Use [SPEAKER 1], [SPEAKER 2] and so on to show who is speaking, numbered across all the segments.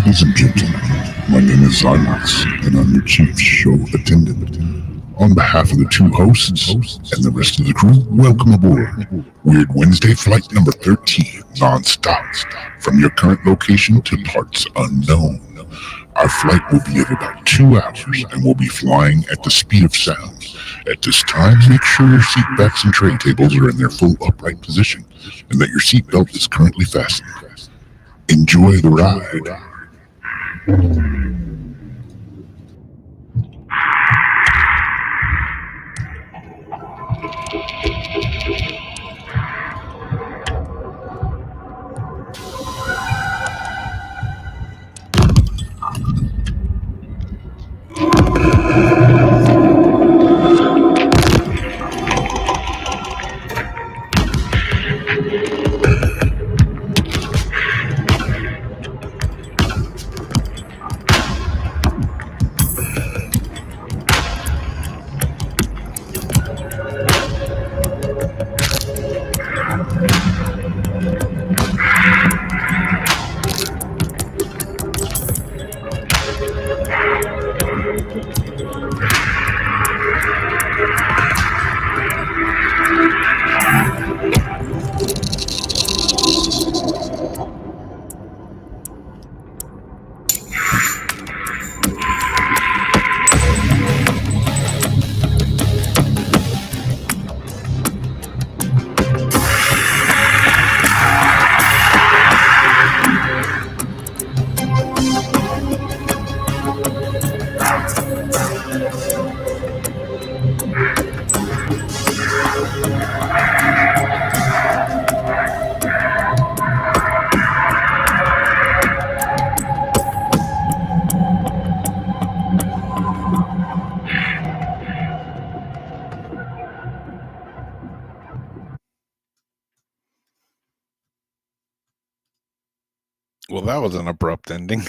[SPEAKER 1] Ladies and gentlemen, my name is Zymox, and I'm your chief show attendant. On behalf of the two hosts and the rest of the crew, welcome aboard Weird Wednesday Flight number 13, non-stop, from your current location to parts unknown. Our flight will be at about 2 hours, and we'll be flying at the speed of sound. At this time, make sure your seat backs and tray tables are in their full upright position, and that your seatbelt is currently fastened. Enjoy the ride.
[SPEAKER 2] Well, that was an abrupt ending.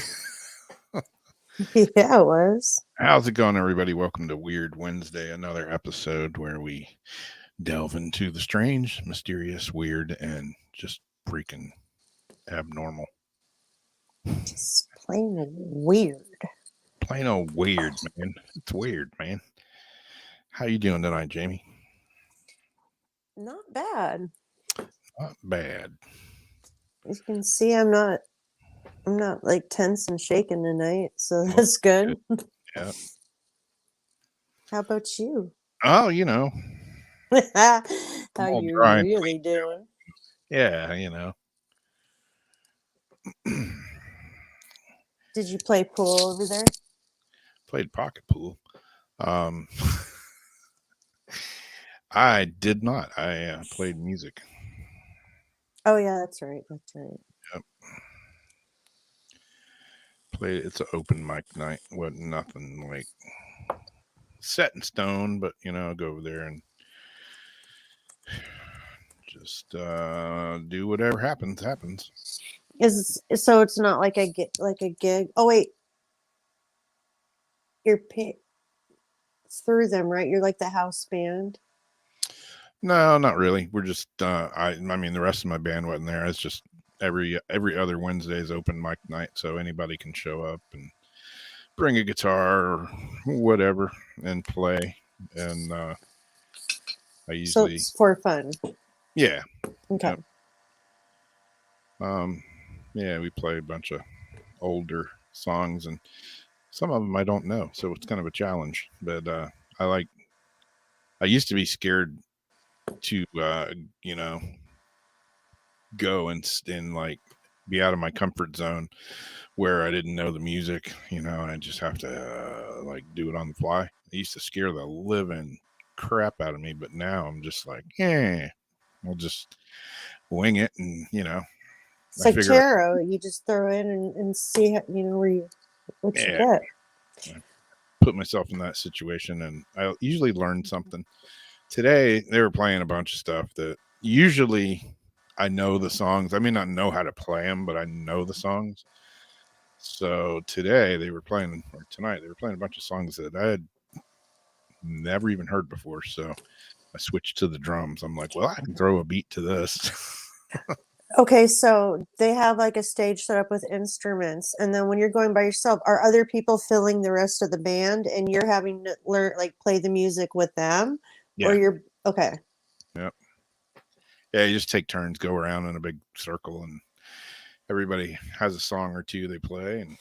[SPEAKER 3] Yeah, it was.
[SPEAKER 2] How's it going, everybody? Welcome to Weird Wednesday, another episode where we delve into the strange, mysterious, weird, and just freaking abnormal.
[SPEAKER 3] Just plain weird.
[SPEAKER 2] Plain old weird, man. It's weird, man. How you doing tonight, Jamie?
[SPEAKER 3] Not bad.
[SPEAKER 2] Not bad.
[SPEAKER 3] As you can see, I'm not like tense and shaking tonight, so that's good.
[SPEAKER 2] Yeah.
[SPEAKER 3] How about you?
[SPEAKER 2] Oh, you know.
[SPEAKER 3] How
[SPEAKER 2] all
[SPEAKER 3] you
[SPEAKER 2] dry and
[SPEAKER 3] really doing?
[SPEAKER 2] Yeah, you know.
[SPEAKER 3] Did you play pool over there?
[SPEAKER 2] Played pocket pool. I did not. I played music.
[SPEAKER 3] Oh yeah, that's right. That's right.
[SPEAKER 2] Yep. Played. It's an open mic night. Wasn't nothing like set in stone, but I'll go over there and just do whatever happens.
[SPEAKER 3] So it's not like a gig. Oh wait, you're through them, right? You're like the house band.
[SPEAKER 2] No, not really. We're just I mean the rest of my band wasn't there. It's just every other Wednesday is open mic night, so anybody can show up and bring a guitar or whatever and play. And I
[SPEAKER 3] So
[SPEAKER 2] usually
[SPEAKER 3] it's for fun.
[SPEAKER 2] Yeah.
[SPEAKER 3] Okay.
[SPEAKER 2] Yep. Yeah, we play a bunch of older songs, and some of them I don't know, so it's kind of a challenge. But I used to be scared to go and like be out of my comfort zone where I didn't know the music, and I just have to like do it on the fly. It used to scare the living crap out of me, but now I'm just like, I'll just wing it, and
[SPEAKER 3] It's like tarot. You just throw in and see how, what you get.
[SPEAKER 2] I put myself in that situation, and I usually learn something. Today they were playing a bunch of stuff that usually I know the songs. I may not know how to play them, but I know the songs. So tonight they were playing a bunch of songs that I had never even heard before. So I switched to the drums. I'm like, well, I can throw a beat to this.
[SPEAKER 3] Okay, so they have like a stage set up with instruments, and then when you're going by yourself, are other people filling the rest of the band, and you're having to learn like play the music with them, or
[SPEAKER 2] Yeah.
[SPEAKER 3] you're okay?
[SPEAKER 2] Yep. Yeah, you just take turns, go around in a big circle, and everybody has a song or two they play, and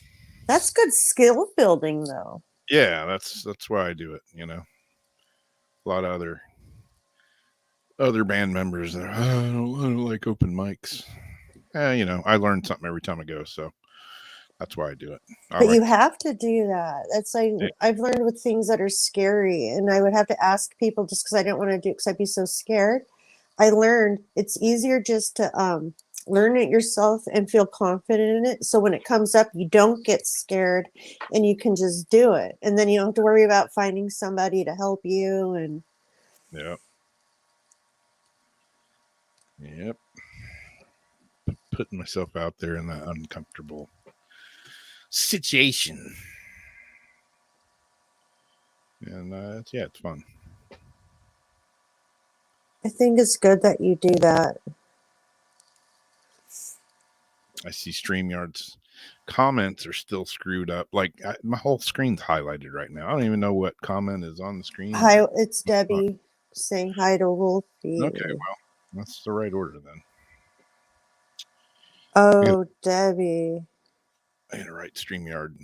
[SPEAKER 3] That's good skill building, though.
[SPEAKER 2] yeah, that's why I do it. A lot of other band members that I don't like open mics. I learn something every time I go, so that's why I do it. I
[SPEAKER 3] But you
[SPEAKER 2] like,
[SPEAKER 3] have to do that. That's like I've learned with things that are scary, and I would have to ask people just because I didn't want to do it because I'd be so scared. I learned it's easier just to learn it yourself and feel confident in it. So when it comes up, you don't get scared, and you can just do it, and then you don't have to worry about finding somebody to help you. And
[SPEAKER 2] yeah, yep, putting myself out there in that uncomfortable situation, and it's fun.
[SPEAKER 3] I think it's good that you do that.
[SPEAKER 2] I see StreamYard's comments are still screwed up. Like my whole screen's highlighted right now. I don't even know what comment is on the screen.
[SPEAKER 3] Hi, it's Debbie saying hi to Wolfie.
[SPEAKER 2] Okay, well, that's the right order then.
[SPEAKER 3] Oh, Debbie.
[SPEAKER 2] I gotta write StreamYard.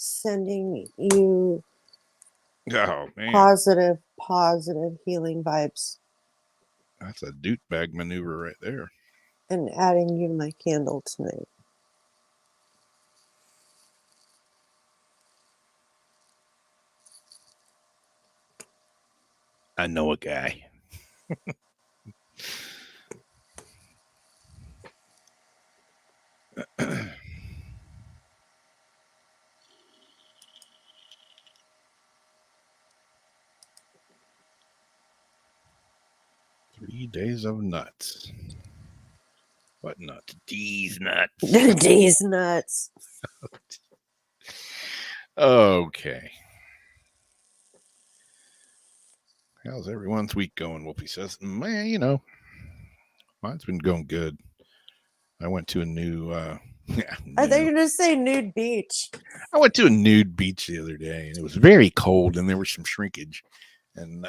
[SPEAKER 3] Sending you
[SPEAKER 2] Oh man,
[SPEAKER 3] positive healing vibes
[SPEAKER 2] that's a doot bag maneuver right there.
[SPEAKER 3] and adding you to my candle tonight.
[SPEAKER 2] I know a guy. 3 days of nuts. What nuts? These nuts.
[SPEAKER 3] These nuts.
[SPEAKER 2] Okay. How's everyone's week going? Wolfie says, man, mine's been going good. I went to a new
[SPEAKER 3] I thought you were gonna say nude beach.
[SPEAKER 2] I went to a nude beach the other day, and it was very cold, and there was some shrinkage. And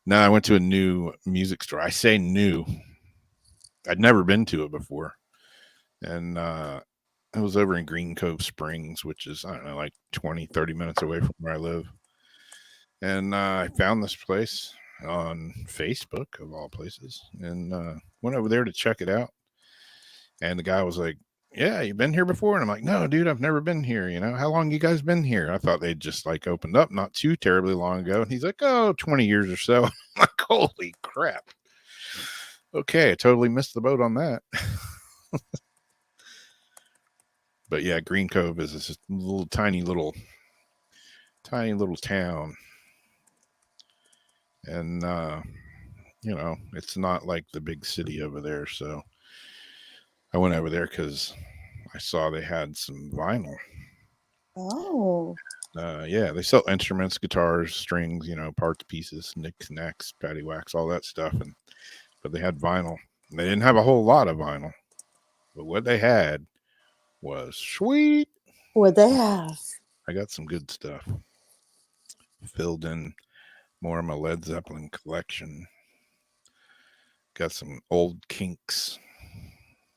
[SPEAKER 2] no, I went to a new music store. I say new. I'd never been to it before, and it was over in Green Cove Springs, which is, I don't know, like 20, 30 minutes away from where I live. And I found this place on Facebook, of all places, and went over there to check it out. And the guy was like, yeah, you been here before? And I'm like, no, dude, I've never been here. How long you guys been here? I thought they'd just like opened up not too terribly long ago. And he's like, oh, 20 years or so. I'm like, holy crap. Okay, I totally missed the boat on that. But yeah, Green Cove is this little tiny little town. And it's not like the big city over there. So I went over there because I saw they had some vinyl.
[SPEAKER 3] Oh.
[SPEAKER 2] Yeah, they sell instruments, guitars, strings, parts, pieces, nicks, knacks, paddywhacks, all that stuff. But they had vinyl. They didn't have a whole lot of vinyl, but what they had was sweet.
[SPEAKER 3] What'd they have?
[SPEAKER 2] I got some good stuff. Filled in more of my Led Zeppelin collection. Got some old Kinks.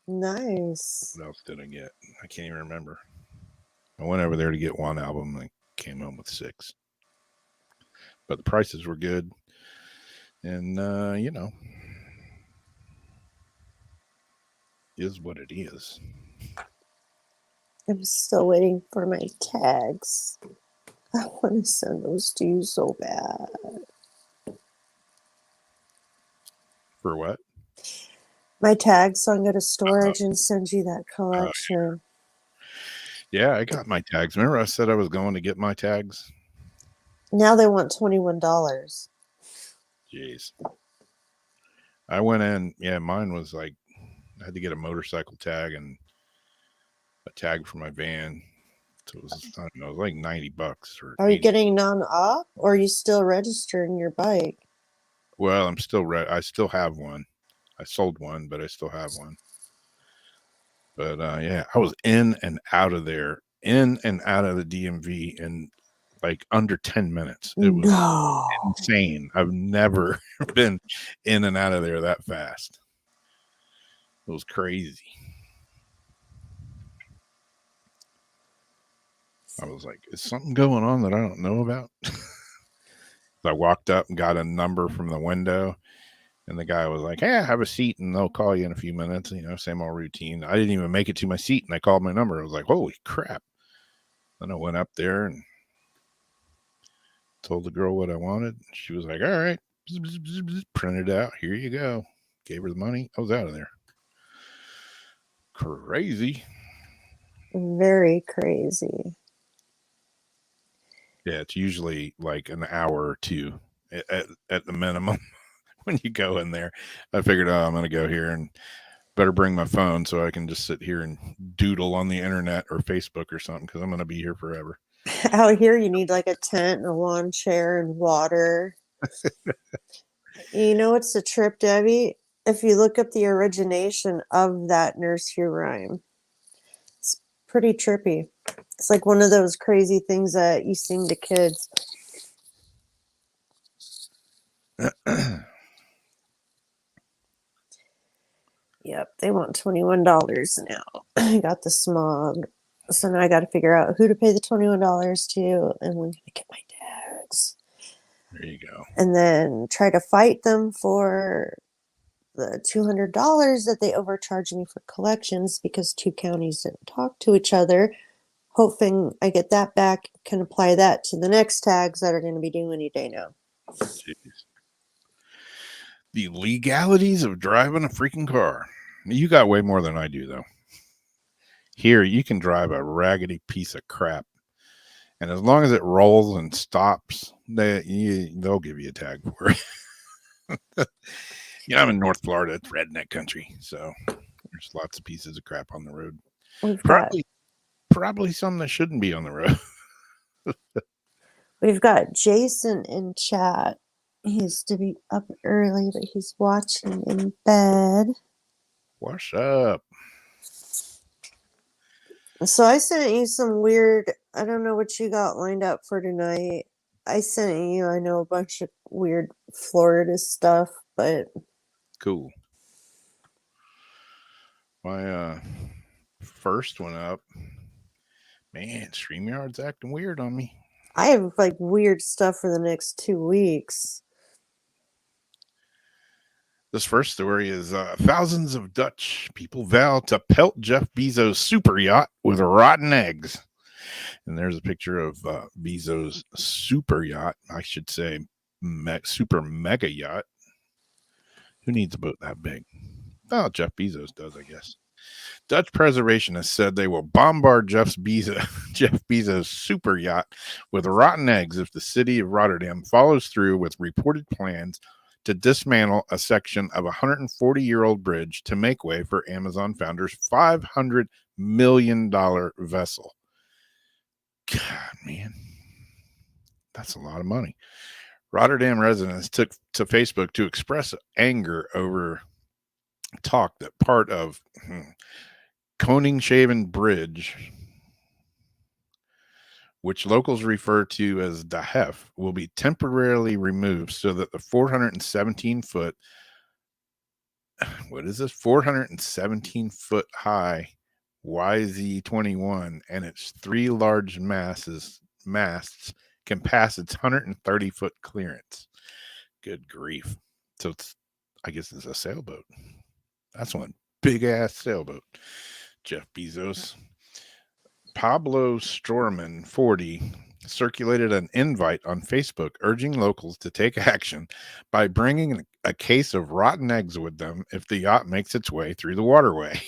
[SPEAKER 3] Nice.
[SPEAKER 2] What else did I get? I can't even remember. I went over there to get one album and came home with 6. But the prices were good. And, is what it is.
[SPEAKER 3] I'm still waiting for my tags. I want to send those to you so bad.
[SPEAKER 2] For what?
[SPEAKER 3] My tags, so I'm going to storage and send you that collection.
[SPEAKER 2] Yeah, I got my tags. Remember I said I was going to get my tags?
[SPEAKER 3] Now they want $21.
[SPEAKER 2] Jeez. I went in. Yeah, mine was like, I had to get a motorcycle tag and a tag for my van. So it was, I don't know, like $90 or
[SPEAKER 3] Are you
[SPEAKER 2] 80.
[SPEAKER 3] getting non-op, or are you still registering your bike?
[SPEAKER 2] Well, I'm still I still have one. I sold one, but I still have one. But yeah, I was in and out of there, in and out of the DMV in like under 10 minutes. It was
[SPEAKER 3] No.
[SPEAKER 2] insane. I've never been in and out of there that fast. It was crazy. I was like, is something going on that I don't know about? I walked up and got a number from the window, and the guy was like, hey, have a seat and they'll call you in a few minutes. You know, same old routine. I didn't even make it to my seat, and I called my number. I was like, holy crap. Then I went up there and told the girl what I wanted. She was like, all right, printed it out. Here you go. Gave her the money. I was out of there. Crazy.
[SPEAKER 3] Very crazy.
[SPEAKER 2] Yeah, it's usually like an hour or two at the minimum when you go in there. I figured, I'm going to go here and better bring my phone so I can just sit here and doodle on the internet or Facebook or something, because I'm going to be here forever.
[SPEAKER 3] Out here, you need like a tent and a lawn chair and water. You know what's the trip, Debbie? If you look up the origination of that nursery rhyme, it's pretty trippy. It's like one of those crazy things that you sing to kids. Yep, they want $21 now. I got the smog. So now I got to figure out who to pay the $21 to, and when can I get my tags.
[SPEAKER 2] There you go.
[SPEAKER 3] And then try to fight them for the $200 that they overcharged me for collections because two counties didn't talk to each other. Hoping I get that back, can apply that to the next tags that are going to be due any day now.
[SPEAKER 2] Jeez. The legalities of driving a freaking car. You got way more than I do, though. Here, you can drive a raggedy piece of crap, and as long as it rolls and stops, they'll give you a tag for it. Yeah, I'm in North Florida. It's redneck country, so there's lots of pieces of crap on the road. Probably some that shouldn't be on the road.
[SPEAKER 3] We've got Jason in chat. He has to be up early, but he's watching in bed.
[SPEAKER 2] What's up?
[SPEAKER 3] So I sent you some weird, I don't know what you got lined up for tonight. I sent you, I know, a bunch of weird Florida stuff, but
[SPEAKER 2] cool. My first one up. Man, StreamYard's acting weird on me.
[SPEAKER 3] I have like weird stuff for the next 2 weeks.
[SPEAKER 2] This first story is thousands of Dutch people vow to pelt Jeff Bezos' super yacht with rotten eggs. And there's a picture of Bezos' super yacht. I should say super mega yacht. Who needs a boat that big? Oh, Jeff Bezos does, I guess. Dutch preservationists said they will bombard Jeff Bezos' super yacht with rotten eggs if the city of Rotterdam follows through with reported plans to dismantle a section of a 140-year-old bridge to make way for Amazon founder's $500 million vessel. God, man, that's a lot of money. Rotterdam residents took to Facebook to express anger over talk that part of Koningshaven Bridge, which locals refer to as the Hef, will be temporarily removed so that the 417-foot, what is this? 417-foot high YZ-21 and its three large masts can pass its 130-foot clearance. Good grief. So I guess it's a sailboat. That's one big-ass sailboat. Jeff Bezos. Pablo Storman, 40, circulated an invite on Facebook urging locals to take action by bringing a case of rotten eggs with them if the yacht makes its way through the waterway,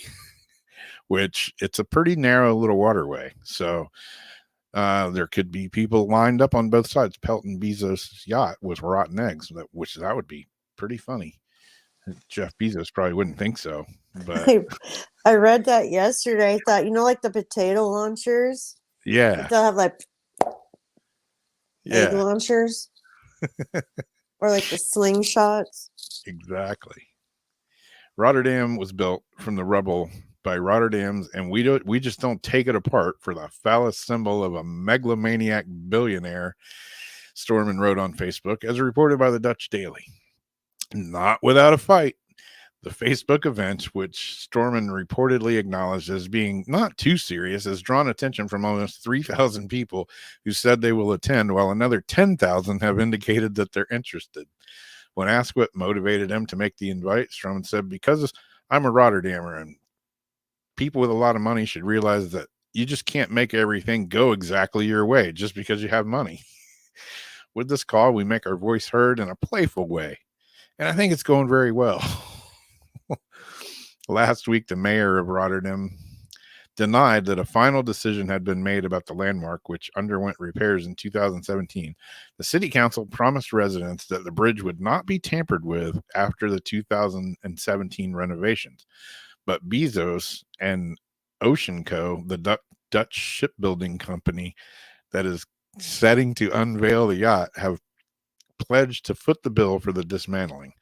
[SPEAKER 2] which it's a pretty narrow little waterway. So there could be people lined up on both sides pelting Bezos' yacht with rotten eggs, which that would be pretty funny. Jeff Bezos probably wouldn't think so. But
[SPEAKER 3] I read that yesterday. I thought, like the potato launchers,
[SPEAKER 2] Yeah.
[SPEAKER 3] They'll have like egg
[SPEAKER 2] Yeah.
[SPEAKER 3] launchers or like the slingshots.
[SPEAKER 2] Exactly. Rotterdam was built from the rubble by Rotterdams, and we just don't take it apart for the phallus symbol of a megalomaniac billionaire, Storman wrote on Facebook, as reported by the Dutch Daily. Not without a fight. The Facebook event, which Storman reportedly acknowledged as being not too serious, has drawn attention from almost 3,000 people who said they will attend, while another 10,000 have indicated that they're interested. When asked what motivated him to make the invite, Storman said, "Because I'm a Rotterdamer, and people with a lot of money should realize that you just can't make everything go exactly your way just because you have money. With this call, we make our voice heard in a playful way, and I think it's going very well." Last week, the mayor of Rotterdam denied that a final decision had been made about the landmark, which underwent repairs in 2017. The city council promised residents that the bridge would not be tampered with after the 2017 renovations. But Bezos and Ocean Co., the Dutch shipbuilding company that is setting to unveil the yacht, have pledged to foot the bill for the dismantling.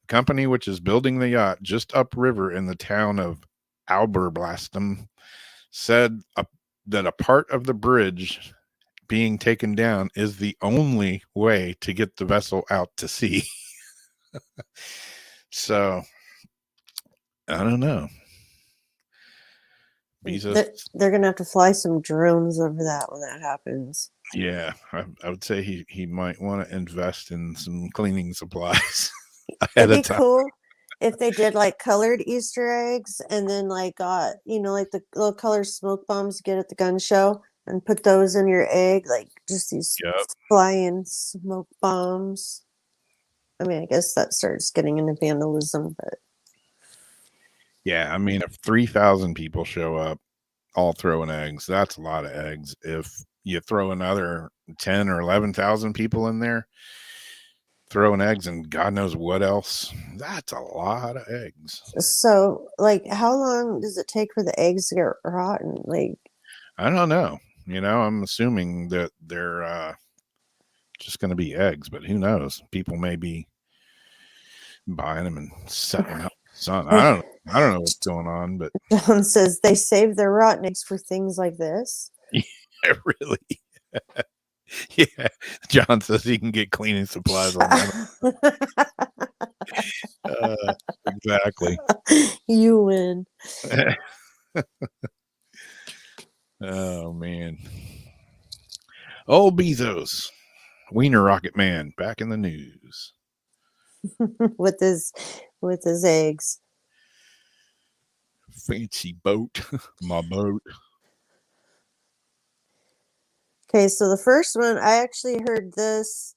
[SPEAKER 2] The company, which is building the yacht just upriver in the town of Alberblastem, said that a part of the bridge being taken down is the only way to get the vessel out to sea. So, I don't know. Bezos,
[SPEAKER 3] They're gonna have to fly some drones over that when that happens.
[SPEAKER 2] yeah, I would say he might want to invest in some cleaning supplies ahead
[SPEAKER 3] It'd
[SPEAKER 2] of
[SPEAKER 3] be
[SPEAKER 2] time.
[SPEAKER 3] cool if they did like colored Easter eggs and then like got, you know, like the little colored smoke bombs you get at the gun show and put those in your egg, like just these
[SPEAKER 2] Yep.
[SPEAKER 3] flying smoke bombs. I mean, I guess that starts getting into vandalism, but
[SPEAKER 2] Yeah, I mean, if 3,000 people show up all throwing eggs, that's a lot of eggs. If you throw another 10 or 11,000 people in there throwing eggs and God knows what else, that's a lot of eggs.
[SPEAKER 3] so like how long does it take for the eggs to get rotten? Like
[SPEAKER 2] I don't know. You know, I'm assuming that they're just going to be eggs, but who knows? People may be buying them and setting them out in the sun. I don't know what's going on, but
[SPEAKER 3] John says they save their rotten eggs for things like this.
[SPEAKER 2] really. Yeah, John says he can get cleaning supplies on that. Exactly.
[SPEAKER 3] You win.
[SPEAKER 2] Oh man. Oh, Bezos, Wiener Rocket Man, back in the news.
[SPEAKER 3] with his eggs.
[SPEAKER 2] Fancy boat, my boat.
[SPEAKER 3] Okay, so the first one, I actually heard this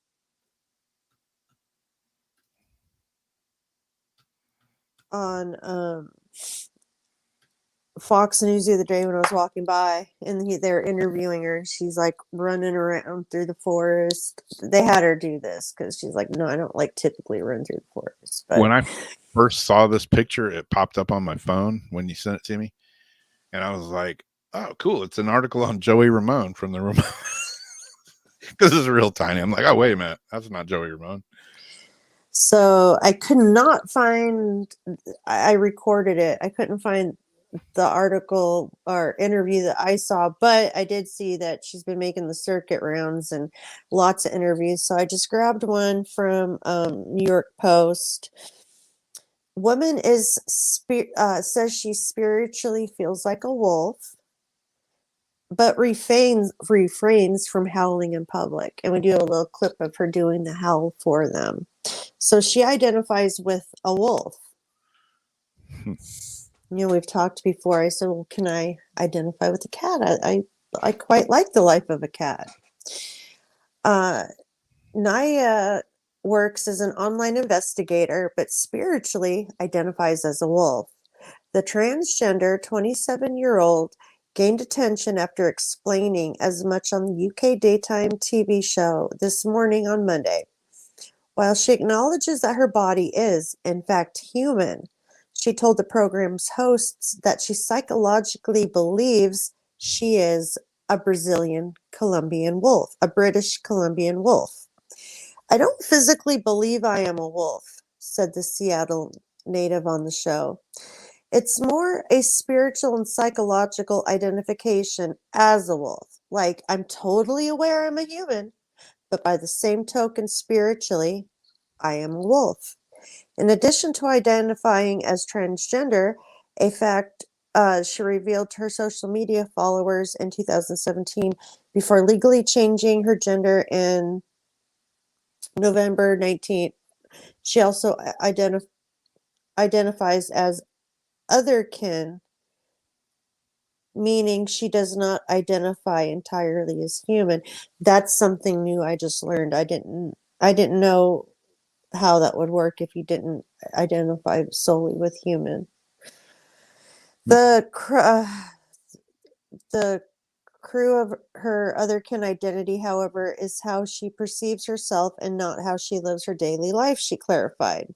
[SPEAKER 3] on Fox News the other day when I was walking by, and they're interviewing her. She's like running around through the forest. They had her do this because she's like, no, I don't like typically run through the forest. But
[SPEAKER 2] When I first saw this picture, it popped up on my phone when you sent it to me, and I was like, "Oh, cool! It's an article on Joey Ramone from the Ramone." Because it's real tiny. I'm like, "Oh, wait a minute, that's not Joey Ramone."
[SPEAKER 3] so I could not find. I recorded it. I couldn't find the article or interview that I saw, but I did see that she's been making the circuit rounds and lots of interviews. So I just grabbed one from New York Post. Woman is says she spiritually feels like a wolf, but refrains from howling in public. And we do a little clip of her doing the howl for them. So she identifies with a wolf. You know, we've talked before. I said, well, can I identify with a cat? I quite like the life of a cat. Naya works as an online investigator, but spiritually identifies as a wolf. The transgender 27-year-old gained attention after explaining as much on the UK daytime TV show This Morning on Monday. While she acknowledges that her body is, in fact, human, she told the program's hosts that she psychologically believes she is a Brazilian Colombian wolf, a British Colombian wolf. I don't physically believe I am a wolf, said the Seattle native on the show. It's more a spiritual and psychological identification as a wolf. Like, I'm totally aware I'm a human, but by the same token, spiritually, I am a wolf. In addition to identifying as transgender, a fact she revealed to her social media followers in 2017 before legally changing her gender in November 19th. She also identifies as otherkin, meaning she does not identify entirely as human. That's something new I just learned. I didn't know how that would work if you didn't identify solely with human. The crew of her otherkin identity, however, is how she perceives herself and not how she lives her daily life, she clarified.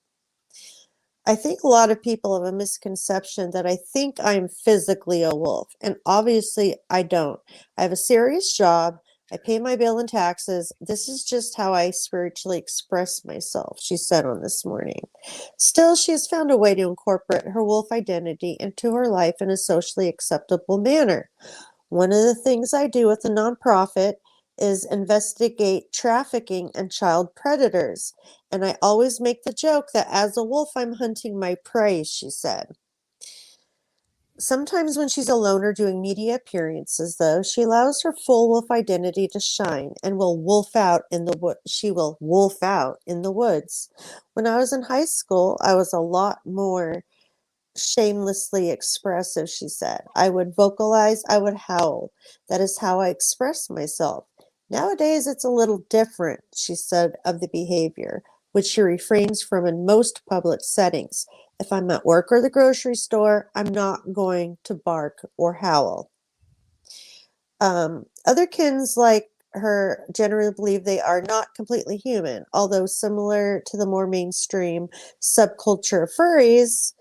[SPEAKER 3] I think a lot of people have a misconception that I think I'm physically a wolf, and obviously I don't. I have a serious job. I pay my bill and taxes. This is just how I spiritually express myself, she said on This Morning. Still, she has found a way to incorporate her wolf identity into her life in a socially acceptable manner. One of the things I do with the nonprofit is investigate trafficking and child predators. And I always make the joke that as a wolf, I'm hunting my prey, she said. Sometimes when she's alone or doing media appearances, though, she allows her full wolf identity to shine and will wolf out in the wood. She will wolf out in the woods. When I was in high school, I was a lot more shamelessly expressive, she said. I would vocalize, I would howl. That is how I express myself. Nowadays, it's a little different, she said, of the behavior, which she refrains from in most public settings. If I'm at work or the grocery store, I'm not going to bark or howl. Otherkins like her generally believe they are not completely human, although similar to the more mainstream subculture of furries,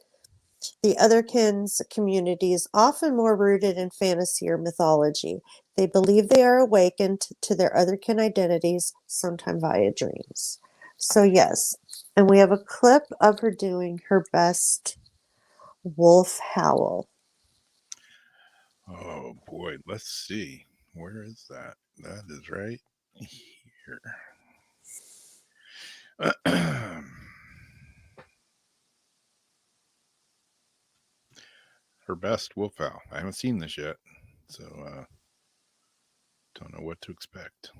[SPEAKER 3] the otherkins community is often more rooted in fantasy or mythology. They believe they are awakened to their otherkin identities, sometimes via dreams. So yes, and we have a clip of her doing her best wolf howl.
[SPEAKER 2] Oh boy, let's see. Where is that? That is right here. Her best wolf howl. I haven't seen this yet, so don't know what to expect.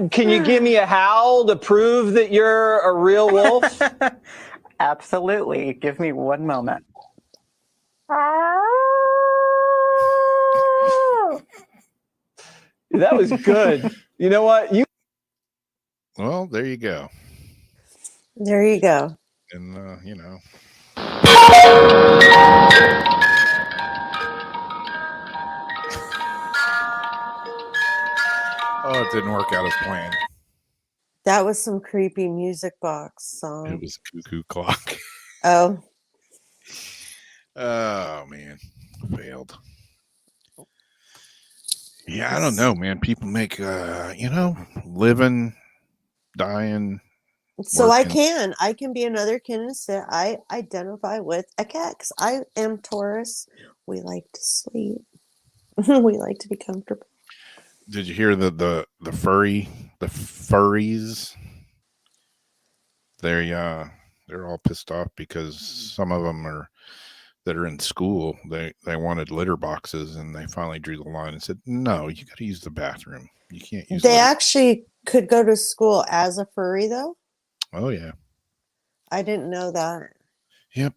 [SPEAKER 4] Can you give me a howl to prove that you're a real wolf?
[SPEAKER 5] Absolutely. Give me one moment.
[SPEAKER 4] That was good. You know what?
[SPEAKER 2] Well, there you go.
[SPEAKER 3] There you go.
[SPEAKER 2] And you know. Oh, it didn't work out as planned.
[SPEAKER 3] That was some creepy music box song.
[SPEAKER 2] It was Cuckoo Clock.
[SPEAKER 3] Oh.
[SPEAKER 2] Oh man, failed. Yeah, I don't know, man. People make living, dying.
[SPEAKER 3] So
[SPEAKER 2] working.
[SPEAKER 3] I can be another kin and say I identify with a cat because I am Taurus. We like to sleep. We like to be comfortable.
[SPEAKER 2] Did you hear the furries? They're all pissed off because some of them that are in school, they wanted litter boxes, and they finally drew the line and said, no, you got to use the bathroom. You can't use.
[SPEAKER 3] They actually could go to school as a furry, though.
[SPEAKER 2] Oh yeah,
[SPEAKER 3] I didn't know that.
[SPEAKER 2] Yep.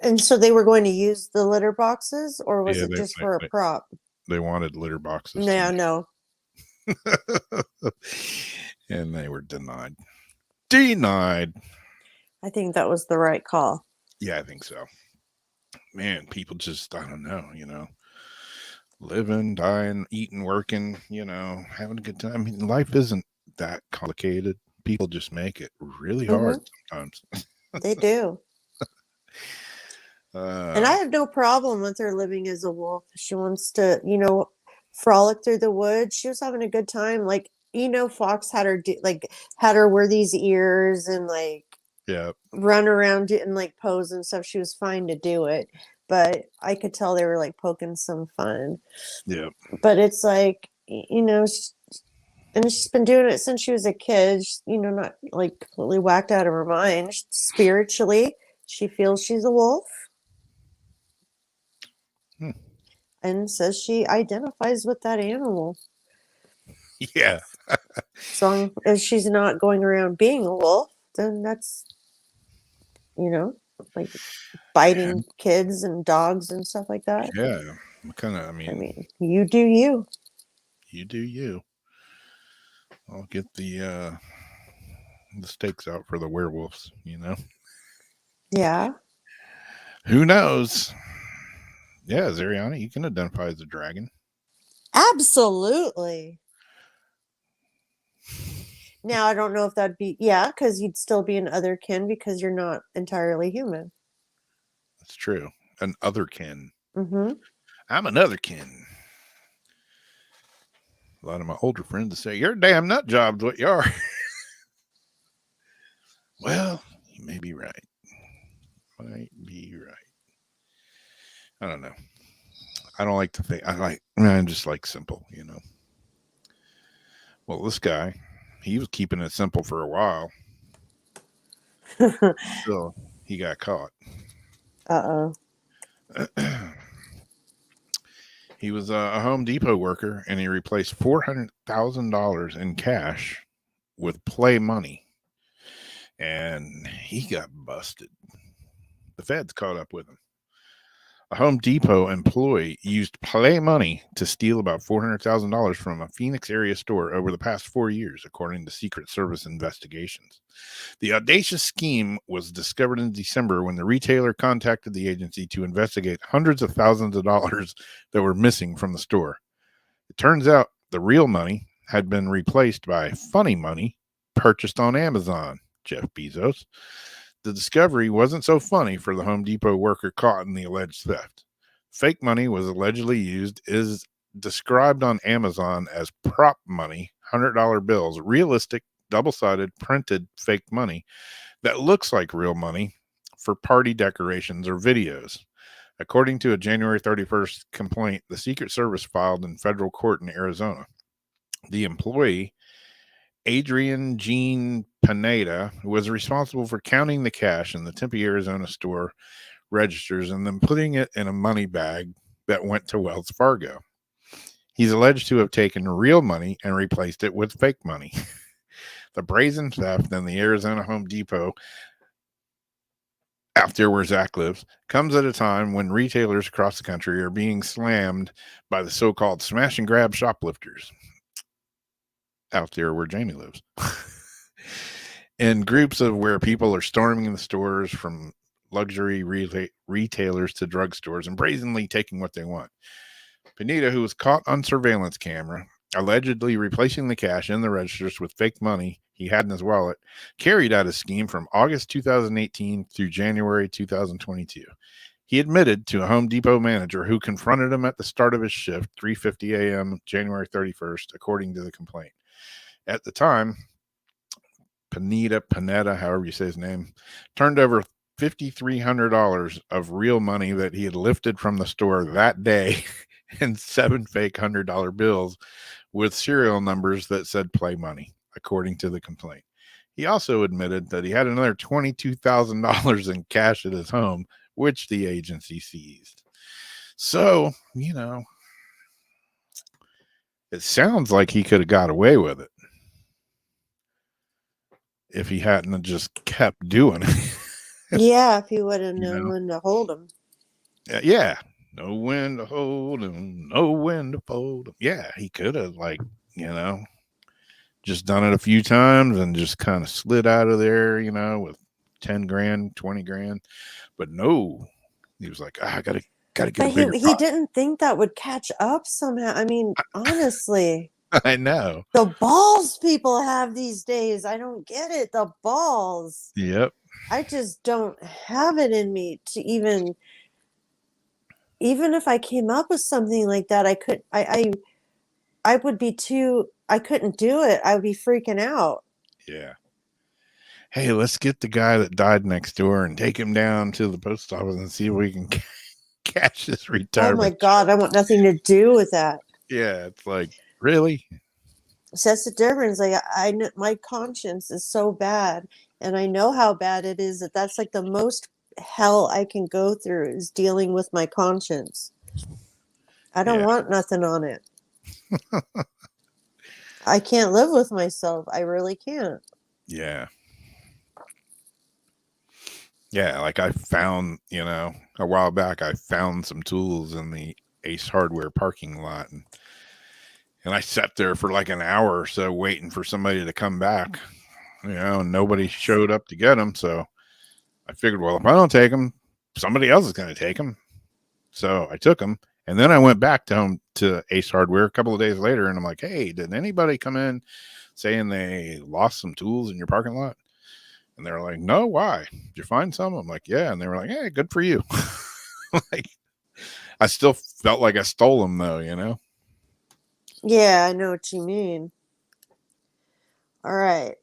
[SPEAKER 3] And so they were going to use the litter boxes, or was it just for a prop?
[SPEAKER 2] They wanted litter boxes.
[SPEAKER 3] No.
[SPEAKER 2] And they were denied. I
[SPEAKER 3] think that was the right call.
[SPEAKER 2] Yeah, I think so. Man, people just, I don't know, living, dying, eating, working, having a good time. I mean, life isn't that complicated. People just make it really hard sometimes.
[SPEAKER 3] They do. And I have no problem with her living as a wolf. She wants to, frolic through the woods. She was having a good time. Like, Fox had her had her wear these ears and
[SPEAKER 2] yeah,
[SPEAKER 3] run around and pose and stuff. She was fine to do it, but I could tell they were poking some fun.
[SPEAKER 2] yeah.
[SPEAKER 3] But it's and she's been doing it since she was a kid. She's, not completely whacked out of her mind. Spiritually, she feels she's a wolf. And says she identifies with that animal.
[SPEAKER 2] Yeah.
[SPEAKER 3] As long as she's not going around being a wolf, then that's, biting kids and dogs and stuff like that.
[SPEAKER 2] Yeah. I mean,
[SPEAKER 3] you do you.
[SPEAKER 2] You do you. I'll get the stakes out for the werewolves,
[SPEAKER 3] Yeah.
[SPEAKER 2] Who knows? Yeah, Zariana, you can identify as a dragon.
[SPEAKER 3] Absolutely. Now, I don't know if that'd be, because you'd still be an otherkin because you're not entirely human.
[SPEAKER 2] That's true. An otherkin.
[SPEAKER 3] Mm-hmm.
[SPEAKER 2] I'm an otherkin. A lot of my older friends say, "You're a damn nut job's what you are." Well, you may be right. Might be right. I don't know. I don't like to think. I'm just simple, Well, this guy, he was keeping it simple for a while. So he got caught.
[SPEAKER 3] Uh-oh.
[SPEAKER 2] He was a Home Depot worker, and he replaced $400,000 in cash with play money, and he got busted. The feds caught up with him. A Home Depot employee used play money to steal about $400,000 from a Phoenix area store over the past 4 years, according to Secret Service investigations. The audacious scheme was discovered in December when the retailer contacted the agency to investigate hundreds of thousands of dollars that were missing from the store. It turns out the real money had been replaced by funny money purchased on Amazon, Jeff Bezos. The discovery wasn't so funny for the Home Depot worker caught in the alleged theft. Fake money was allegedly used, is described on Amazon as prop money, $100 bills, realistic, double-sided, printed fake money that looks like real money for party decorations or videos. According to a January 31st complaint, the Secret Service filed in federal court in Arizona. The employee, Adrian Jean Pineda, was responsible for counting the cash in the Tempe, Arizona store registers and then putting it in a money bag that went to Wells Fargo. He's alleged to have taken real money and replaced it with fake money. The brazen theft in the Arizona Home Depot, out there where Zach lives, comes at a time when retailers across the country are being slammed by the so-called smash and grab shoplifters. Out there where Jamie lives. In groups of where people are storming the stores, from luxury retailers to drugstores, and brazenly taking what they want. Pineda, who was caught on surveillance camera, allegedly replacing the cash in the registers with fake money he had in his wallet, carried out his scheme from August 2018 through January 2022. He admitted to a Home Depot manager who confronted him at the start of his shift, 3:50 a.m., January 31st, according to the complaint. At the time, Pineda, however you say his name, turned over $5,300 of real money that he had lifted from the store that day and 7 fake $100 bills with serial numbers that said play money, according to the complaint. He also admitted that he had another $22,000 in cash at his home, which the agency seized. So, it sounds like he could have got away with it if he hadn't just kept doing it.
[SPEAKER 3] Yeah, if he would have known when to hold him.
[SPEAKER 2] Yeah. Know when to hold him, know when to fold him. Yeah, he could have, just done it a few times and just kind of slid out of there, with 10 grand, 20 grand. But no, he was like, I gotta get
[SPEAKER 3] But
[SPEAKER 2] a bigger
[SPEAKER 3] he didn't think that would catch up somehow. I mean, honestly.
[SPEAKER 2] I know.
[SPEAKER 3] The balls people have these days. I don't get it. The balls.
[SPEAKER 2] Yep.
[SPEAKER 3] I just don't have it in me to even if I came up with something like that, I would be too, I couldn't do it. I would be freaking out.
[SPEAKER 2] Yeah. Hey, let's get the guy that died next door and take him down to the post office and see if we can catch his
[SPEAKER 3] Oh my
[SPEAKER 2] retirement.
[SPEAKER 3] God, I want nothing to do with that.
[SPEAKER 2] Yeah, it's like, really?
[SPEAKER 3] So that's the difference. Like I know my conscience is so bad, and I know how bad it is. That's like the most hell I can go through is dealing with my conscience. I don't
[SPEAKER 2] Yeah.
[SPEAKER 3] want nothing on it. I can't live with myself. I really can't.
[SPEAKER 2] Yeah. Yeah, like I found, a while back, I found some tools in the Ace Hardware parking lot, and I sat there for like an hour or so waiting for somebody to come back, and nobody showed up to get them. So I figured, well, if I don't take them, somebody else is going to take them. So I took them, and then I went back to Ace Hardware a couple of days later, and I'm like, hey, did anybody come in saying they lost some tools in your parking lot? And they were like, no, why? Did you find some? I'm like, yeah. And they were like, hey, good for you. Like, I still felt like I stole them, though,
[SPEAKER 3] Yeah, I know what you mean. All right.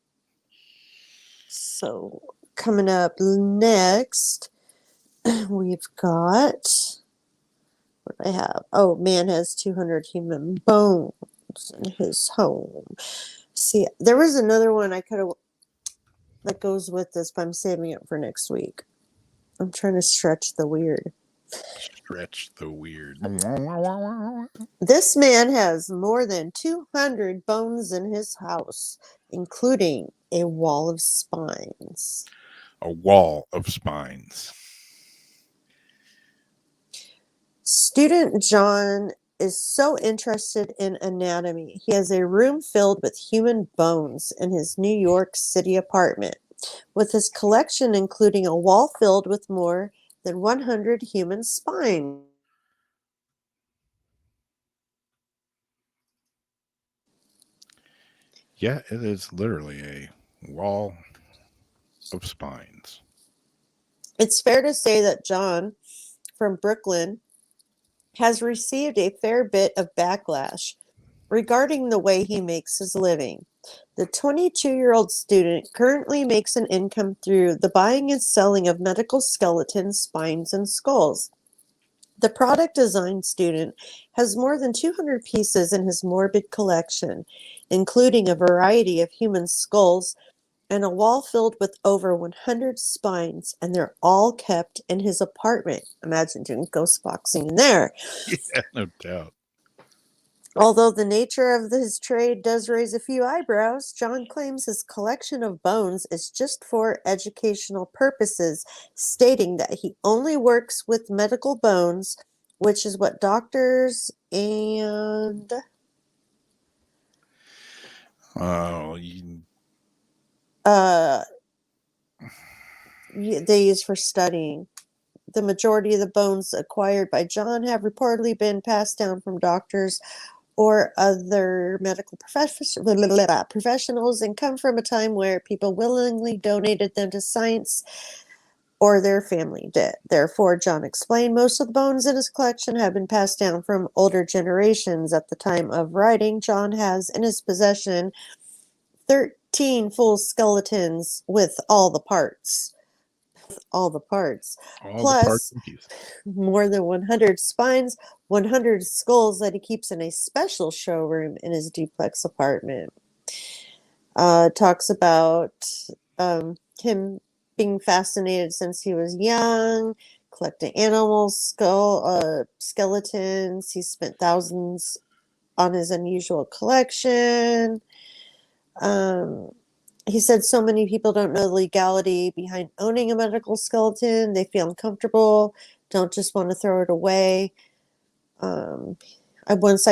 [SPEAKER 3] So coming up next, we've got, what do I have? Oh, man has 200 human bones in his home. See, there was another one I could have that goes with this, but I'm saving it for next week. I'm trying to stretch the weird.
[SPEAKER 2] Stretch the weird.
[SPEAKER 3] This man has more than 200 bones in his house, including a wall of spines.
[SPEAKER 2] A wall of spines.
[SPEAKER 3] Student John is so interested in anatomy. He has a room filled with human bones in his New York City apartment, with his collection including a wall filled with more than 100 human spines.
[SPEAKER 2] Yeah, it is literally a wall of spines.
[SPEAKER 3] It's fair to say that John from Brooklyn has received a fair bit of backlash regarding the way he makes his living. The 22-year-old student currently makes an income through the buying and selling of medical skeletons, spines, and skulls. The product design student has more than 200 pieces in his morbid collection, including a variety of human skulls and a wall filled with over 100 spines, and they're all kept in his apartment. Imagine doing ghost boxing in there.
[SPEAKER 2] Yeah, no doubt.
[SPEAKER 3] Although the nature of his trade does raise a few eyebrows, John claims his collection of bones is just for educational purposes, stating that he only works with medical bones, which is what doctors and
[SPEAKER 2] Oh,
[SPEAKER 3] they use for studying. The majority of the bones acquired by John have reportedly been passed down from doctors or other medical professionals and come from a time where people willingly donated them to science or their family did. Therefore, John explained, most of the bones in his collection have been passed down from older generations. At the time of writing, John has in his possession 13 full skeletons with all the parts. All the parts.
[SPEAKER 2] all the
[SPEAKER 3] Plus,
[SPEAKER 2] parts and pieces.
[SPEAKER 3] more than 100 spines, 100 skulls that he keeps in a special showroom in his duplex apartment. Talks about him being fascinated since he was young, collecting animal skeletons. He spent thousands on his unusual collection. He said so many people don't know the legality behind owning a medical skeleton. They feel uncomfortable, don't just want to throw it away. I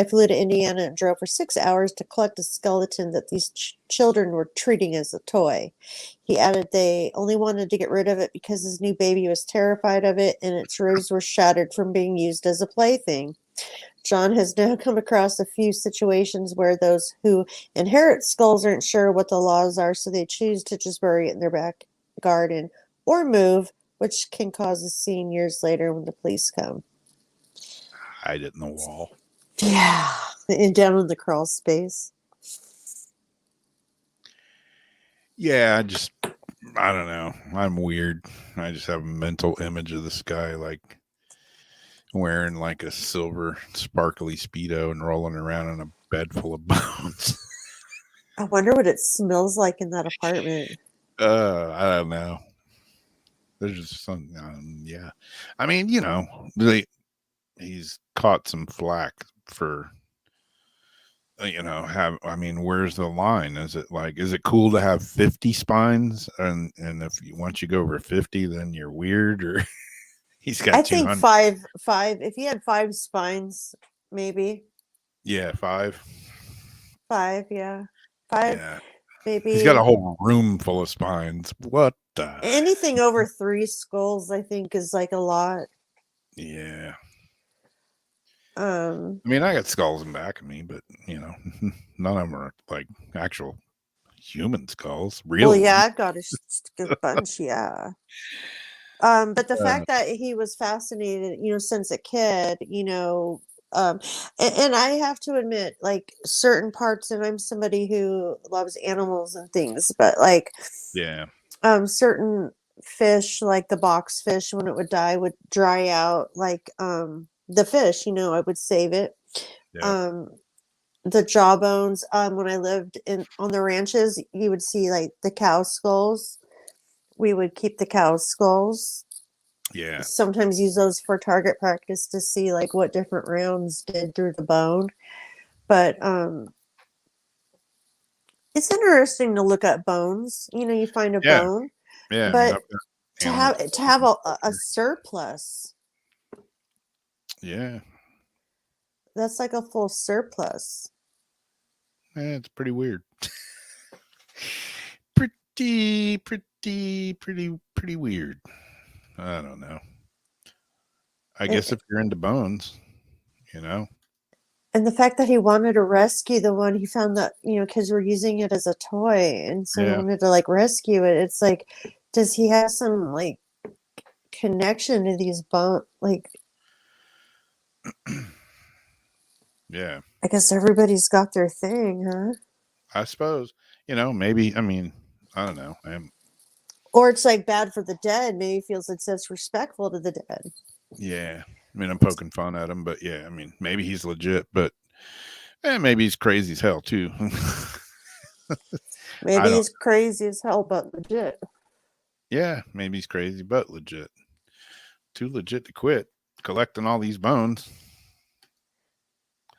[SPEAKER 3] flew to Indiana and drove for 6 hours to collect a skeleton that these children were treating as a toy. He added they only wanted to get rid of it because his new baby was terrified of it and its ribs were shattered from being used as a plaything. John has now come across a few situations where those who inherit skulls aren't sure what the laws are, so they choose to just bury it in their back garden or move, which can cause a scene years later when the police come.
[SPEAKER 2] Hide it in the wall.
[SPEAKER 3] Yeah, and down in the crawl space.
[SPEAKER 2] Yeah, I don't know. I'm weird. I just have a mental image of this guy like wearing like a silver sparkly Speedo and rolling around in a bed full of bones.
[SPEAKER 3] I wonder what it smells like in that apartment.
[SPEAKER 2] I don't know. There's just some, yeah. I mean, he's caught some flack for, where's the line? Is it cool to have 50 spines? And once you go over 50, then you're weird, or he's got
[SPEAKER 3] I think
[SPEAKER 2] 200.
[SPEAKER 3] five. If he had 5 spines, maybe
[SPEAKER 2] Yeah, 5.
[SPEAKER 3] 5. Yeah, 5.
[SPEAKER 2] Yeah.
[SPEAKER 3] Maybe
[SPEAKER 2] He's got a whole room full of spines. What the?
[SPEAKER 3] anything over 3 skulls, I think, is like a lot.
[SPEAKER 2] Yeah.
[SPEAKER 3] I
[SPEAKER 2] I got skulls in back of me, but none of them are like actual human skulls. Real.
[SPEAKER 3] Well, yeah,
[SPEAKER 2] ones.
[SPEAKER 3] I've got a bunch. Yeah. But the fact that he was fascinated, since a kid, and I have to admit, like certain parts, and I'm somebody who loves animals and things, but like,
[SPEAKER 2] Yeah.
[SPEAKER 3] certain fish, like the box fish, when it would die, would dry out. Like, the fish, I would save it.
[SPEAKER 2] Yeah.
[SPEAKER 3] The jawbones. When I lived on the ranches, you would see like the cow skulls. We would keep the cow skulls.
[SPEAKER 2] Yeah.
[SPEAKER 3] Sometimes use those for target practice to see like what different rounds did through the bone. But it's interesting to look at bones. You find a
[SPEAKER 2] Yeah.
[SPEAKER 3] bone,
[SPEAKER 2] Yeah.
[SPEAKER 3] but
[SPEAKER 2] I've got
[SPEAKER 3] to have a surplus,
[SPEAKER 2] yeah.
[SPEAKER 3] that's like a full surplus.
[SPEAKER 2] It's pretty weird. pretty weird. I don't know. I guess if you're into bones,
[SPEAKER 3] And the fact that he wanted to rescue the one he found that, kids were using it as a toy. And so he
[SPEAKER 2] Yeah.
[SPEAKER 3] wanted to like rescue it. It's like, does he have some like connection to these bones? Like,
[SPEAKER 2] Yeah.
[SPEAKER 3] I guess everybody's got their thing, huh?
[SPEAKER 2] I suppose, maybe, I don't know.
[SPEAKER 3] Or it's like bad for the dead. Maybe he feels it's disrespectful to the dead.
[SPEAKER 2] Yeah. I'm poking fun at him, but yeah, maybe he's legit, but maybe he's crazy as hell too.
[SPEAKER 3] Maybe he's crazy as hell, but legit.
[SPEAKER 2] Yeah, maybe he's crazy, but legit. Too legit to quit collecting all these bones.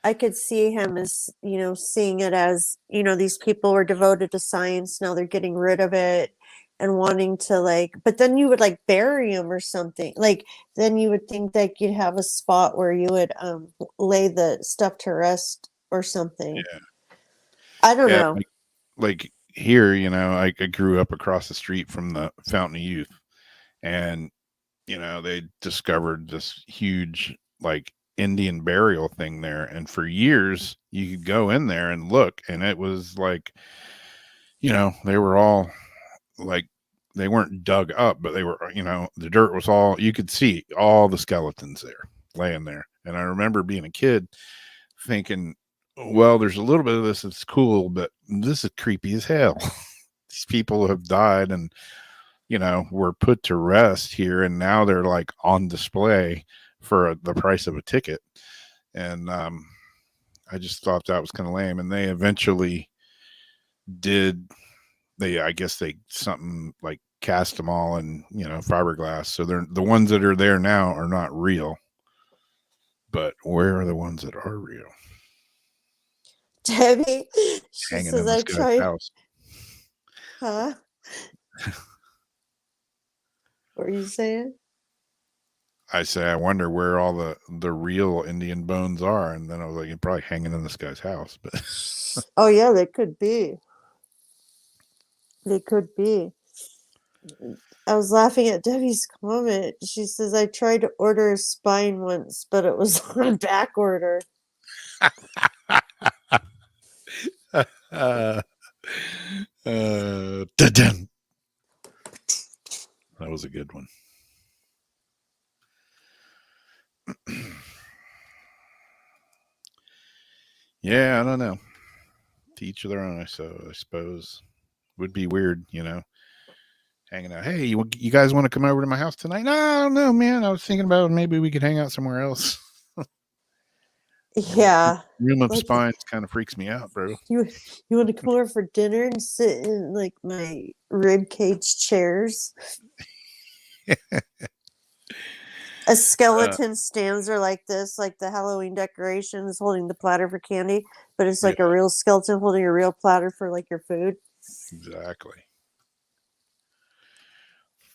[SPEAKER 3] I could see him as, seeing it as, these people were devoted to science. Now they're getting rid of it and wanting to but then you would bury him or something. Like, then you would think that you'd have a spot where you would lay the stuff to rest or something.
[SPEAKER 2] Yeah.
[SPEAKER 3] I don't know.
[SPEAKER 2] Like here, I grew up across the street from the Fountain of Youth, and, they discovered this huge, Indian burial thing there. And for years you could go in there and look, and it was they were all they weren't dug up, but they were, the dirt was all, you could see all the skeletons there laying there. And I remember being a kid thinking, well, there's a little bit of this that's cool, but this is creepy as hell. These people have died and, were put to rest here, and now they're on display for the price of a ticket. And I just thought that was kind of lame. And they eventually I guess they something cast them all in, fiberglass. So they're the ones that are there now are not real. But where are the ones that are real?
[SPEAKER 3] Debbie, she
[SPEAKER 2] Hanging
[SPEAKER 3] says
[SPEAKER 2] in this guy's house.
[SPEAKER 3] Huh? What are you saying?
[SPEAKER 2] I say, I wonder where all the real Indian bones are. And then I was like, you're probably hanging in this guy's house. But
[SPEAKER 3] Oh yeah, they could be. They could be. I was laughing at Debbie's comment. She says, I tried to order a spine once, but it was on back order.
[SPEAKER 2] that was a Yeah, I don't know. To each of their own, I suppose. Would be weird, hanging out. Hey, you guys want to come over to my house tonight? No, I don't know, man. I was thinking about maybe we could hang out somewhere else.
[SPEAKER 3] Yeah.
[SPEAKER 2] Room of
[SPEAKER 3] Like
[SPEAKER 2] spines kind of freaks me out, bro.
[SPEAKER 3] you want to come over for dinner and sit in like my rib cage chairs? A skeleton stands there like this, like the Halloween decorations holding the platter for candy, but it's like
[SPEAKER 2] Yeah,
[SPEAKER 3] a real skeleton holding a real platter for like your food.
[SPEAKER 2] exactly.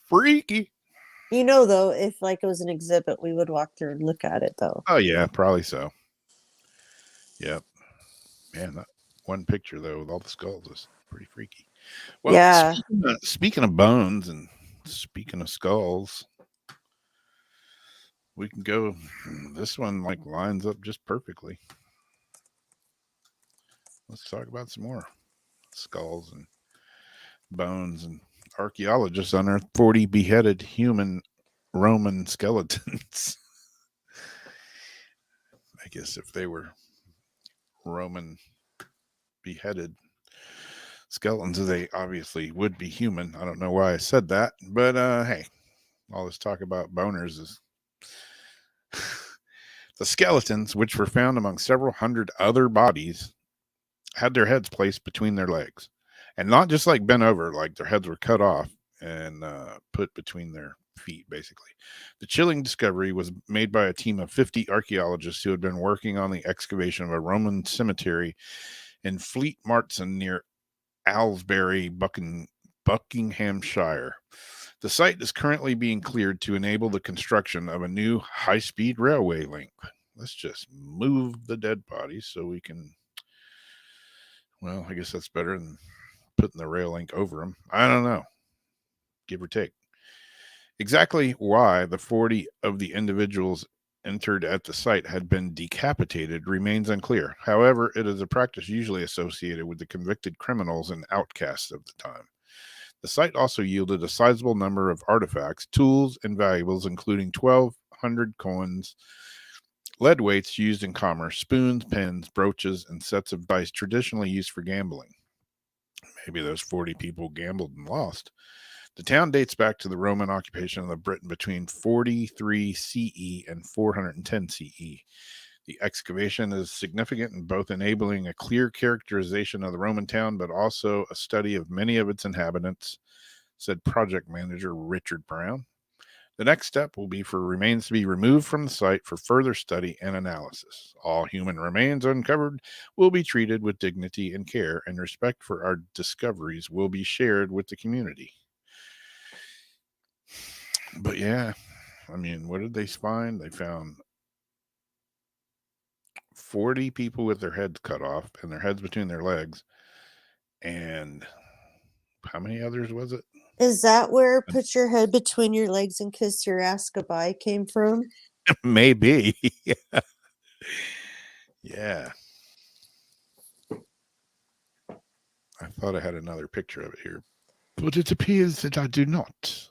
[SPEAKER 2] Freaky.
[SPEAKER 3] Though, if like it was an exhibit, we would walk through and look at it though.
[SPEAKER 2] Oh yeah, probably so. Yep. Man, that one picture though with all the skulls is pretty freaky. Well,
[SPEAKER 3] Yeah.
[SPEAKER 2] speaking of bones and speaking of skulls, we can go. This one like lines up just perfectly. Let's talk about some more skulls and bones. And archaeologists unearthed 40 beheaded human Roman skeletons. I guess if they were Roman beheaded skeletons, they obviously would be human. I don't know why I said that, but hey, all this talk about boners is the skeletons, which were found among several hundred other bodies, had their heads placed between their legs, and not just like bent over, like their heads were cut off and put between their feet, basically. The chilling discovery was made by a team of 50 archaeologists who had been working on the excavation of a Roman cemetery in Fleet Martson near Aylesbury, Buckinghamshire. The site is currently being cleared to enable the construction of a new high-speed railway link. Let's just move the dead bodies so we can. Well, I guess that's better than putting the rail link over them. I don't know, give or take. Exactly why the 40 of the individuals entered at the site had been decapitated remains unclear. However, it is a practice usually associated with the convicted criminals and outcasts of the time. The site also yielded a sizable number of artifacts, tools, and valuables, including 1,200 coins, lead weights used in commerce, spoons, pens, brooches, and sets of dice traditionally used for gambling. Maybe those 40 people gambled and lost. The town dates back to the Roman occupation of Britain between 43 CE and 410 CE. The excavation is significant in both enabling a clear characterization of the Roman town, but also a study of many of its inhabitants, said project manager Richard Brown. The next step will be for remains to be removed from the site for further study and analysis. All human remains uncovered will be treated with dignity and care, and respect for our discoveries will be shared with the community. But yeah, I mean, what did they find? They found 40 people with their heads cut off and their heads between their legs. And how many others was it?
[SPEAKER 3] Is that where put your head between your legs and kiss your ass goodbye came from?
[SPEAKER 2] Maybe. Yeah. I thought I had another picture of it here, but it appears that I do not.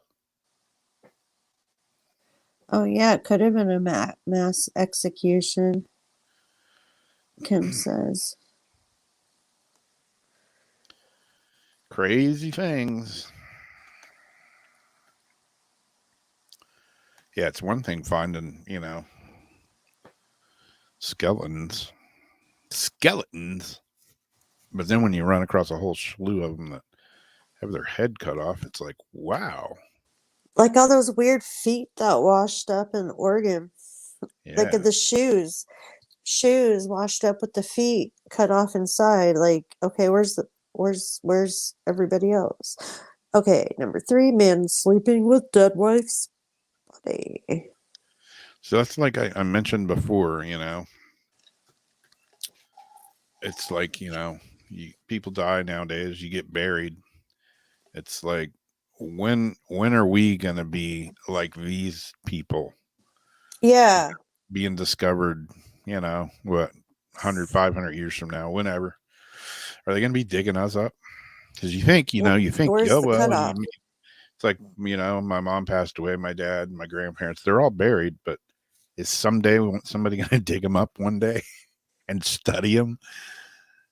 [SPEAKER 3] Oh yeah, it could have been a mass execution. Kim says.
[SPEAKER 2] Crazy things. Yeah, it's one thing finding, skeletons. But then when you run across a whole slew of them that have their head cut off, it's like, wow.
[SPEAKER 3] Like all those weird feet that washed up in Oregon.
[SPEAKER 2] Yeah.
[SPEAKER 3] Like the shoes washed up with the feet cut off inside. Like, okay, where's everybody else? Okay, number 3, man sleeping with dead wife's body.
[SPEAKER 2] So that's like I mentioned before, it's like, people die nowadays, you get buried. It's like, when are we going to be like these people?
[SPEAKER 3] Yeah.
[SPEAKER 2] Being discovered, what, 100, 500 years from now, whenever. Are they going to be digging us up? Because you think,
[SPEAKER 3] where's
[SPEAKER 2] oh,
[SPEAKER 3] the
[SPEAKER 2] well,
[SPEAKER 3] cutoff?
[SPEAKER 2] it's like, my mom passed away, my dad, my grandparents, they're all buried, but is somebody going to dig them up one day? and study them.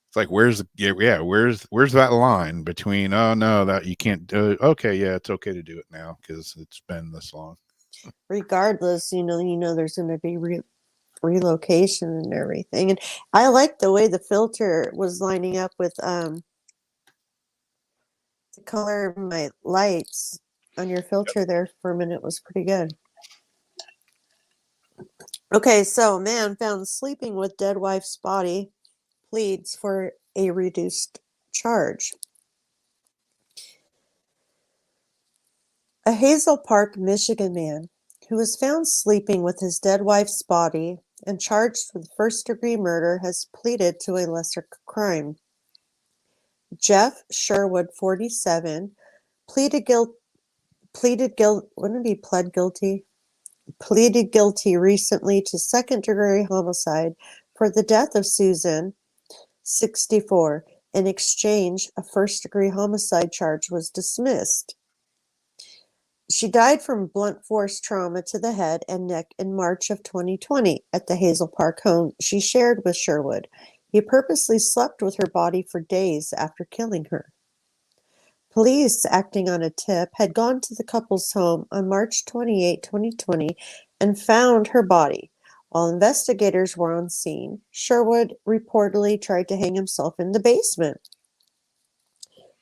[SPEAKER 2] It's like, where's that line between, oh no, that you can't do it. Okay, yeah, it's okay to do it now because it's been this long.
[SPEAKER 3] Regardless, there's going to be relocation and everything. And I like the way the filter was lining up with the color of my lights on your filter there for a minute was pretty good. Okay, so man found sleeping with dead wife's body pleads for a reduced charge. A Hazel Park, Michigan man who was found sleeping with his dead wife's body and charged with first-degree murder has pleaded to a lesser crime. Jeff Sherwood, 47, pleaded guilty recently to second-degree homicide for the death of Susan, 64. In exchange, a first-degree homicide charge was dismissed. She died from blunt force trauma to the head and neck in March of 2020 at the Hazel Park home she shared with Sherwood. He purposely slept with her body for days after killing her. Police, acting on a tip, had gone to the couple's home on March 28, 2020, and found her body. While investigators were on scene, Sherwood reportedly tried to hang himself in the basement.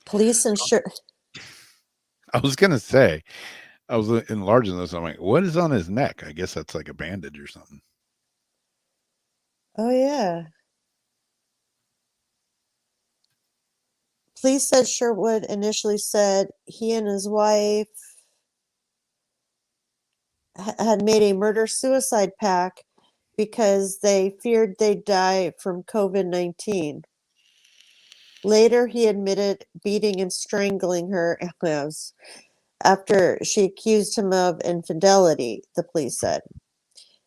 [SPEAKER 3] Police and
[SPEAKER 2] I was gonna say, I was enlarging this. I'm like, what is on his neck? I guess that's like a bandage or something.
[SPEAKER 3] Oh, yeah. Police said Sherwood initially said he and his wife had made a murder-suicide pact because they feared they'd die from COVID-19. Later, he admitted beating and strangling her after she accused him of infidelity, the police said.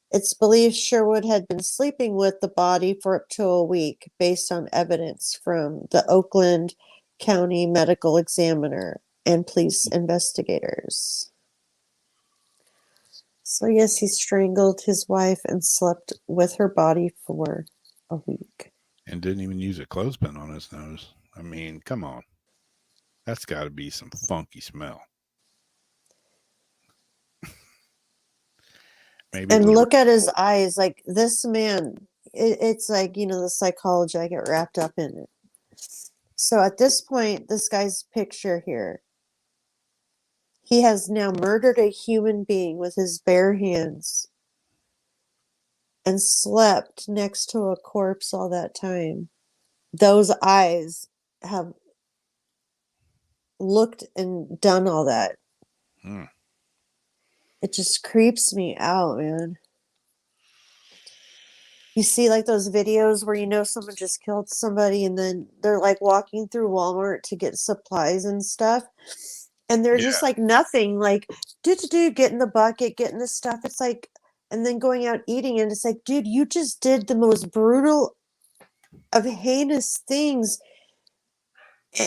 [SPEAKER 3] It's believed Sherwood had been sleeping with the body for up to a week based on evidence from the Oakland County Medical Examiner and police investigators. So yes, he strangled his wife and slept with her body for a week.
[SPEAKER 2] And didn't even use a clothespin on his nose. I mean, come on. That's got to be some funky smell. Maybe.
[SPEAKER 3] And look at his eyes. Like this man, it's like, the psychology, I get wrapped up in it. So at this point, this guy's picture here, he has now murdered a human being with his bare hands and slept next to a corpse all that time. Those eyes have looked and done all that. It just creeps me out, man. You see like those videos where someone just killed somebody and then they're like walking through Walmart to get supplies and stuff. And they're just like nothing, like get in the bucket, get in the stuff. It's like, and then going out eating, and it's like, dude, you just did the most brutal of heinous things.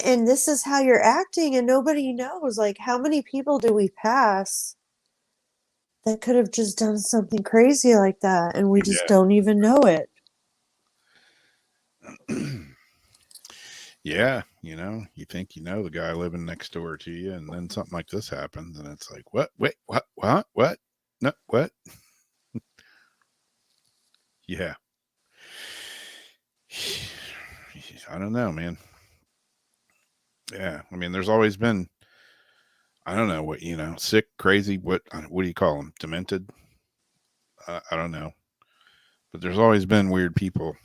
[SPEAKER 3] And this is how you're acting, and nobody knows. Like, how many people do we pass that could have just done something crazy like that, and we just don't even know it?
[SPEAKER 2] Yeah, you think the guy living next door to you, and then something like this happens, and it's like, what? Wait, what? No, what? Yeah. I don't know, man. Yeah, I mean, there's always been, I don't know what, sick, crazy, what do you call them? Demented? I don't know. But there's always been weird people,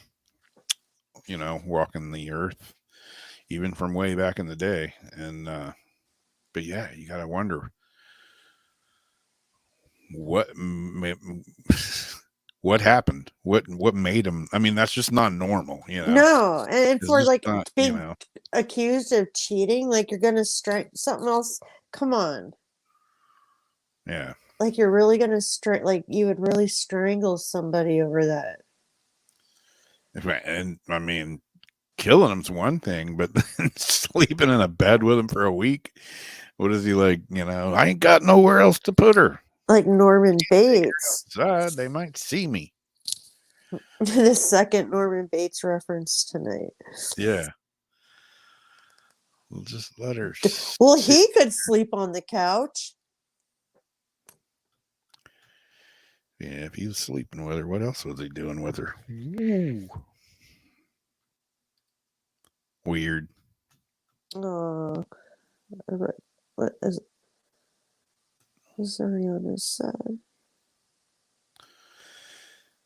[SPEAKER 2] walking the earth, even from way back in the day. And, but yeah, you got to wonder what happened, what made him. I mean, that's just not normal,
[SPEAKER 3] No, and for like
[SPEAKER 2] not,
[SPEAKER 3] being accused of cheating, like you're gonna something else. Come on.
[SPEAKER 2] Yeah.
[SPEAKER 3] Like you're really gonna like you would really strangle somebody over that.
[SPEAKER 2] And I mean, killing him's one thing, but then sleeping in a bed with him for a week. What is he like? I ain't got nowhere else to put her.
[SPEAKER 3] Like Norman Bates.
[SPEAKER 2] Outside, they might see me.
[SPEAKER 3] The second Norman Bates reference tonight.
[SPEAKER 2] Yeah. We'll just let her.
[SPEAKER 3] Well,
[SPEAKER 2] sit.
[SPEAKER 3] he could sleep on the couch.
[SPEAKER 2] Yeah, if he was sleeping with her, what else was he doing with her? Weird.
[SPEAKER 3] Oh, what is Ariana's said?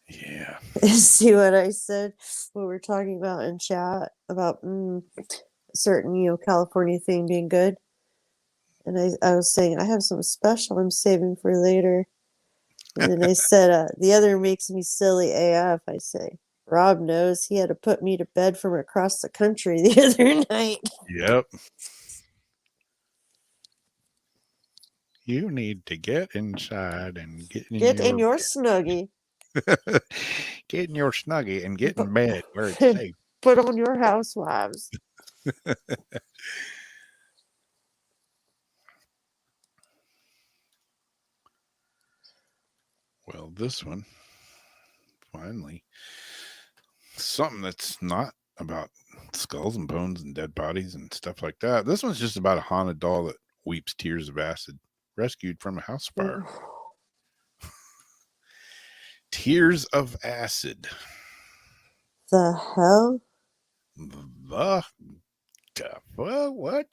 [SPEAKER 2] Yeah.
[SPEAKER 3] See what I said? What we're talking about in chat about certain, California thing being good. And I was saying, I have something special I'm saving for later. And then I said, the other makes me silly AF. I say, Rob knows he had to put me to bed from across the country the other night.
[SPEAKER 2] Yep. You need to get inside and get
[SPEAKER 3] in your snuggie.
[SPEAKER 2] get in your snuggie and get in bed where it's safe.
[SPEAKER 3] Put on your housewives.
[SPEAKER 2] Well, this one, finally, something that's not about skulls and bones and dead bodies and stuff like that. This one's just about a haunted doll that weeps tears of acid, rescued from a house fire. Tears of acid.
[SPEAKER 3] The hell?
[SPEAKER 2] What?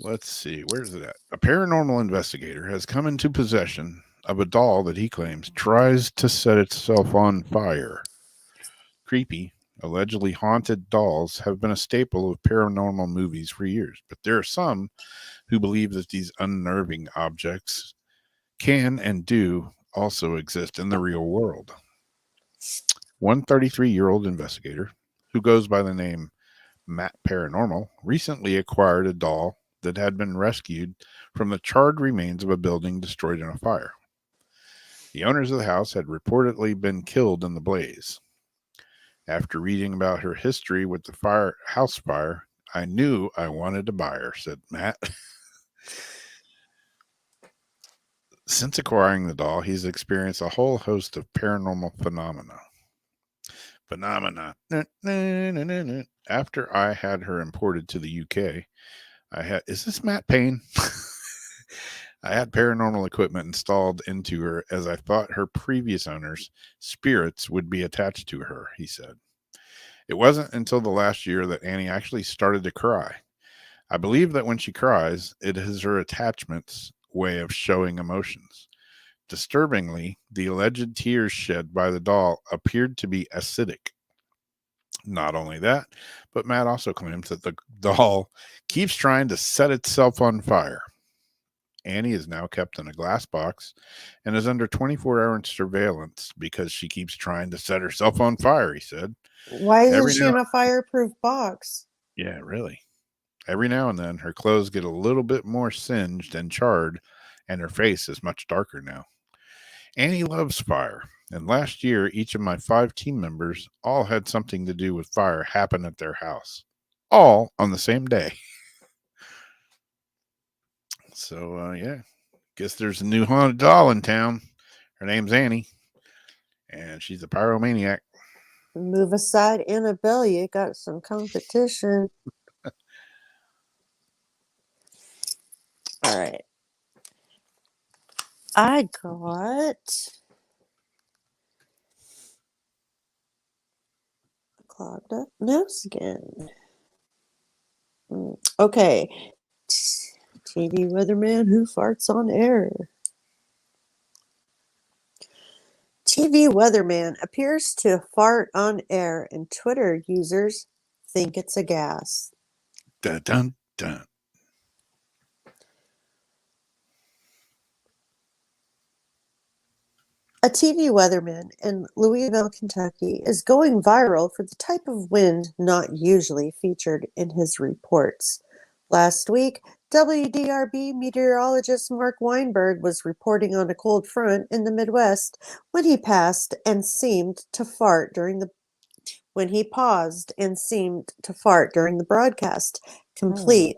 [SPEAKER 2] Let's see. Where's it at? A paranormal investigator has come into possession of a doll that he claims tries to set itself on fire. Creepy, allegedly haunted dolls have been a staple of paranormal movies for years, but there are some who believe that these unnerving objects can and do also exist in the real world. One 33-year-old investigator who goes by the name Matt Paranormal recently acquired a doll that had been rescued from the charred remains of a building destroyed in a fire. The owners of the house had reportedly been killed in the blaze. After reading about her history with the house fire, I knew I wanted to buy her, said Matt. Since acquiring the doll, he's experienced a whole host of paranormal phenomena. After I had her imported to the UK, is this Matt Payne? I had paranormal equipment installed into her as I thought her previous owners' spirits would be attached to her, he said. It wasn't until the last year that Annie actually started to cry. I believe that when she cries, it is her attachment's way of showing emotions. Disturbingly, the alleged tears shed by the doll appeared to be acidic. Not only that, but Matt also claims that the doll keeps trying to set itself on fire. Annie is now kept in a glass box and is under 24-hour surveillance because she keeps trying to set herself on fire, he said.
[SPEAKER 3] Why isn't she in a fireproof box?
[SPEAKER 2] Yeah, really. Every now and then, her clothes get a little bit more singed and charred, and her face is much darker now. Annie loves fire, and last year, each of my 5 team members all had something to do with fire happen at their house, all on the same day. So, yeah, guess there's a new haunted doll in town. Her name's Annie, and she's a pyromaniac.
[SPEAKER 3] Move aside, Annabelle, you got some competition. All right. I got clogged up nose again. Okay. TV weatherman who farts on air. TV weatherman appears to fart on air, and Twitter users think it's a gas.
[SPEAKER 2] Dun, dun, dun.
[SPEAKER 3] A TV weatherman in Louisville, Kentucky, is going viral for the type of wind not usually featured in his reports. Last week, WDRB meteorologist Mark Weinberg was reporting on a cold front in the Midwest when he paused and seemed to fart during the broadcast, complete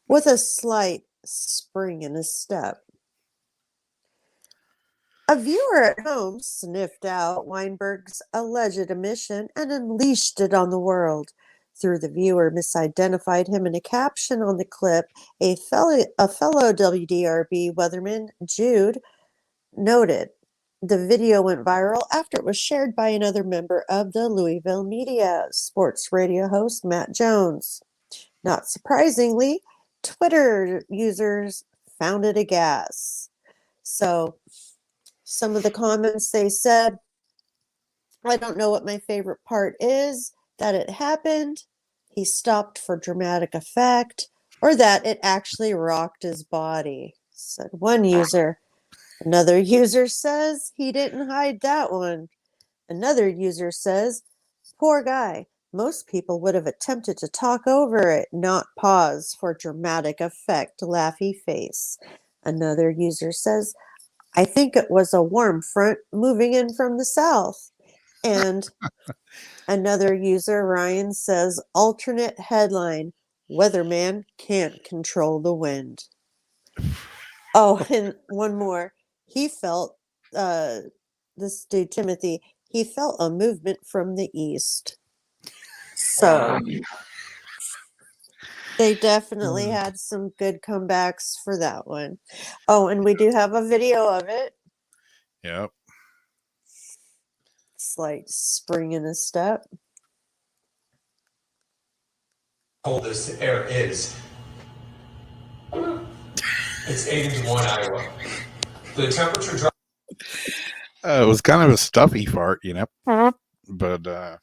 [SPEAKER 3] with a slight spring in his step. A viewer at home sniffed out Weinberg's alleged admission and unleashed it on the world. Through the viewer misidentified him in a caption on the clip. A fellow WDRB weatherman, Jude, noted. The video went viral after it was shared by another member of the Louisville media, sports radio host Matt Jones. Not surprisingly, Twitter users found it aghast. So, some of the comments they said, I don't know what my favorite part is, that it happened, he stopped for dramatic effect, or that it actually rocked his body, said one user. Another user says he didn't hide that one. Another user says, poor guy. Most people would have attempted to talk over it, not pause for dramatic effect, laughy face. Another user says, I think it was a warm front moving in from the south. And another user, Ryan, says, alternate headline, weatherman can't control the wind. Oh, and one more. He felt, this dude, Timothy, he felt a movement from the east. So they definitely had some good comebacks for that one. Oh, and we do have a video of it.
[SPEAKER 2] Yep.
[SPEAKER 3] Slight spring in a step.
[SPEAKER 6] Cold this air is. It's 8 into 1 Iowa. The temperature drop.
[SPEAKER 2] It was kind of a stuffy fart, you know, but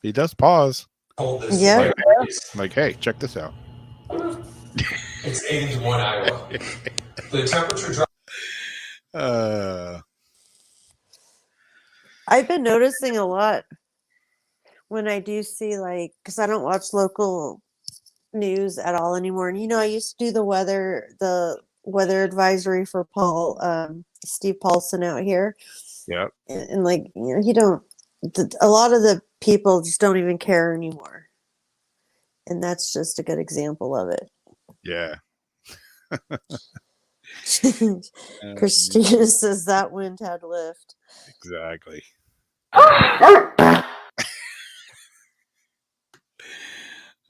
[SPEAKER 2] he does pause.
[SPEAKER 6] Cold this
[SPEAKER 3] Yeah.
[SPEAKER 6] air is.
[SPEAKER 2] Like, hey, check this out.
[SPEAKER 6] It's 8 into 1 Iowa. The temperature drop.
[SPEAKER 3] I've been noticing a lot when I do see, like, because I don't watch local news at all anymore. And I used to do the weather advisory for Steve Paulson out here.
[SPEAKER 2] Yep.
[SPEAKER 3] And like, a lot of the people just don't even care anymore. And that's just a good example of it.
[SPEAKER 2] Yeah.
[SPEAKER 3] Christina says that wind had lift.
[SPEAKER 2] Exactly.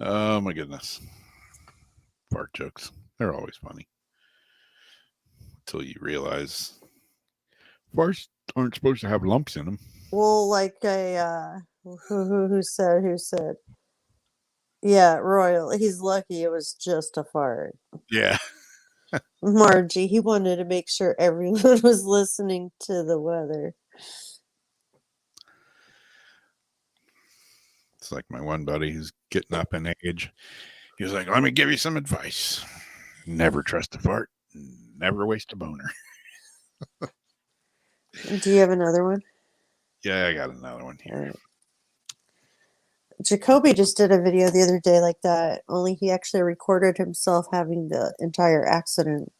[SPEAKER 2] Oh my goodness. Fart jokes. They're always funny. Until you realize farts aren't supposed to have lumps in them.
[SPEAKER 3] Well, like who said? Yeah, Royal. He's lucky it was just a fart.
[SPEAKER 2] Yeah.
[SPEAKER 3] Margie, he wanted to make sure everyone was listening to the weather.
[SPEAKER 2] It's like my one buddy who's getting up in age. He was like, let me give you some advice. Never trust a fart. Never waste a boner.
[SPEAKER 3] Do you have another one?
[SPEAKER 2] Yeah, I got another one here.
[SPEAKER 3] Right. Jacoby just did a video the other day like that, only he actually recorded himself having the entire accident.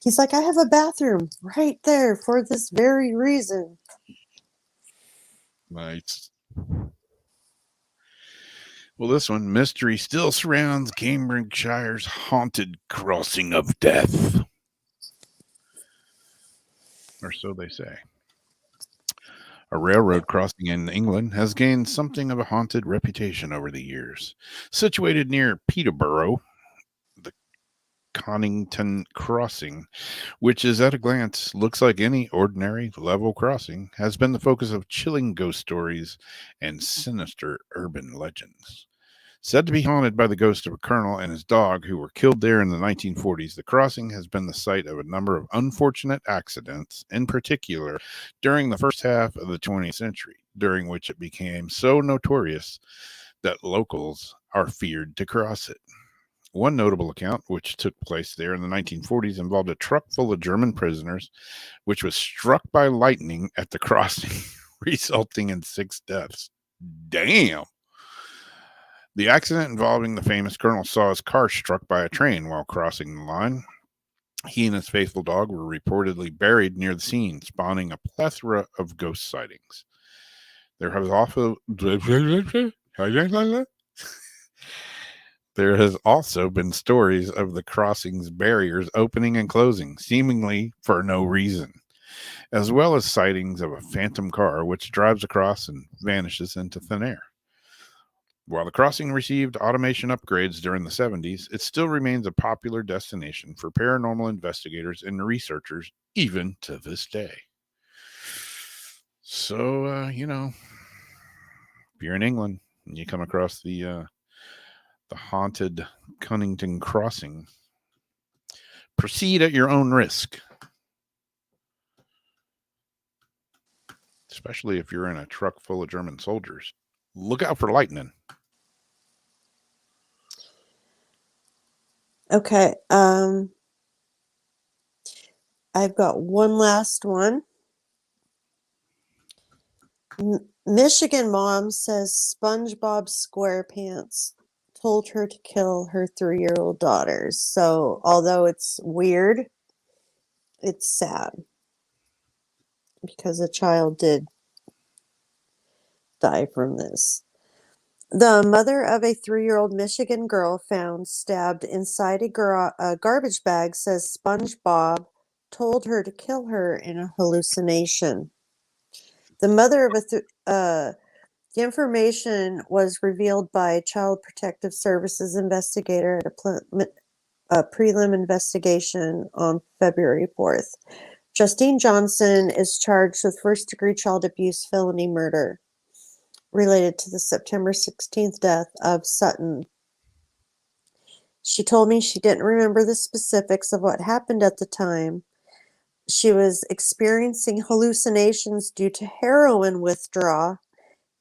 [SPEAKER 3] He's like, I have a bathroom right there for this very reason.
[SPEAKER 2] Nice. Well, this one, mystery still surrounds Cambridgeshire's haunted crossing of death. Or so they say. A railroad crossing in England has gained something of a haunted reputation over the years. Situated near Peterborough, the Connington Crossing, which is at a glance looks like any ordinary level crossing, has been the focus of chilling ghost stories and sinister urban legends. Said to be haunted by the ghost of a colonel and his dog who were killed there in the 1940s, the crossing has been the site of a number of unfortunate accidents, in particular during the first half of the 20th century, during which it became so notorious that locals are feared to cross it. One notable account, which took place there in the 1940s, involved a truck full of German prisoners, which was struck by lightning at the crossing, resulting in 6 deaths. Damn! The accident involving the famous colonel saw his car struck by a train while crossing the line. He and his faithful dog were reportedly buried near the scene, spawning a plethora of ghost sightings. There has also There has also been stories of the crossing's barriers opening and closing, seemingly for no reason, as well as sightings of a phantom car which drives across and vanishes into thin air. While the crossing received automation upgrades during the 70s, it still remains a popular destination for paranormal investigators and researchers, even to this day. So, if you're in England and you come across the haunted Cunnington Crossing, proceed at your own risk. Especially if you're in a truck full of German soldiers. Look out for lightning.
[SPEAKER 3] Okay. I've got one last one. Michigan mom says SpongeBob SquarePants told her to kill her 3-year-old daughters. So, although it's weird, it's sad because a child did die from this. The mother of a 3-year-old Michigan girl found stabbed inside a garbage bag says SpongeBob told her to kill her in a hallucination. The mother of the information was revealed by Child Protective Services investigator at a prelim investigation on February 4th. Justine Johnson is charged with first-degree child abuse felony murder related to the September 16th death of Sutton. She told me she didn't remember the specifics of what happened at the time. She was experiencing hallucinations due to heroin withdrawal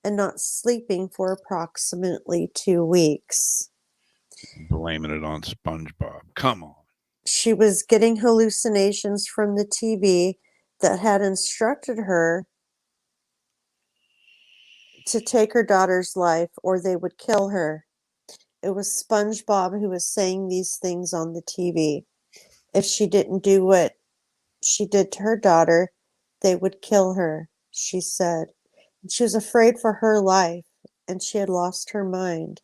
[SPEAKER 3] and not sleeping for approximately 2 weeks.
[SPEAKER 2] Blaming it on SpongeBob. Come on.
[SPEAKER 3] She was getting hallucinations from the TV that had instructed her to take her daughter's life or they would kill her. It was SpongeBob who was saying these things on the TV. If she didn't do what she did to her daughter, they would kill her, she said. She was afraid for her life and she had lost her mind.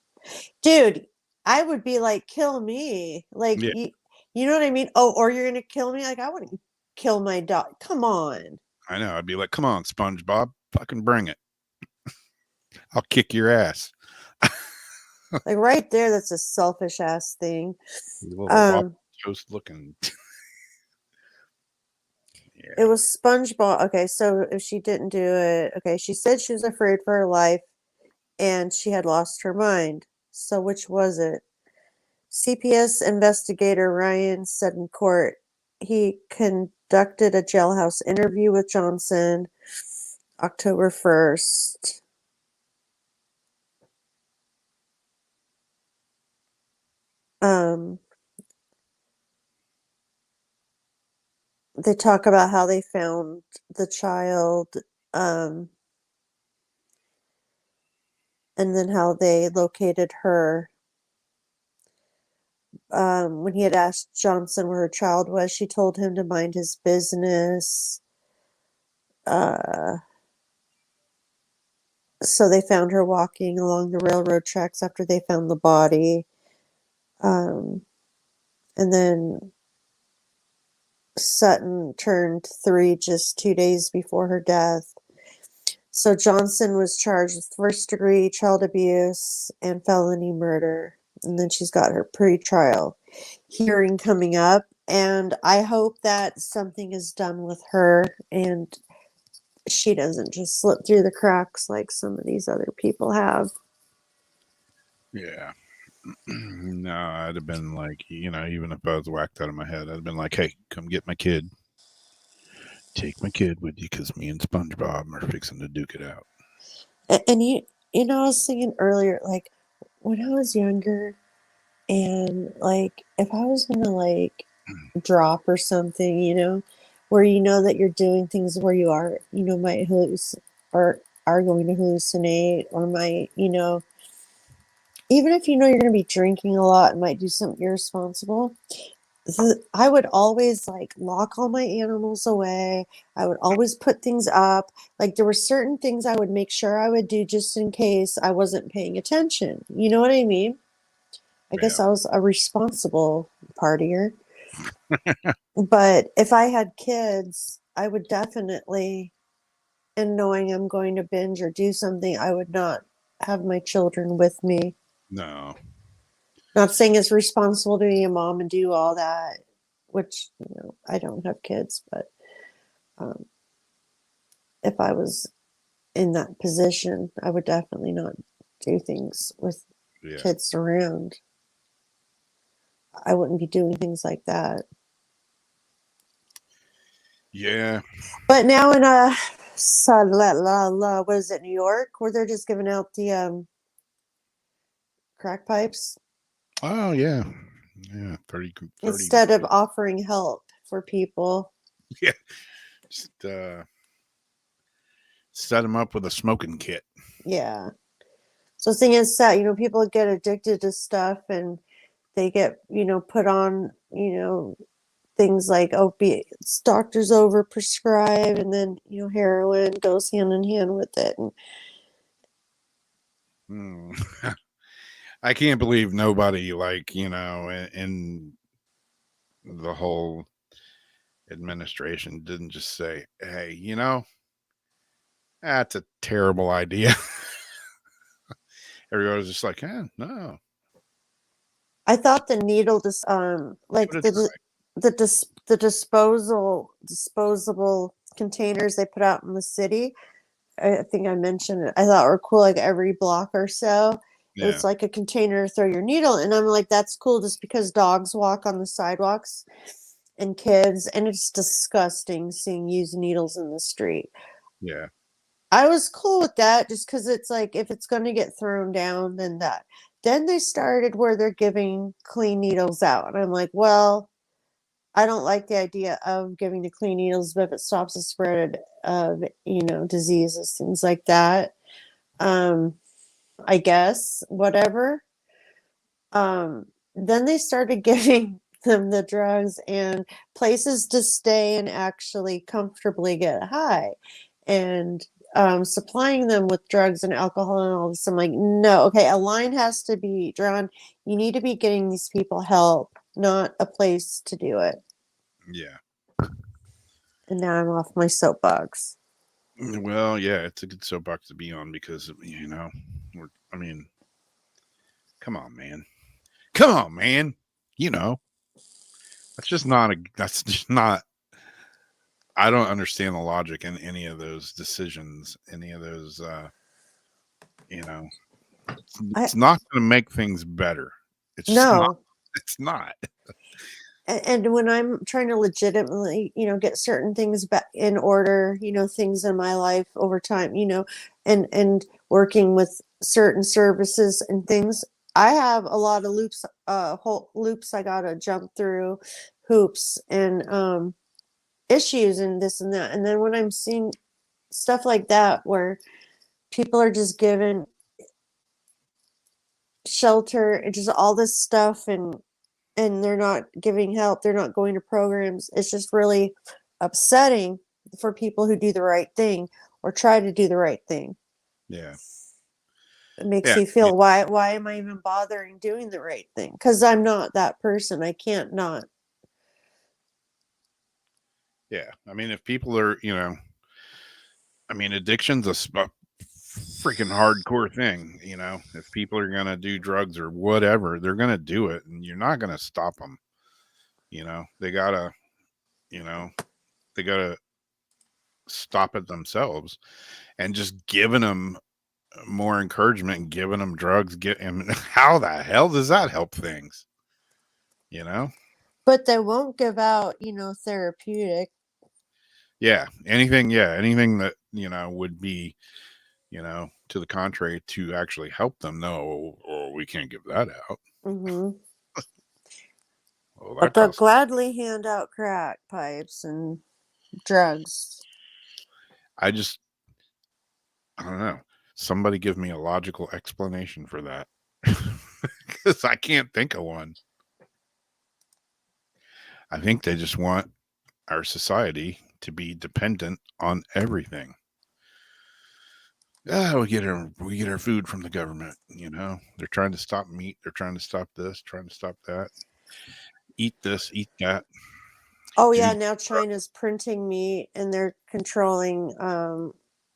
[SPEAKER 3] Dude, I would be like, kill me. Like,
[SPEAKER 2] Yeah.
[SPEAKER 3] you know what I mean? Oh, or you're going to kill me? Like, I wouldn't kill my dog. Come on.
[SPEAKER 2] I know. I'd be like, come on, SpongeBob. Fucking bring it. I'll kick your ass.
[SPEAKER 3] Like, right there, that's a selfish ass thing.
[SPEAKER 2] Toast looking. Yeah.
[SPEAKER 3] It was SpongeBob. Okay, so if she didn't do it, okay, she said she was afraid for her life and she had lost her mind. So which was it? CPS investigator Ryan said in court he conducted a jailhouse interview with Johnson October 1st. They talk about how they found the child, and then how they located her. When he had asked Johnson where her child was, she told him to mind his business. So they found her walking along the railroad tracks after they found the body. And then Sutton turned 3 just 2 days before her death. So Johnson was charged with first-degree child abuse and felony murder. And then she's got her pre-trial hearing coming up. And I hope that something is done with her and she doesn't just slip through the cracks like some of these other people have.
[SPEAKER 2] Yeah. No, I'd have been like, even if I was whacked out of my head, I'd have been like, hey, come get my kid. Take my kid with you because me and SpongeBob are fixing to duke it out.
[SPEAKER 3] And I was thinking earlier, like, when I was younger, and, like, if I was going to, like, drop or something, where that you're doing things where you are, might or are going to hallucinate or might, even if you're going to be drinking a lot and might do something irresponsible, I would always like lock all my animals away. I would always put things up. Like there were certain things I would make sure I would do just in case I wasn't paying attention. You know what I mean? I guess I was a responsible partier. But if I had kids, I would definitely, and knowing I'm going to binge or do something, I would not have my children with me.
[SPEAKER 2] No.
[SPEAKER 3] Not saying it's responsible to be a mom and do all that, which, I don't have kids, but if I was in that position, I would definitely not do things with kids around. I wouldn't be doing things like that.
[SPEAKER 2] Yeah.
[SPEAKER 3] But now in what is it, New York, where they're just giving out the crack pipes
[SPEAKER 2] Oh yeah. Yeah. 30
[SPEAKER 3] instead of offering help for people.
[SPEAKER 2] Yeah. Just set them up with a smoking kit.
[SPEAKER 3] Yeah. So the thing is that, people get addicted to stuff and they get, put on, things like opiates, doctors overprescribe, and then, heroin goes hand in hand with it. And
[SPEAKER 2] I can't believe nobody in the whole administration didn't just say, hey, that's a terrible idea. Everybody was just like, no.
[SPEAKER 3] I thought the needle just like the disposable containers they put out in the city. I think I mentioned it. I thought were cool, like every block or so.
[SPEAKER 2] Yeah.
[SPEAKER 3] It's like a container to throw your needle. And I'm like, that's cool just because dogs walk on the sidewalks and kids, and it's disgusting seeing used needles in the street.
[SPEAKER 2] Yeah.
[SPEAKER 3] I was cool with that just because it's like, if it's going to get thrown down, then that. Then they started where they're giving clean needles out. And I'm like, well, I don't like the idea of giving the clean needles, but if it stops the spread of, diseases, things like that, I guess, whatever. Then they started giving them the drugs and places to stay and actually comfortably get high. And supplying them with drugs and alcohol and all this. I'm like, no, okay, a line has to be drawn. You need to be getting these people help, not a place to do it.
[SPEAKER 2] Yeah.
[SPEAKER 3] And now I'm off my soapbox.
[SPEAKER 2] Well, yeah, it's a good soapbox to be on because, come on, man. That's just not, I don't understand the logic in any of those decisions, any of those, it's not going to make things better. It's just not. It's not.
[SPEAKER 3] And when I'm trying to legitimately, get certain things back in order, things in my life over time, and working with certain services and things, I have a lot of loops I gotta jump through, hoops and issues and this and that. And then when I'm seeing stuff like that where people are just given shelter and just all this stuff and they're not giving help, they're not going to programs, it's just really upsetting for people who do the right thing or try to do the right thing.
[SPEAKER 2] Yeah.
[SPEAKER 3] It makes you feel, why am I even bothering doing the right thing? Because I'm not that person. I can't not.
[SPEAKER 2] Yeah. I mean, if people are, addiction's a freaking hardcore thing. If people are going to do drugs or whatever, they're going to do it and you're not going to stop them. They gotta stop it themselves, and just giving them more encouragement and giving them drugs. How the hell does that help things?
[SPEAKER 3] But they won't give out, therapeutic.
[SPEAKER 2] Yeah. Anything that, would be, to the contrary to actually help them. No, or we can't give that out.
[SPEAKER 3] Mm-hmm.
[SPEAKER 2] Well,
[SPEAKER 3] but they'll gladly hand out crack pipes and drugs.
[SPEAKER 2] I don't know. Somebody give me a logical explanation for that. Because I can't think of one. I think they just want our society to be dependent on everything. we get our food from the government. You know, they're trying to stop meat. They're trying to stop this, trying to stop that. Eat this, eat that.
[SPEAKER 3] Oh yeah,
[SPEAKER 2] Dude,
[SPEAKER 3] now China's printing meat and they're controlling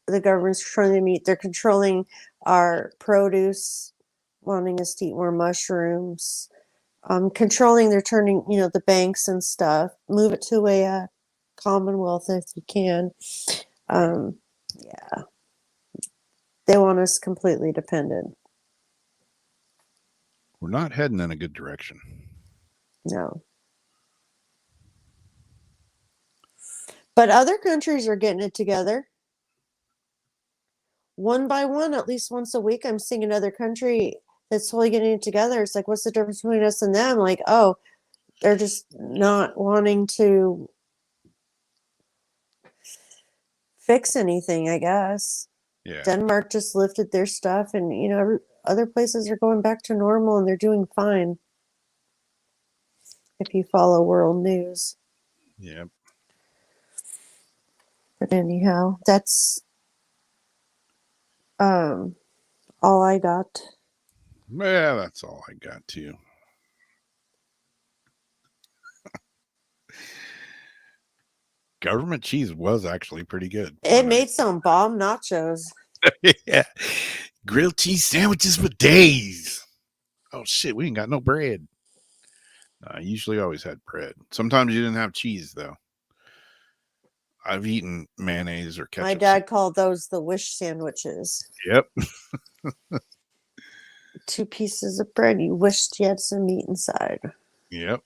[SPEAKER 3] the government's controlling the meat. They're controlling our produce, wanting us to eat more mushrooms. Controlling, they're turning, the banks and stuff. Move it to a commonwealth if you can. Um, yeah, they want us completely dependent.
[SPEAKER 2] we're not heading in a good direction.
[SPEAKER 3] No. But other countries are getting it together. One by one, at least once a week, I'm seeing another country that's totally getting it together. It's like, what's the difference between us and them? Like, oh, they're just not wanting to fix anything, I guess.
[SPEAKER 2] Yeah.
[SPEAKER 3] Denmark just lifted their stuff, and other places are going back to normal, and they're doing fine. If you follow world news,
[SPEAKER 2] Yeah.
[SPEAKER 3] but anyhow, that's all I got.
[SPEAKER 2] Yeah, that's all I got too. Government cheese was actually pretty good.
[SPEAKER 3] It made some bomb nachos.
[SPEAKER 2] Yeah. Grilled cheese sandwiches for days. Oh shit, we ain't got no bread. I usually always had bread. Sometimes you didn't have cheese though. I've eaten mayonnaise or ketchup.
[SPEAKER 3] My dad called those the wish sandwiches.
[SPEAKER 2] Yep.
[SPEAKER 3] 2 pieces of bread. You wished you had some meat inside.
[SPEAKER 2] Yep.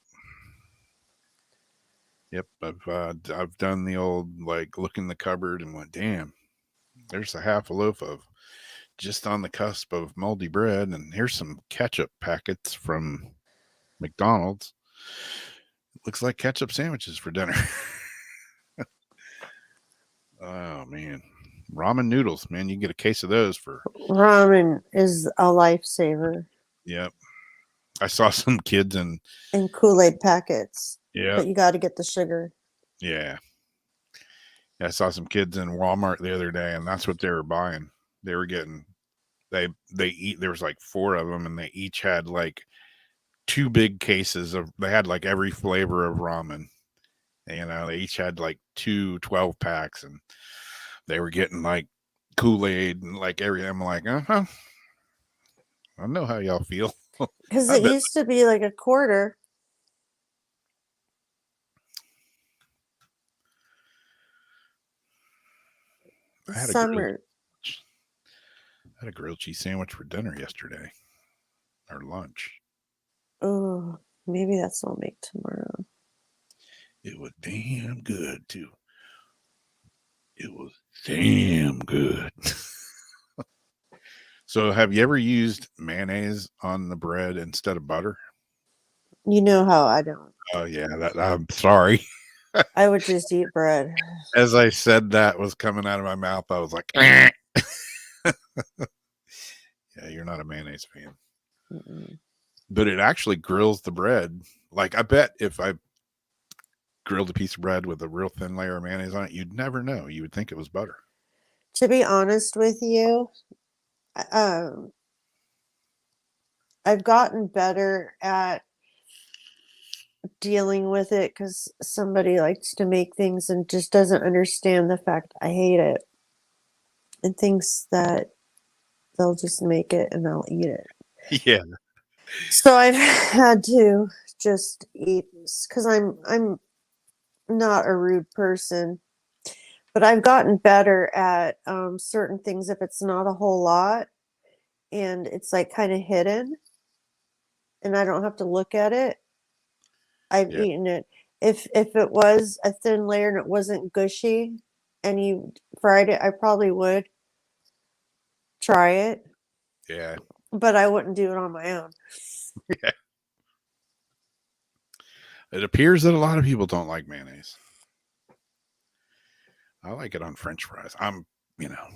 [SPEAKER 2] I've done the old like look in the cupboard and went, damn, there's a half a loaf of just on the cusp of moldy bread, and here's some ketchup packets from McDonald's. Looks like ketchup sandwiches for dinner. Oh man, ramen noodles, man, you can get a case of those for.
[SPEAKER 3] Ramen is a lifesaver.
[SPEAKER 2] Yep. I saw some kids in
[SPEAKER 3] Kool-Aid packets.
[SPEAKER 2] Yeah.
[SPEAKER 3] But you got to get the sugar.
[SPEAKER 2] Yeah. I saw some kids in Walmart the other day, and that's what they were buying. They were getting they eat. There was like 4 of them, and they each had like 2 big cases of. They had like every flavor of ramen. They each had like 2 12 packs, and they were getting like Kool-Aid and like everything. I'm like, I know how y'all feel.
[SPEAKER 3] Because it used to be like a quarter.
[SPEAKER 2] I had a grilled cheese sandwich for dinner yesterday, or lunch.
[SPEAKER 3] Oh, maybe that's what I'll make tomorrow.
[SPEAKER 2] It was damn good too. It was damn good. So, have you ever used mayonnaise on the bread instead of butter?
[SPEAKER 3] You know how I don't.
[SPEAKER 2] Oh yeah, I'm sorry.
[SPEAKER 3] I would just eat bread.
[SPEAKER 2] As I said that was coming out of my mouth, I was like, yeah, you're not a mayonnaise fan.
[SPEAKER 3] Mm-mm.
[SPEAKER 2] But it actually grills the bread. Like, I bet if I grilled a piece of bread with a real thin layer of mayonnaise on it, you'd never know. You would think it was butter.
[SPEAKER 3] To be honest with you, I've gotten better at dealing with it because somebody likes to make things and just doesn't understand the fact I hate it and thinks that they'll just make it and I'll eat it.
[SPEAKER 2] Yeah.
[SPEAKER 3] So I've had to just eat because I'm not a rude person, but I've gotten better at certain things if it's not a whole lot and it's like kind of hidden and I don't have to look at it. I've eaten it. If it was a thin layer and it wasn't gushy and you fried it, I probably would try it.
[SPEAKER 2] Yeah.
[SPEAKER 3] But I wouldn't do it on my own.
[SPEAKER 2] Yeah. It appears that a lot of people don't like mayonnaise. I like it on French fries. I'm,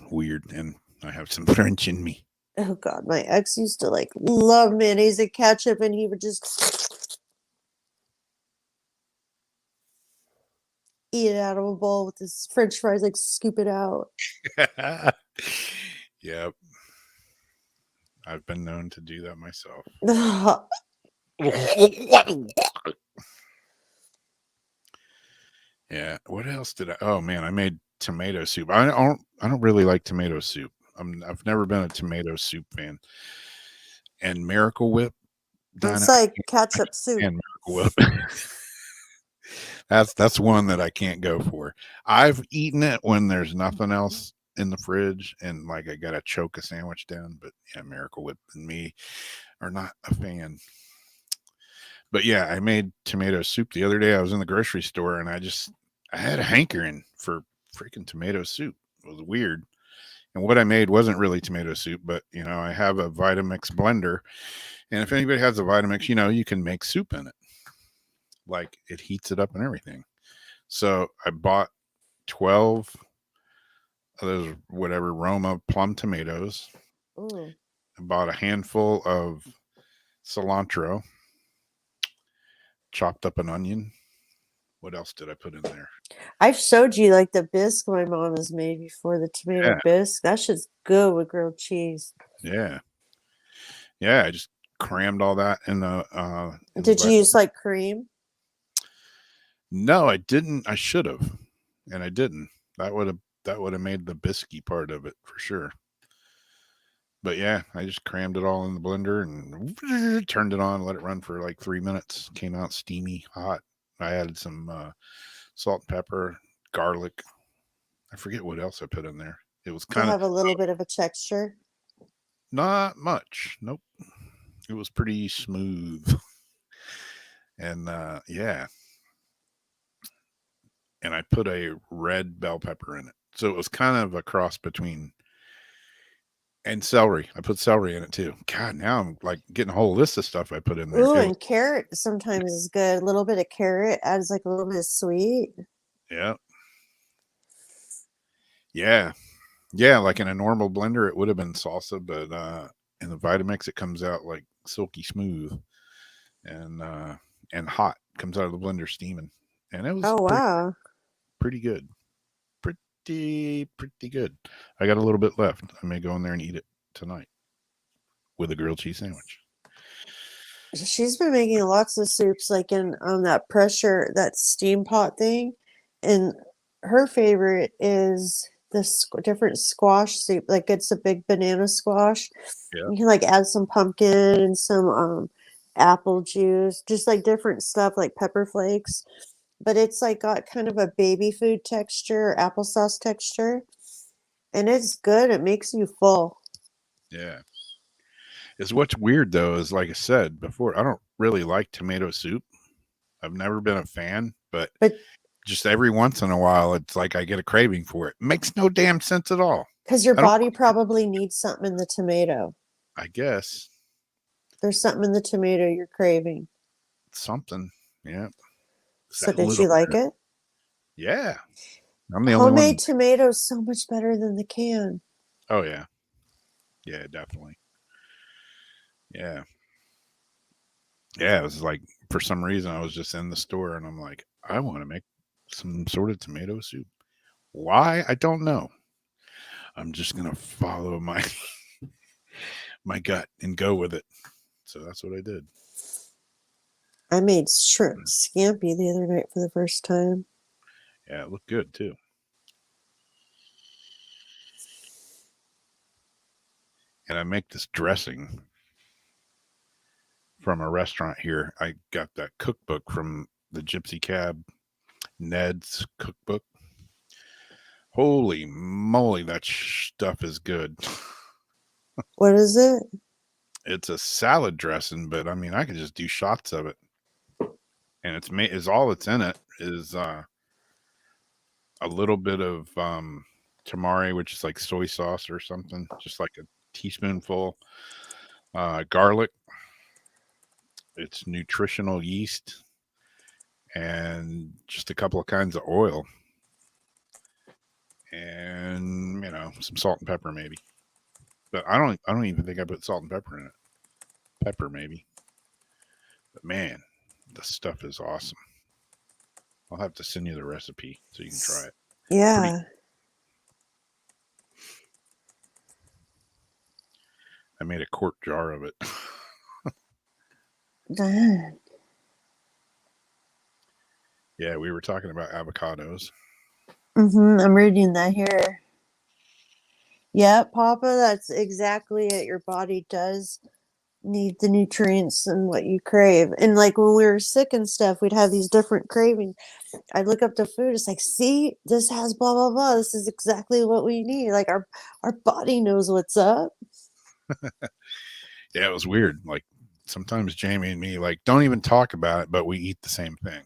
[SPEAKER 2] weird, and I have some French in me.
[SPEAKER 3] Oh God, my ex used to like love mayonnaise and ketchup, and he would just eat it out of a bowl with his French fries, like scoop it out.
[SPEAKER 2] Yep. I've been known to do that myself. Yeah. What else did I? Oh man, I made tomato soup. I don't really like tomato soup. I've never been a tomato soup fan. And Miracle Whip,
[SPEAKER 3] It's
[SPEAKER 2] Dinah,
[SPEAKER 3] like ketchup soup.
[SPEAKER 2] and Miracle Whip. That's one that I can't go for. I've eaten it when there's nothing else in the fridge and like I gotta choke a sandwich down. But yeah, Miracle Whip and me are not a fan. But yeah, I made tomato soup the other day. I was in the grocery store and I had a hankering for freaking tomato soup. It was weird. And what I made wasn't really tomato soup, but you know, I have a Vitamix blender. And if anybody has a Vitamix, you know, you can make soup in it. Like it heats it up and everything. So I bought 12 of those whatever Roma plum tomatoes.
[SPEAKER 3] Ooh.
[SPEAKER 2] I bought a handful of cilantro, chopped up an onion. What else did I put in there?
[SPEAKER 3] I've showed you like the bisque my mom has made before, the tomato
[SPEAKER 2] Yeah.
[SPEAKER 3] bisque. That shit's good with grilled cheese.
[SPEAKER 2] Yeah. Yeah, I just crammed all that in the
[SPEAKER 3] Did you use like cream?
[SPEAKER 2] No, I didn't. I should have. And I didn't. That would have made the biscuity part of it for sure. But yeah, I just crammed it all in the blender and turned it on, let it run for like 3 minutes. Came out steamy, hot. I added some salt and pepper, garlic. I forget what else I put in there. It was
[SPEAKER 3] To
[SPEAKER 2] kind
[SPEAKER 3] have
[SPEAKER 2] of
[SPEAKER 3] a little bit of a texture.
[SPEAKER 2] not much. Nope. It was pretty smooth. And yeah. And I put a red bell pepper in it. So it was kind of a cross between and celery. I put celery in it too. God, now I'm like getting a whole list of stuff I put in there.
[SPEAKER 3] Ooh, and carrot sometimes is good. A little bit of carrot adds like a little bit of sweet.
[SPEAKER 2] Yeah. Yeah. Yeah, like in a normal blender it would have been salsa, but in the Vitamix it comes out like silky smooth and hot. Comes out of the blender steaming. And it was
[SPEAKER 3] Oh wow.
[SPEAKER 2] pretty good. Pretty good. I got a little bit left. I may go in there and eat it tonight with a grilled cheese sandwich.
[SPEAKER 3] She's been making lots of soups like in on that steam pot thing. And her favorite is the different squash soup. Like it's a big banana squash.
[SPEAKER 2] Yeah.
[SPEAKER 3] You can like add some pumpkin and some apple juice, just like different stuff like pepper flakes. But it's like got kind of a baby food texture, applesauce texture. And it's good. It makes you full.
[SPEAKER 2] Yeah. Is what's weird though is like I said before, I don't really like tomato soup. I've never been a fan, but just every once in a while it's like I get a craving for it. Makes no damn sense at all.
[SPEAKER 3] Because your body probably needs something in the tomato.
[SPEAKER 2] I guess.
[SPEAKER 3] There's something in the tomato you're craving.
[SPEAKER 2] Something. Yeah.
[SPEAKER 3] So did you like it?
[SPEAKER 2] Yeah. I'm the only one.
[SPEAKER 3] Homemade tomatoes so much better than the can.
[SPEAKER 2] Oh yeah. Yeah, definitely. Yeah. Yeah, it was like for some reason I was just in the store and I'm like, I want to make some sort of tomato soup. Why? I don't know. I'm just gonna follow my my gut and go with it. So that's what I did.
[SPEAKER 3] I made shrimp scampi the other night for the first time.
[SPEAKER 2] Yeah, it looked good too. And I make this dressing from a restaurant here. I got that cookbook from the Gypsy Cab, Ned's cookbook. Holy moly, that stuff is good.
[SPEAKER 3] What is it?
[SPEAKER 2] It's a salad dressing, but I mean, I could just do shots of it. And it's made is all that's in it is a little bit of tamari, which is like soy sauce or something, just like a teaspoonful. Garlic. It's nutritional yeast and just a couple of kinds of oil. And some salt and pepper maybe. But I don't even think I put salt and pepper in it. Pepper maybe. But man, the stuff is awesome. I'll have to send you the recipe so you can try it.
[SPEAKER 3] Yeah.
[SPEAKER 2] I made a quart jar of it.
[SPEAKER 3] Dang.
[SPEAKER 2] Yeah, we were talking about avocados.
[SPEAKER 3] I'm reading that here. Yeah, Papa, that's exactly it. Your body does need the nutrients and what you crave. And like when we were sick and stuff, we'd have these different cravings. I'd look up the food. It's like, see, this has blah blah blah. This is exactly what we need. Like our body knows what's up.
[SPEAKER 2] Yeah, it was weird. Like sometimes Jamie and me like don't even talk about it, but we eat the same thing.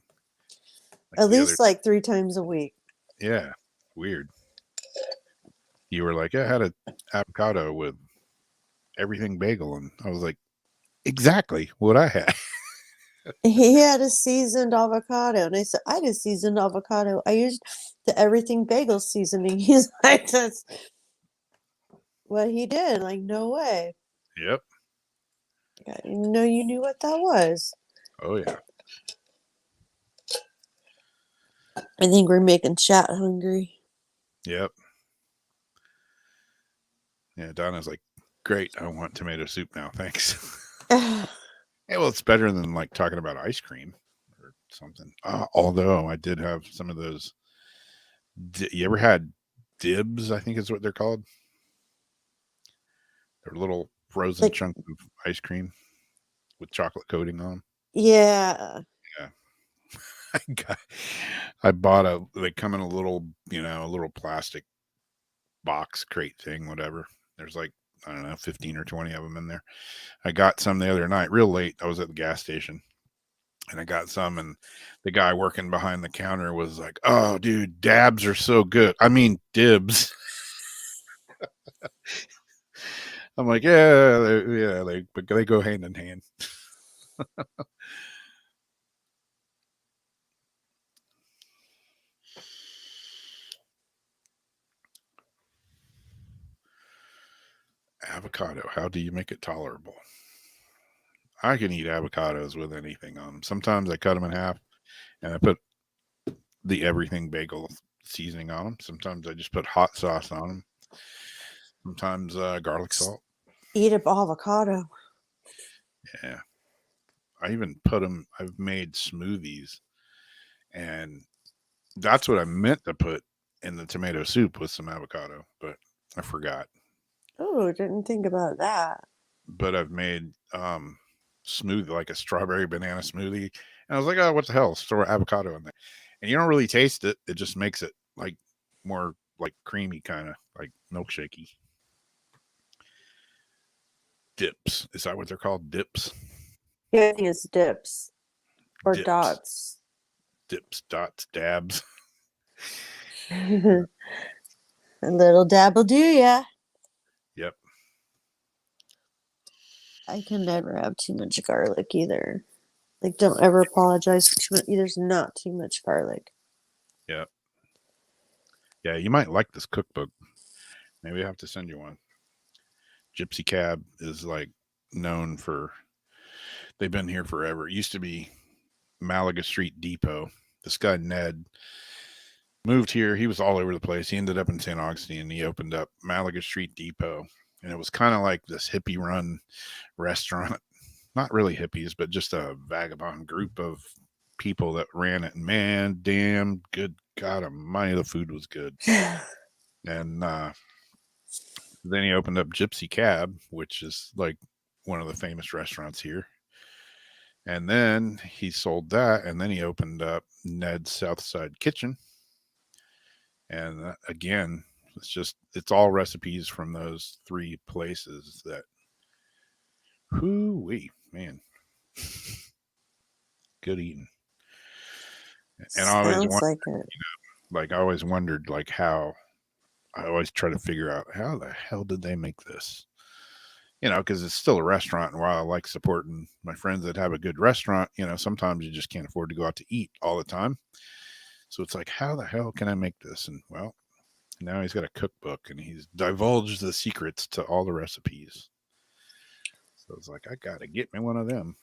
[SPEAKER 2] Like
[SPEAKER 3] At
[SPEAKER 2] the
[SPEAKER 3] least like 3 times a week.
[SPEAKER 2] yeah, weird. You were like, I had an avocado with everything bagel, and I was like, exactly what I had.
[SPEAKER 3] He had a seasoned avocado, and I said, I had a seasoned avocado. I used the everything bagel seasoning. He's like, that's what he did. Like, no way.
[SPEAKER 2] Yep.
[SPEAKER 3] I didn't know you knew what that was.
[SPEAKER 2] Oh yeah.
[SPEAKER 3] I think we're making chat hungry.
[SPEAKER 2] Yep. Yeah, Donna's like, great. I want tomato soup now. Thanks. Yeah, well, it's better than like talking about ice cream or something. Although I did have some of those. You ever had dibs? I think is what they're called. They're little frozen
[SPEAKER 3] Like-
[SPEAKER 2] chunks of ice cream with chocolate coating on 'em.
[SPEAKER 3] Yeah.
[SPEAKER 2] I bought they come in a little, a little plastic box crate thing, whatever. There's like, I don't know, 15 or 20 of them in there. I got some the other night, real late. I was at the gas station and I got some, and the guy working behind the counter was like, oh, dude, dabs are so good. I mean, dibs. I'm like, but they go hand in hand. Avocado. How do you make it tolerable? I can eat avocados with anything on them. Sometimes I cut them in half and I put the everything bagel seasoning on them. Sometimes I just put hot sauce on them. Sometimes garlic salt.
[SPEAKER 3] Eat an avocado.
[SPEAKER 2] Yeah. I even put them, I've made smoothies, and that's what I meant to put in the tomato soup with some avocado, but I forgot.
[SPEAKER 3] Oh, didn't think about that.
[SPEAKER 2] But I've made smoothie, like a strawberry banana smoothie, and I was like, oh, what the hell? Throw avocado in there, and you don't really taste it. It just makes it like more like creamy, kind of like milkshakey. Dips, is that what they're called? Dips.
[SPEAKER 3] Yeah, I think it's dips or
[SPEAKER 2] Dips.
[SPEAKER 3] dots.
[SPEAKER 2] Dips, dots, dabs.
[SPEAKER 3] A little dab will do ya.
[SPEAKER 2] Yep.
[SPEAKER 3] I can never have too much garlic either. Like, don't ever apologize for too much. There's not too much garlic.
[SPEAKER 2] Yep. Yeah, you might like this cookbook. Maybe I have to send you one. Gypsy Cab is like known for, they've been here forever. It used to be Malaga Street Depot. This guy, Ned, moved here. He was all over the place. He ended up in St. Augustine and he opened up Malaga Street Depot. And it was kind of like this hippie run restaurant. Not really hippies, but just a vagabond group of people that ran it. And man, damn, good God almighty, the food was good. And then he opened up Gypsy Cab, which is like one of the famous restaurants here. And then he sold that, and then he opened up Ned's Southside Kitchen. And again, it's all recipes from those 3 places that, whoo-wee, man, good eating. And I always I always wondered, like, how, I always try to figure out how the hell did they make this? Because it's still a restaurant, and while I like supporting my friends that have a good restaurant, sometimes you just can't afford to go out to eat all the time. So it's like, how the hell can I make this? And well, now he's got a cookbook and he's divulged the secrets to all the recipes. So it's like, I got to get me one of them.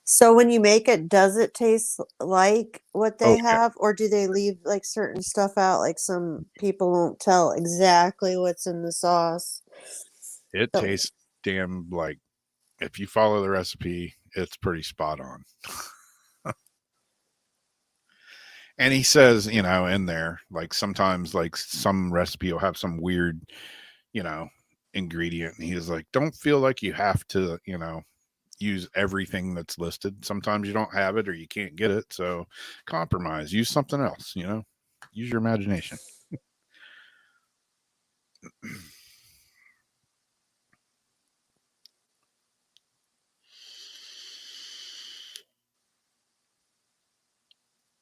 [SPEAKER 3] So when you make it, does it taste like what they
[SPEAKER 2] yeah.
[SPEAKER 3] have, or do they leave like certain stuff out? Like some people won't tell exactly what's in the sauce.
[SPEAKER 2] It tastes damn, like, if you follow the recipe, it's pretty spot on. And he says, you know, in there, like sometimes like some recipe will have some weird, you know, ingredient. And he's like, don't feel like you have to, you know, use everything that's listed. Sometimes you don't have it or you can't get it. So compromise, use something else, you know, use your imagination.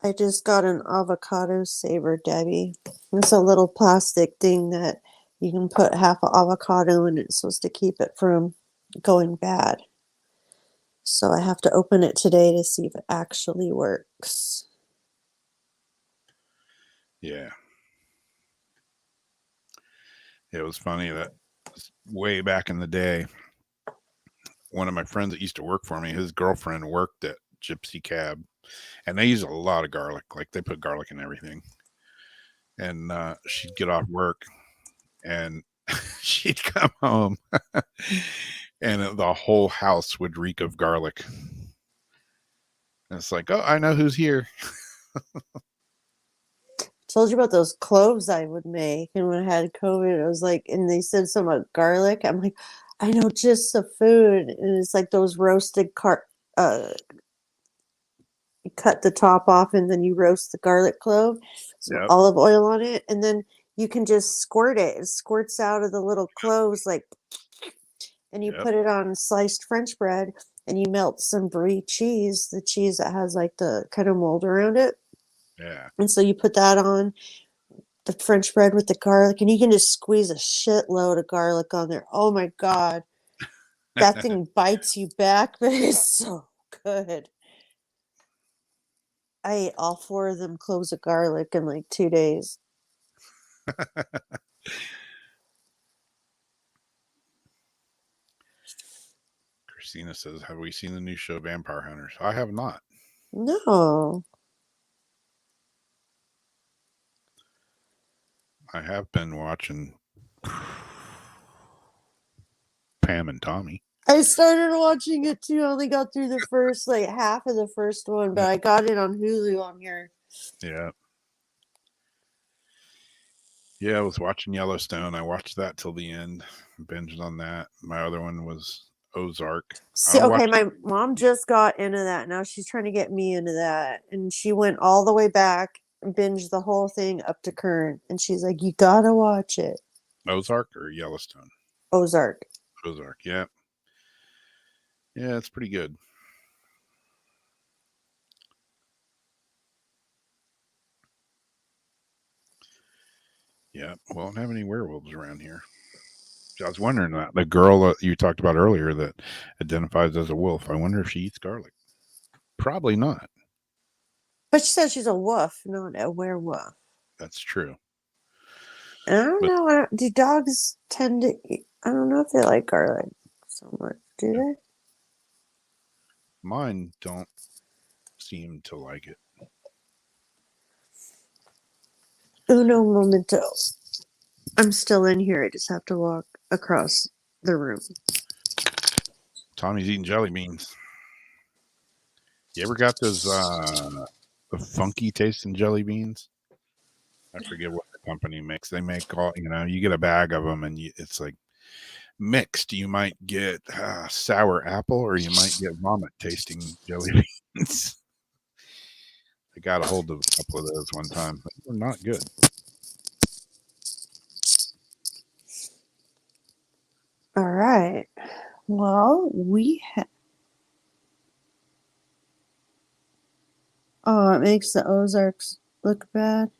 [SPEAKER 3] I just got an avocado saver, Debbie. It's a little plastic thing that you can put half an avocado in. It's supposed to keep it from going bad. So I have to open it today to see if it actually works.
[SPEAKER 2] Yeah. It was funny that way back in the day, one of my friends that used to work for me, his girlfriend worked at Gypsy Cab, and they use a lot of garlic. Like they put garlic in everything. And she'd get off work and she'd come home and the whole house would reek of garlic. And it's like, oh, I know who's here.
[SPEAKER 3] Told you about those cloves I would make, and when I had COVID, I was like, and they said something about garlic. I'm like, I know just the food, and it's like those roasted you cut the top off, and then you roast the garlic clove, some
[SPEAKER 2] Yep.
[SPEAKER 3] olive oil on it, and then you can just squirt it. It squirts out of the little cloves, like, and you
[SPEAKER 2] Yep.
[SPEAKER 3] put it on sliced French bread, and you melt some brie cheese, the cheese that has like the kind of mold around it.
[SPEAKER 2] Yeah.
[SPEAKER 3] And so you put that on the French bread with the garlic, and you can just squeeze a shitload of garlic on there. Oh my God. That thing bites you back, but it's so good. I ate all 4 of them cloves of garlic in like 2 days.
[SPEAKER 2] Christina says, have we seen the new show Vampire Hunters? I have not.
[SPEAKER 3] No.
[SPEAKER 2] I have been watching Pam and Tommy.
[SPEAKER 3] I started watching it too. I only got through the first like half of the first one, but I got it on Hulu on here.
[SPEAKER 2] Yeah. Yeah, I was watching Yellowstone. I watched that till the end. Binged on that. My other one was Ozark.
[SPEAKER 3] See,
[SPEAKER 2] I'll
[SPEAKER 3] okay,
[SPEAKER 2] watch-
[SPEAKER 3] my mom just got into that. Now she's trying to get me into that. And she went all the way back and binged the whole thing up to current. And she's like, you gotta watch it.
[SPEAKER 2] Ozark or Yellowstone?
[SPEAKER 3] Ozark.
[SPEAKER 2] Ozark, yeah. Yeah, it's pretty good. Yeah, well, I don't have any werewolves around here. I was wondering that. The girl that you talked about earlier that identifies as a wolf, I wonder if she eats garlic. Probably not.
[SPEAKER 3] But she says she's a wolf, not a werewolf.
[SPEAKER 2] That's true.
[SPEAKER 3] And I don't
[SPEAKER 2] But-
[SPEAKER 3] know. Do dogs tend to eat? I don't know if they like garlic so much. Do they?
[SPEAKER 2] Mine don't seem to like it.
[SPEAKER 3] Uno momento. I'm still in here. I just have to walk across the room.
[SPEAKER 2] Tommy's eating jelly beans. You ever got those the funky tasting jelly beans? I forget what the company makes. They make all, you know, you get a bag of them and it's like mixed. You might get sour apple or you might get vomit tasting jelly beans. I got a hold of a couple of those one time, but they're not good.
[SPEAKER 3] All right. Well, oh, it makes the Ozarks look bad.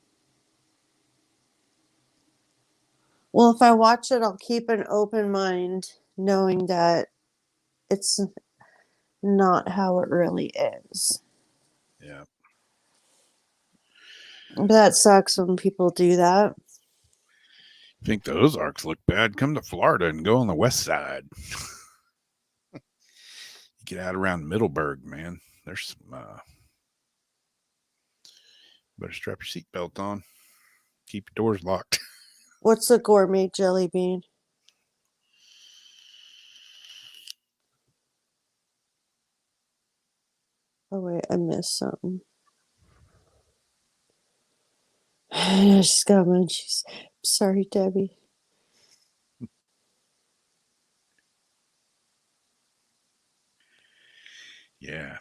[SPEAKER 3] Well, if I watch it, I'll keep an open mind, knowing that it's not how it really is.
[SPEAKER 2] Yeah.
[SPEAKER 3] But that sucks when people do that.
[SPEAKER 2] Think the Ozarks look bad? Come to Florida and go on the west side. You get out around Middleburg, man. There's some better strap your seatbelt on. Keep your doors locked.
[SPEAKER 3] What's a gourmet jelly bean? Oh wait, I missed something. I just got munchies. Sorry, Debbie.
[SPEAKER 2] Yeah.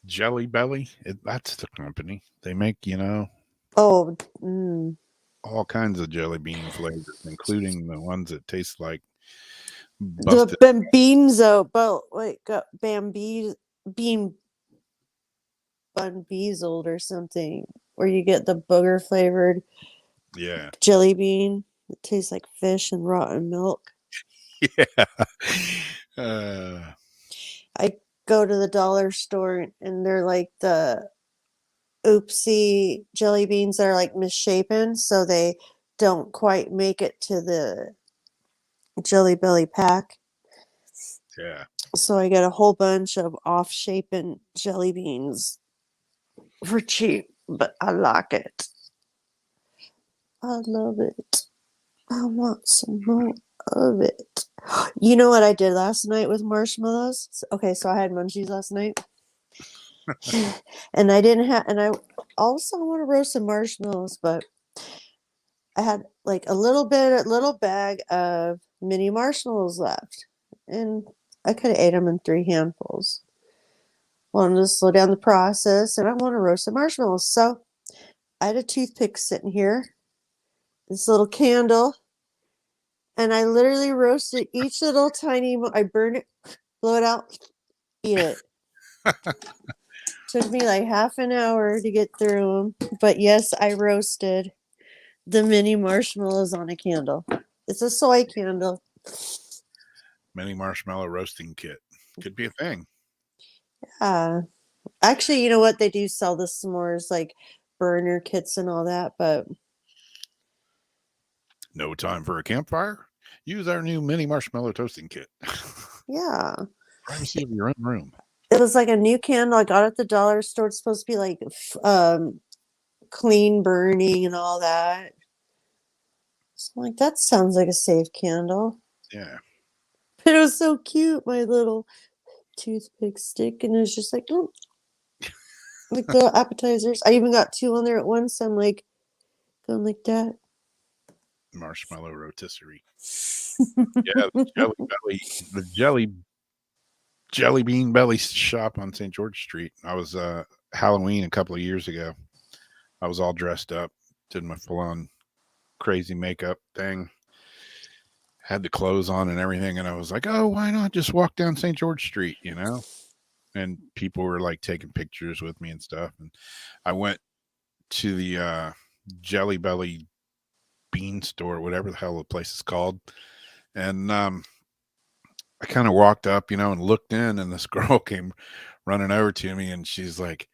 [SPEAKER 2] Jelly Belly, that's the company. They make,
[SPEAKER 3] Oh,
[SPEAKER 2] all kinds of jelly bean flavors, including the ones that taste like
[SPEAKER 3] the
[SPEAKER 2] busted.
[SPEAKER 3] Bambinzo, but wait, got bean bun beazled or something, where you get the booger flavored
[SPEAKER 2] Yeah.
[SPEAKER 3] jelly bean. It tastes like fish and rotten milk.
[SPEAKER 2] Yeah. Uh,
[SPEAKER 3] I go to the dollar store and they're like the oopsie jelly beans that are like misshapen, so they don't quite make it to the Jelly Belly pack.
[SPEAKER 2] yeah.
[SPEAKER 3] So I get a whole bunch of off-shapen jelly beans for cheap, but I like it. I love it. I want some more of it. You know what I did last night with marshmallows? Okay, so I had munchies last night. And I didn't have, and I also want to roast some marshmallows, but I had like a little bag of mini marshmallows left. And I could have ate them in 3 handfuls. Wanted to slow down the process, and I want to roast some marshmallows. So I had a toothpick sitting here, this little candle, and I literally roasted each little tiny. I burned it, blow it out, eat it. Took me like half an hour to get through them, but yes, I roasted the mini marshmallows on a candle. It's a soy candle.
[SPEAKER 2] Mini marshmallow roasting kit. Could be a thing.
[SPEAKER 3] Actually, you know what? They do sell the s'mores like burner kits and all that, but
[SPEAKER 2] No time for a campfire? Use our new mini marshmallow toasting kit.
[SPEAKER 3] yeah.
[SPEAKER 2] Privacy of your own room.
[SPEAKER 3] It was like a new candle I got at the dollar store. It's supposed to be like clean burning and all that. So I'm like, that sounds like a safe candle.
[SPEAKER 2] Yeah.
[SPEAKER 3] But it was so cute, my little toothpick stick, and it was just like, oh, like the appetizers. I even got 2 on there at once. I'm like, going like that.
[SPEAKER 2] Marshmallow rotisserie. Yeah, the jelly bean belly shop on St. George Street. I was Halloween a couple of years ago. I was all dressed up, did my full on crazy makeup thing, had the clothes on and everything, and I was like, oh, why not just walk down St. George Street, And people were like taking pictures with me and stuff. And I went to the Jelly Belly bean store, whatever the hell the place is called. And I kind of walked up, and looked in, and this girl came running over to me, and she's like,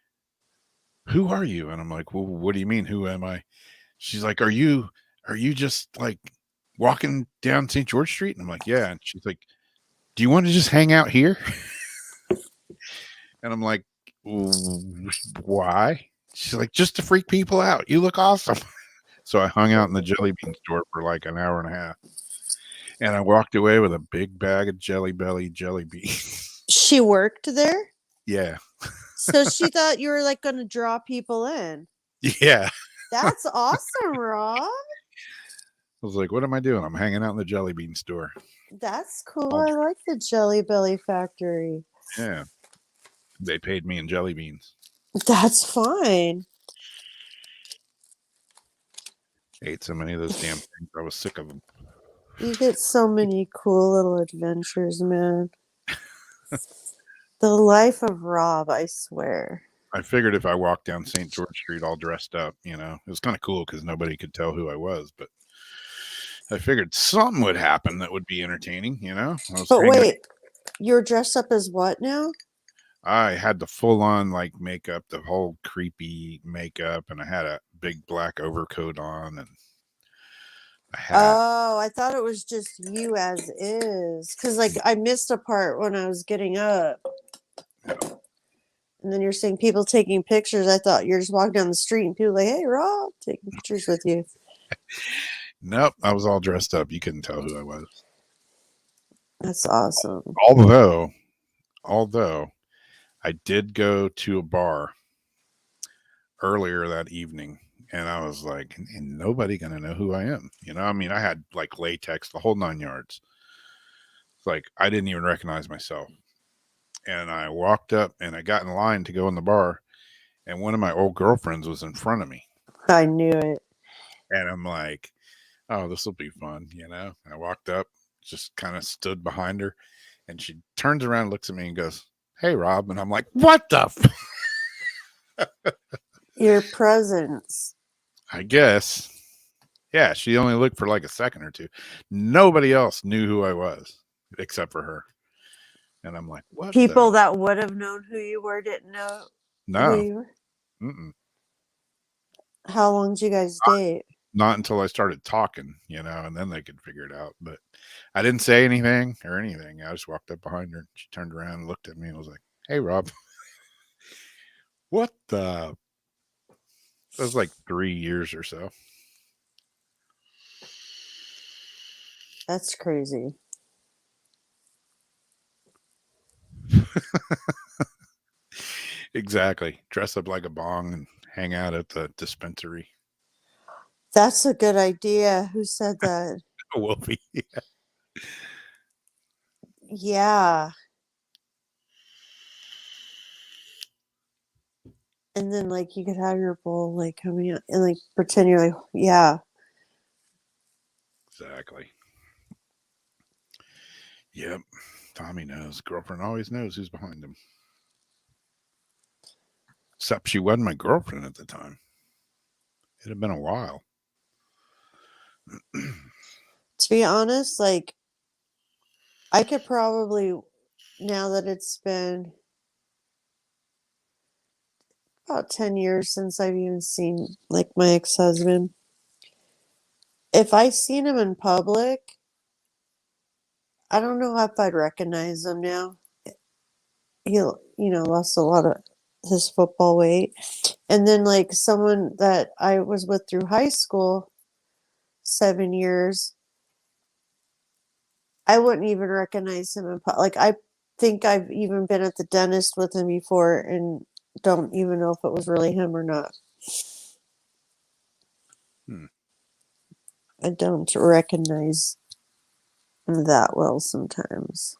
[SPEAKER 2] who are you? And I'm like, well, what do you mean? Who am I? She's like, are you just like walking down St. George Street? And I'm like, yeah. And she's like, do you want to just hang out here? And I'm like, why? She's like, just to freak people out. You look awesome. So I hung out in the jelly bean store for like an hour and a half. And I walked away with a big bag of Jelly Belly jelly beans.
[SPEAKER 3] She worked there?
[SPEAKER 2] Yeah.
[SPEAKER 3] So she thought you were like going to draw people in.
[SPEAKER 2] Yeah.
[SPEAKER 3] That's awesome, Rob.
[SPEAKER 2] I was like, what am I doing? I'm hanging out in the jelly bean store.
[SPEAKER 3] That's cool. I like the Jelly Belly factory.
[SPEAKER 2] Yeah. They paid me in jelly beans.
[SPEAKER 3] That's fine.
[SPEAKER 2] Ate so many of those damn things. I was sick of them.
[SPEAKER 3] You get so many cool little adventures, man. The life of Rob, I swear.
[SPEAKER 2] I figured if I walked down St. George Street all dressed up, it was kind of cool because nobody could tell who I was. But I figured something would happen that would be entertaining,
[SPEAKER 3] But wait, you're dressed up as what now?
[SPEAKER 2] I had the full on like makeup, the whole creepy makeup, and I had a big black overcoat on and a hat.
[SPEAKER 3] Oh, I thought it was just you as is. Because like I missed a part when I was getting up. And then you're seeing people taking pictures. I thought you're just walking down the street and people like, hey, Rob, taking pictures with you.
[SPEAKER 2] Nope, I was all dressed up. You couldn't tell who I was.
[SPEAKER 3] That's awesome.
[SPEAKER 2] Although I did go to a bar earlier that evening, and I was like, "Ain't nobody gonna know who I am." You know, I mean, I had like latex, the whole 9 yards. It's like I didn't even recognize myself. And I walked up and I got in line to go in the bar, and one of my old girlfriends was in front of me.
[SPEAKER 3] I knew it.
[SPEAKER 2] And I'm like, "Oh, this will be fun," you know. I walked up, just kind of stood behind her, and she turns around, looks at me, and goes, "Hey, Rob," and I'm like, "What the?"
[SPEAKER 3] Your presence.
[SPEAKER 2] I guess. Yeah, she only looked for like a second or two. Nobody else knew who I was except for her. And I'm like, what?
[SPEAKER 3] People that would have known who you were didn't know who
[SPEAKER 2] No.
[SPEAKER 3] you were.
[SPEAKER 2] Mm-mm.
[SPEAKER 3] How long did you guys date?
[SPEAKER 2] Not until I started talking, you know, and then they could figure it out. But I didn't say anything or anything. I just walked up behind her. She turned around and looked at me and was like, "Hey, Rob." What the? That was like 3 years or so.
[SPEAKER 3] That's crazy.
[SPEAKER 2] Exactly. Dress up like a bong and hang out at the dispensary.
[SPEAKER 3] That's a good idea. Who said that?
[SPEAKER 2] Wolfie.
[SPEAKER 3] Yeah. And then like you could have your bowl like coming out and like pretend you're like, yeah.
[SPEAKER 2] Exactly. Yep. Tommy knows. Girlfriend always knows who's behind him. Except she wasn't my girlfriend at the time. It had been a while.
[SPEAKER 3] To be honest, like I could probably, now that it's been about 10 years since I've even seen like my ex-husband, if I seen him in public, I don't know if I'd recognize him now. He, lost a lot of his football weight. And then like someone that I was with through high school, 7 years, I wouldn't even recognize him in like I think I've even been at the dentist with him before and don't even know if it was really him or not. I don't recognize him that well sometimes.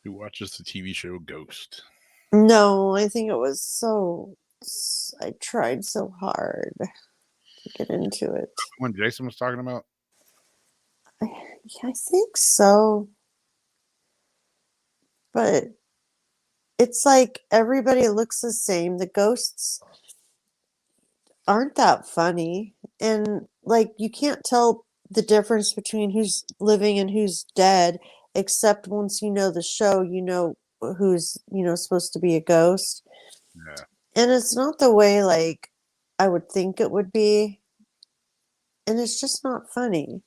[SPEAKER 2] Who watches the TV show Ghost?
[SPEAKER 3] No, I think it was I tried so hard to get into it.
[SPEAKER 2] When Jason was talking about?
[SPEAKER 3] I think so. But it's like everybody looks the same. The ghosts aren't that funny. And like you can't tell the difference between who's living and who's dead, except once you know the show, you know who's, supposed to be a ghost.
[SPEAKER 2] Yeah.
[SPEAKER 3] And it's not the way like I would think it would be. And it's just not funny.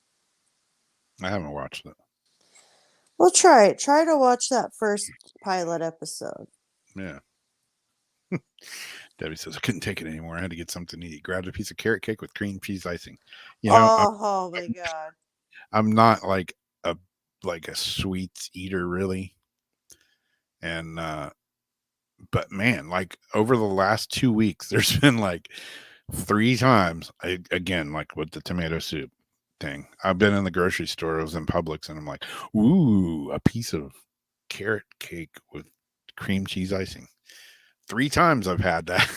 [SPEAKER 2] I haven't watched it.
[SPEAKER 3] Well, try it. Try to watch that first pilot episode.
[SPEAKER 2] Yeah. Debbie says, I couldn't take it anymore. I had to get something to eat. Grabbed a piece of carrot cake with cream cheese icing. You know,
[SPEAKER 3] Oh my God.
[SPEAKER 2] I'm not like a sweets eater really. And but man, like over the last 2 weeks, there's been like 3 times again, like with the tomato soup thing. I've been in the grocery store, I was in Publix, and I'm like, ooh, a piece of carrot cake with cream cheese icing. 3 times I've had that.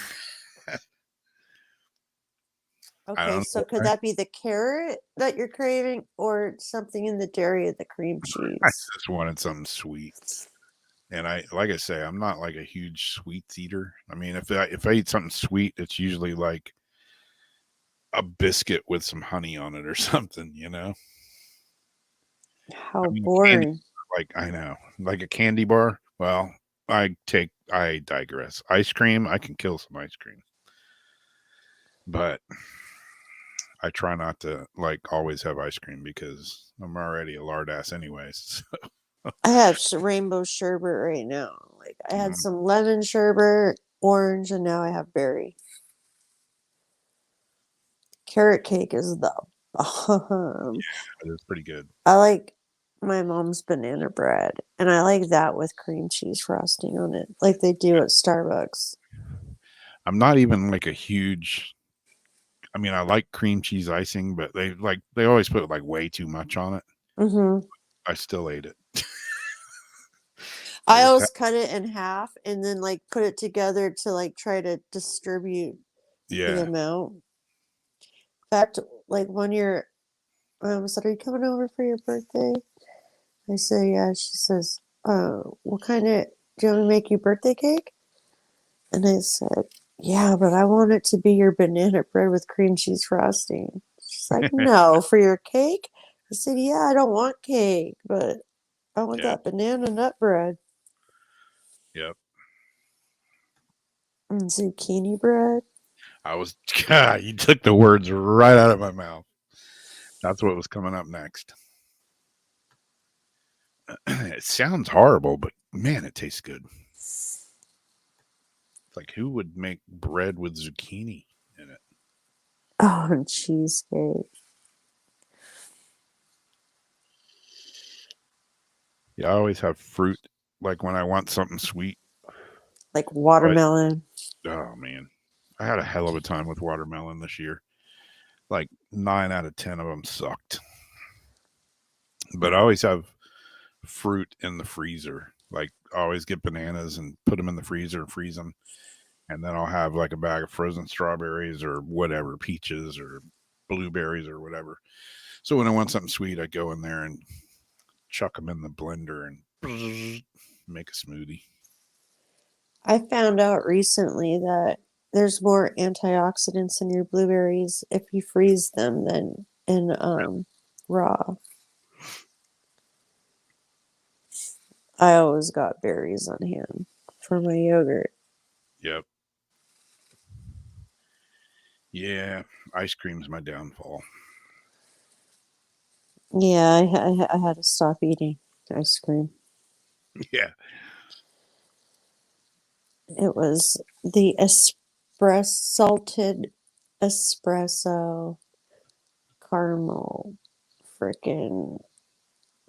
[SPEAKER 3] Okay, so could that be the carrot that you're craving or something in the dairy of the cream
[SPEAKER 2] I
[SPEAKER 3] cheese?
[SPEAKER 2] just wanted something sweet. And like I say, I'm not like a huge sweets eater. I mean, if I eat something sweet, it's usually like a biscuit with some honey on it or something, you know?
[SPEAKER 3] How
[SPEAKER 2] I mean,
[SPEAKER 3] boring.
[SPEAKER 2] I know, like a candy bar. Well, I digress. Ice cream, I can kill some ice cream. But I try not to like always have ice cream because I'm already a lard ass anyways.
[SPEAKER 3] I have rainbow sherbet right now. Like I had some lemon sherbet, orange, and now I have berry. Carrot cake is the bomb.
[SPEAKER 2] It is pretty good.
[SPEAKER 3] I like my mom's banana bread, and I like that with cream cheese frosting on it, like they do at Starbucks.
[SPEAKER 2] I'm not even like a huge. I mean, I like cream cheese icing, but they always put like way too much on it.
[SPEAKER 3] Hmm.
[SPEAKER 2] I still ate it.
[SPEAKER 3] I
[SPEAKER 2] just
[SPEAKER 3] always cut it in half and then like put it together to like try to distribute the
[SPEAKER 2] Yeah.
[SPEAKER 3] amount. In fact, like 1 year, I said, "Are you coming over for your birthday?" I said, "Yeah." She says, "What kind of? Do you want me to make you birthday cake?" And I said, "Yeah, but I want it to be your banana bread with cream cheese frosting." She's like, "No, for your cake?" I said, "Yeah, I don't want cake, but I want
[SPEAKER 2] Yeah.
[SPEAKER 3] that banana nut bread
[SPEAKER 2] Yep.
[SPEAKER 3] and zucchini bread."
[SPEAKER 2] I was. God, you took the words right out of my mouth. That's what was coming up next. It sounds horrible, but man, it tastes good. It's like, who would make bread with zucchini in it?
[SPEAKER 3] Oh, and cheesecake.
[SPEAKER 2] Yeah, I always have fruit. Like when I want something sweet.
[SPEAKER 3] Like watermelon.
[SPEAKER 2] Oh man, I had a hell of a time with watermelon this year. Like 9 out of 10 of them sucked. But I always have fruit in the freezer. Like I always get bananas and put them in the freezer and freeze them. And then I'll have like a bag of frozen strawberries or whatever, peaches or blueberries or whatever. So when I want something sweet, I go in there and chuck them in the blender and make a smoothie.
[SPEAKER 3] I found out recently that there's more antioxidants in your blueberries if you freeze them than in raw. I always got berries on hand for my yogurt.
[SPEAKER 2] Yep. Yeah, ice cream's my downfall.
[SPEAKER 3] Yeah, I had to stop eating ice cream.
[SPEAKER 2] Yeah.
[SPEAKER 3] It was the salted espresso caramel, freaking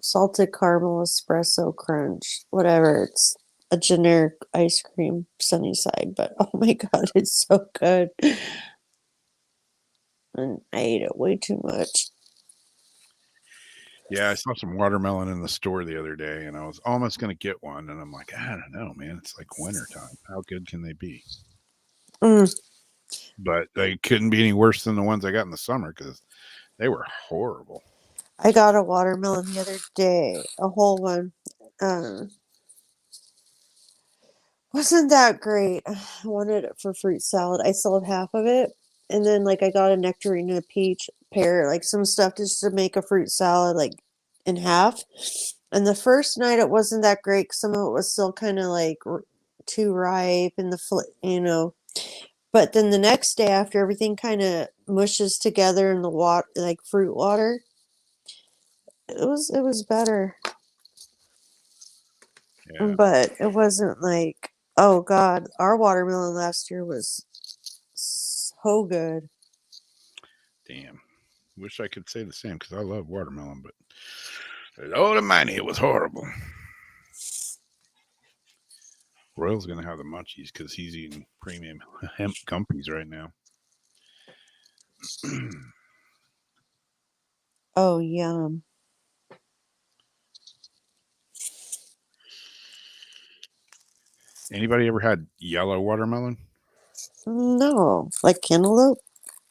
[SPEAKER 3] salted caramel espresso crunch, whatever. It's a generic ice cream sunny side, but oh my god, it's so good. And I ate it way too much.
[SPEAKER 2] Yeah, I saw some watermelon in the store the other day and I was almost going to get one. And I'm like, I don't know, man. It's like wintertime. How good can they be?
[SPEAKER 3] Mm.
[SPEAKER 2] But they couldn't be any worse than the ones I got in the summer because they were horrible.
[SPEAKER 3] I got a watermelon the other day, a whole one. Uh, wasn't that great. I wanted it for fruit salad. I sold half of it. And then like I got a nectarine and a peach, pear, like some stuff just to make a fruit salad like in half. And the first night it wasn't that great 'cause some of it was still kind of like too ripe and But then the next day after everything kind of mushes together in the water, like fruit water, it was better.
[SPEAKER 2] Yeah.
[SPEAKER 3] But it wasn't like, oh God, our watermelon last year was so good.
[SPEAKER 2] Damn. Wish I could say the same because I love watermelon, but Lord Almighty, it was horrible. Royal's going to have the munchies because he's eating premium hemp gumpies right now.
[SPEAKER 3] Oh, yum.
[SPEAKER 2] Anybody ever had yellow watermelon?
[SPEAKER 3] No, like cantaloupe?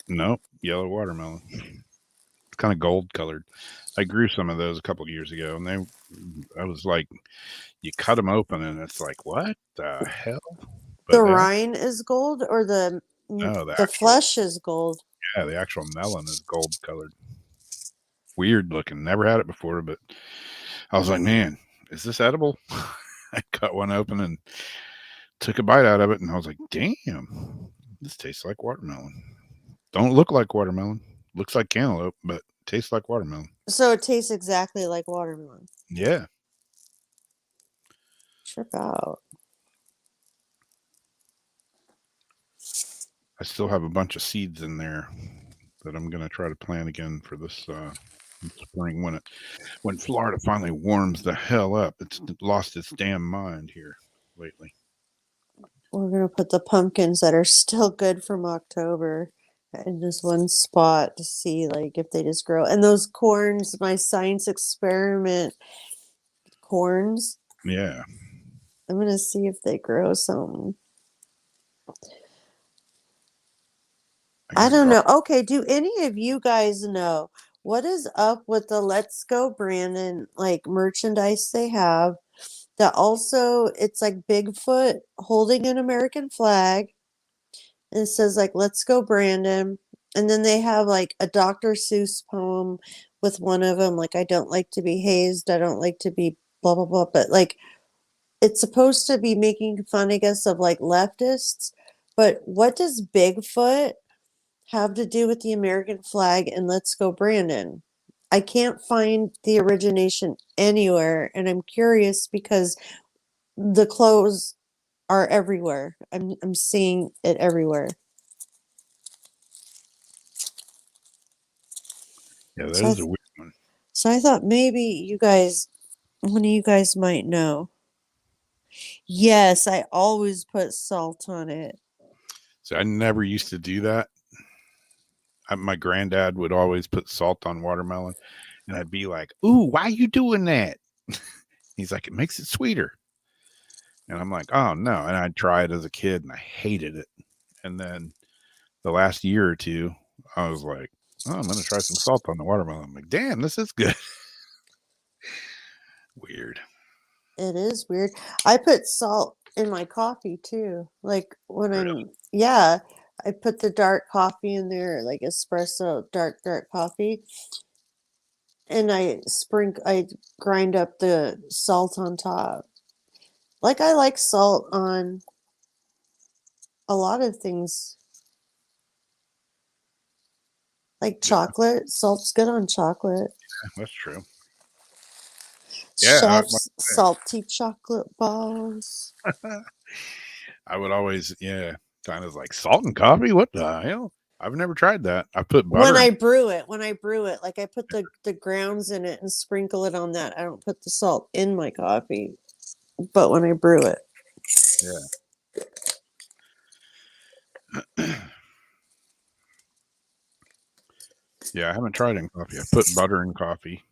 [SPEAKER 2] No, yellow watermelon. It's kind of gold colored. I grew some of those a couple of years ago, and I was like, you cut them open, and it's like, what the hell? But
[SPEAKER 3] The rind is gold or
[SPEAKER 2] no,
[SPEAKER 3] the flesh is gold?
[SPEAKER 2] yeah, the actual melon is gold colored. Weird looking. Never had it before, but I was like, man, is this edible? I cut one open and took a bite out of it, and I was like, damn, this tastes like watermelon. Don't look like watermelon. Looks like cantaloupe, but tastes like watermelon.
[SPEAKER 3] So it tastes exactly like watermelon.
[SPEAKER 2] Yeah.
[SPEAKER 3] Trip out.
[SPEAKER 2] I still have a bunch of seeds in there that I'm going to try to plant again for this in spring when Florida finally warms the hell up. It's lost its damn mind here lately.
[SPEAKER 3] We're gonna put the pumpkins that are still good from October in this one spot to see like if they just grow. And those corns, my science experiment corns,
[SPEAKER 2] Yeah.
[SPEAKER 3] I'm gonna see if they grow something. I don't know. Okay, do any of you guys know what is up with the Let's Go Brandon like merchandise they have? That also it's like Bigfoot holding an American flag and it says like "Let's go, Brandon." And then they have like a Dr. Seuss poem with one of them, like "I don't like to be hazed, I don't like to be blah blah blah." But like it's supposed to be making fun, I guess, of like leftists. But what does Bigfoot have to do with the American flag and "Let's go, Brandon"? I can't find the origination anywhere, and I'm curious because the clothes are everywhere. I'm seeing it everywhere.
[SPEAKER 2] Yeah, that
[SPEAKER 3] So
[SPEAKER 2] is a weird one.
[SPEAKER 3] So I thought maybe one of you guys might know. Yes, I always put salt on it.
[SPEAKER 2] So I never used to do that. My granddad would always put salt on watermelon, and I'd be like, "Ooh, why you doing that?" He's like, "It makes it sweeter." And I'm like, "Oh no!" And I'd try it as a kid, and I hated it. And then the last year or two, I was like, "Oh, I'm gonna try some salt on the watermelon." I'm like, "Damn, this is good." Weird.
[SPEAKER 3] It is weird. I put salt in my coffee too. Like when
[SPEAKER 2] Really?
[SPEAKER 3] yeah, I put the dark coffee in there, like espresso, dark coffee, and I grind up the salt on top. Like I like salt on a lot of things. Like chocolate, salt's good on chocolate.
[SPEAKER 2] That's true. Yeah,
[SPEAKER 3] Chef's salty chocolate balls.
[SPEAKER 2] I would always, yeah. Dinah's like, salt and coffee? What the hell? I've never tried that. I put butter.
[SPEAKER 3] When I brew it, like I put the grounds in it and sprinkle it on that. I don't put the salt in my coffee, but when I brew it.
[SPEAKER 2] Yeah. Yeah, I haven't tried in coffee. I put butter in coffee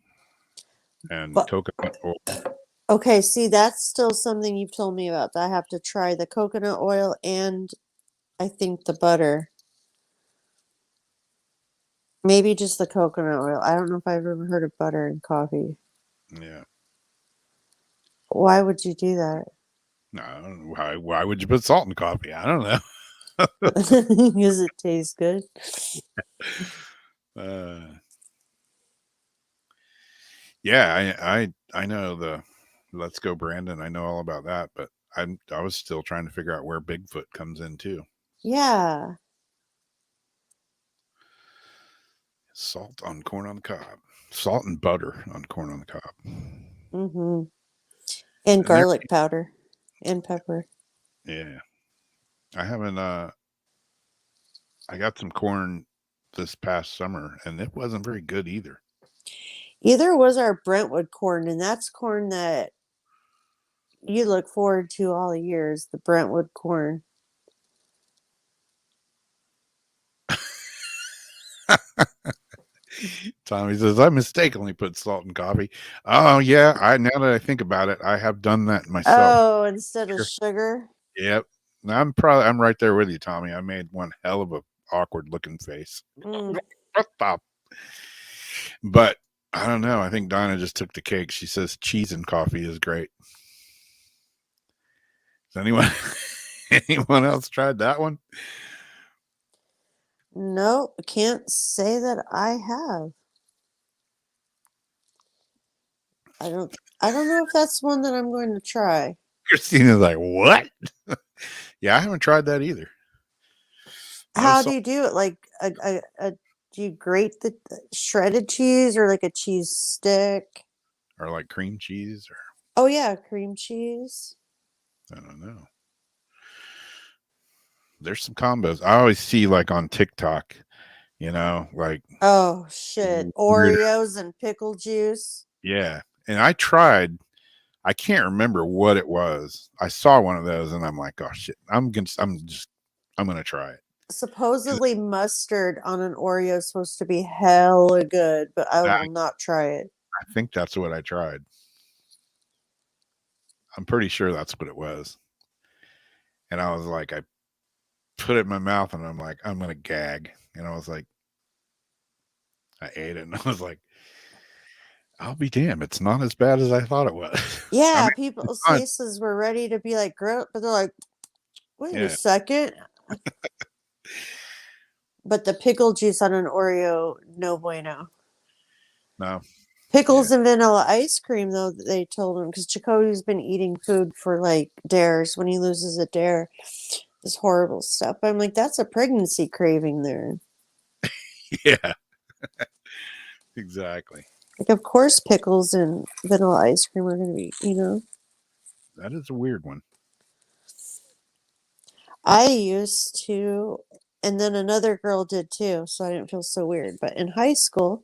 [SPEAKER 2] and coconut oil.
[SPEAKER 3] Okay, see, that's still something you've told me about. That I have to try the coconut oil and I think the butter. Maybe just the coconut oil. I don't know if I've ever heard of butter in coffee.
[SPEAKER 2] Yeah.
[SPEAKER 3] Why would you do that?
[SPEAKER 2] No, why would you put salt in coffee? I don't know.
[SPEAKER 3] Because it tastes good.
[SPEAKER 2] Yeah, I know the Let's Go Brandon. I know all about that, but I was still trying to figure out where Bigfoot comes in too.
[SPEAKER 3] Yeah.
[SPEAKER 2] Salt on corn on the cob. Salt and butter on corn on the cob.
[SPEAKER 3] Mm-hmm. And garlic powder and pepper.
[SPEAKER 2] Yeah. I haven't I got some corn this past summer and it wasn't very good either.
[SPEAKER 3] Either was our Brentwood corn, and that's corn that you look forward to all years, the Brentwood corn.
[SPEAKER 2] Tommy says, I mistakenly put salt in coffee. Oh yeah, now that I think about it, I have done that myself.
[SPEAKER 3] Oh, instead of sugar?
[SPEAKER 2] Yep. I'm right there with you, Tommy. I made one hell of a awkward looking face. Stop. But I don't know. I think Dinah just took the cake. She says cheese and coffee is great. Has anyone else tried that one?
[SPEAKER 3] No, can't say that I have. I don't know if that's one that I'm going to try.
[SPEAKER 2] Christina's like, what? Yeah, I haven't tried that either.
[SPEAKER 3] How do you do it? Like do you grate the shredded cheese or like a cheese stick?
[SPEAKER 2] Or like cream cheese or
[SPEAKER 3] Oh yeah, cream cheese.
[SPEAKER 2] I don't know. There's some combos. I always see like on TikTok, like
[SPEAKER 3] Oh shit.
[SPEAKER 2] weird.
[SPEAKER 3] Oreos and pickle juice.
[SPEAKER 2] Yeah. And I tried, I can't remember what it was. I saw one of those and I'm like, oh shit, I'm gonna try it.
[SPEAKER 3] Supposedly mustard on an Oreo is supposed to be hella good, but I
[SPEAKER 2] I,
[SPEAKER 3] will not try it.
[SPEAKER 2] I think that's what I tried. I'm pretty sure that's what it was. And I was like, I put it in my mouth and I'm like, I'm gonna gag. And I was like, I ate it and I was like, I'll be damned, it's not as bad as I thought it was.
[SPEAKER 3] Yeah,
[SPEAKER 2] I mean,
[SPEAKER 3] people's
[SPEAKER 2] fine.
[SPEAKER 3] faces were ready to be like, but they're like, wait a
[SPEAKER 2] Yeah.
[SPEAKER 3] second. But the pickle juice on an Oreo, no bueno.
[SPEAKER 2] No.
[SPEAKER 3] Pickles and vanilla ice cream, though, they told him, because Chakotay's been eating food for like dares when he loses a dare. This horrible stuff. I'm like, that's a pregnancy craving there.
[SPEAKER 2] Yeah. Exactly.
[SPEAKER 3] Like, of course, pickles and vanilla ice cream are going to be,
[SPEAKER 2] That is a weird one.
[SPEAKER 3] I used to, and then another girl did too, so I didn't feel so weird. But in high school,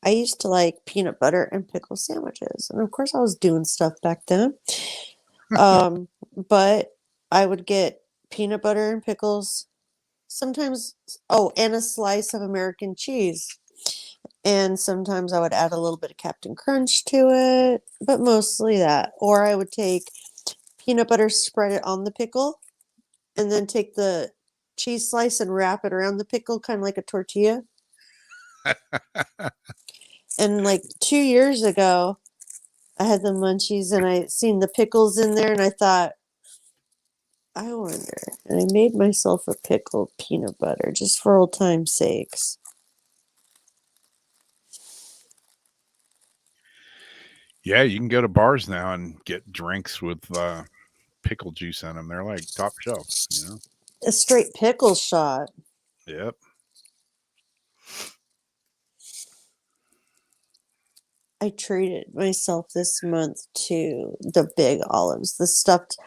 [SPEAKER 3] I used to like peanut butter and pickle sandwiches. And of course, I was doing stuff back then. But I would get peanut butter and pickles, sometimes, and a slice of American cheese. And sometimes I would add a little bit of Captain Crunch to it, but mostly that. Or I would take peanut butter, spread it on the pickle, and then take the cheese slice and wrap it around the pickle, kind of like a tortilla. And like 2 years ago, I had the munchies and I seen the pickles in there, and I thought, I wonder. And I made myself a pickled peanut butter just for old time's sakes.
[SPEAKER 2] Yeah, you can go to bars now and get drinks with pickle juice in them. They're like top shelf,
[SPEAKER 3] A straight pickle shot.
[SPEAKER 2] Yep.
[SPEAKER 3] I treated myself this month to the big olives, the stuffed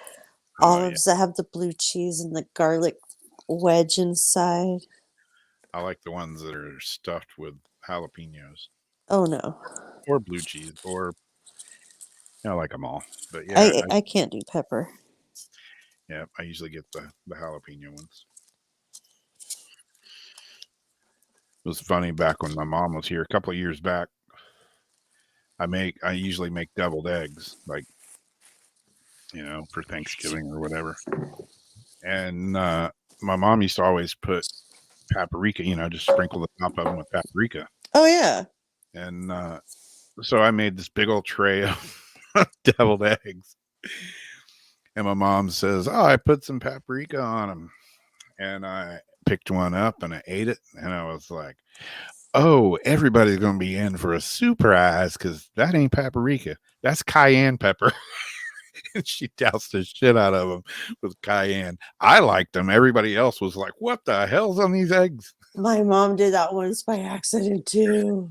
[SPEAKER 3] olives that have the blue cheese and the garlic wedge inside.
[SPEAKER 2] I like the ones that are stuffed with jalapenos
[SPEAKER 3] Oh no.
[SPEAKER 2] or blue cheese, or I like them all. But yeah,
[SPEAKER 3] I can't do pepper.
[SPEAKER 2] I usually get the jalapeno ones. It was funny back when my mom was here a couple of years back. I usually make deviled eggs, like, for Thanksgiving or whatever. And my mom used to always put paprika, just sprinkle the top of them with paprika.
[SPEAKER 3] Oh yeah.
[SPEAKER 2] And so I made this big old tray of deviled eggs. And my mom says, "Oh, I put some paprika on them." And I picked one up and I ate it. And I was like, oh, everybody's going to be in for a surprise because that ain't paprika. That's cayenne pepper. And she doused the shit out of them with cayenne. I liked them. Everybody else was like, what the hell's on these eggs?
[SPEAKER 3] My mom did that once by accident too.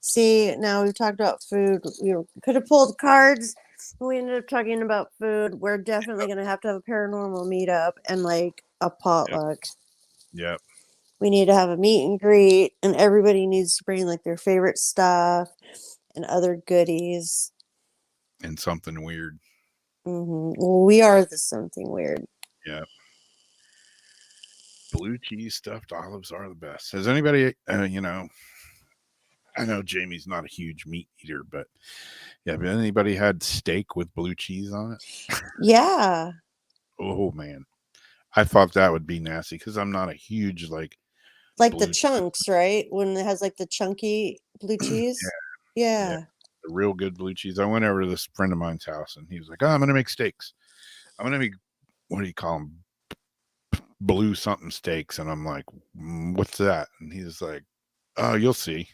[SPEAKER 3] See, now we've talked about food. We could have pulled cards. We ended up talking about food. We're definitely going to have a paranormal meetup and like a potluck.
[SPEAKER 2] Yep.
[SPEAKER 3] We need to have a meet and greet, and everybody needs to bring like their favorite stuff and other goodies.
[SPEAKER 2] And something weird.
[SPEAKER 3] Well, we are the something weird.
[SPEAKER 2] Yeah. Blue cheese stuffed olives are the best. Has anybody, I know Jamie's not a huge meat eater, but have anybody had steak with blue cheese on it?
[SPEAKER 3] Yeah.
[SPEAKER 2] Oh man, I thought that would be nasty because I'm not a huge
[SPEAKER 3] the
[SPEAKER 2] blue
[SPEAKER 3] chunks, right? When it has like the chunky blue cheese. Yeah.
[SPEAKER 2] The real good blue cheese. I went over to this friend of mine's house and he was like, "Oh, I'm gonna make steaks. I'm gonna make, what do you call them? Blue something steaks." And I'm like, "What's that?" And he's like, "Oh, you'll see."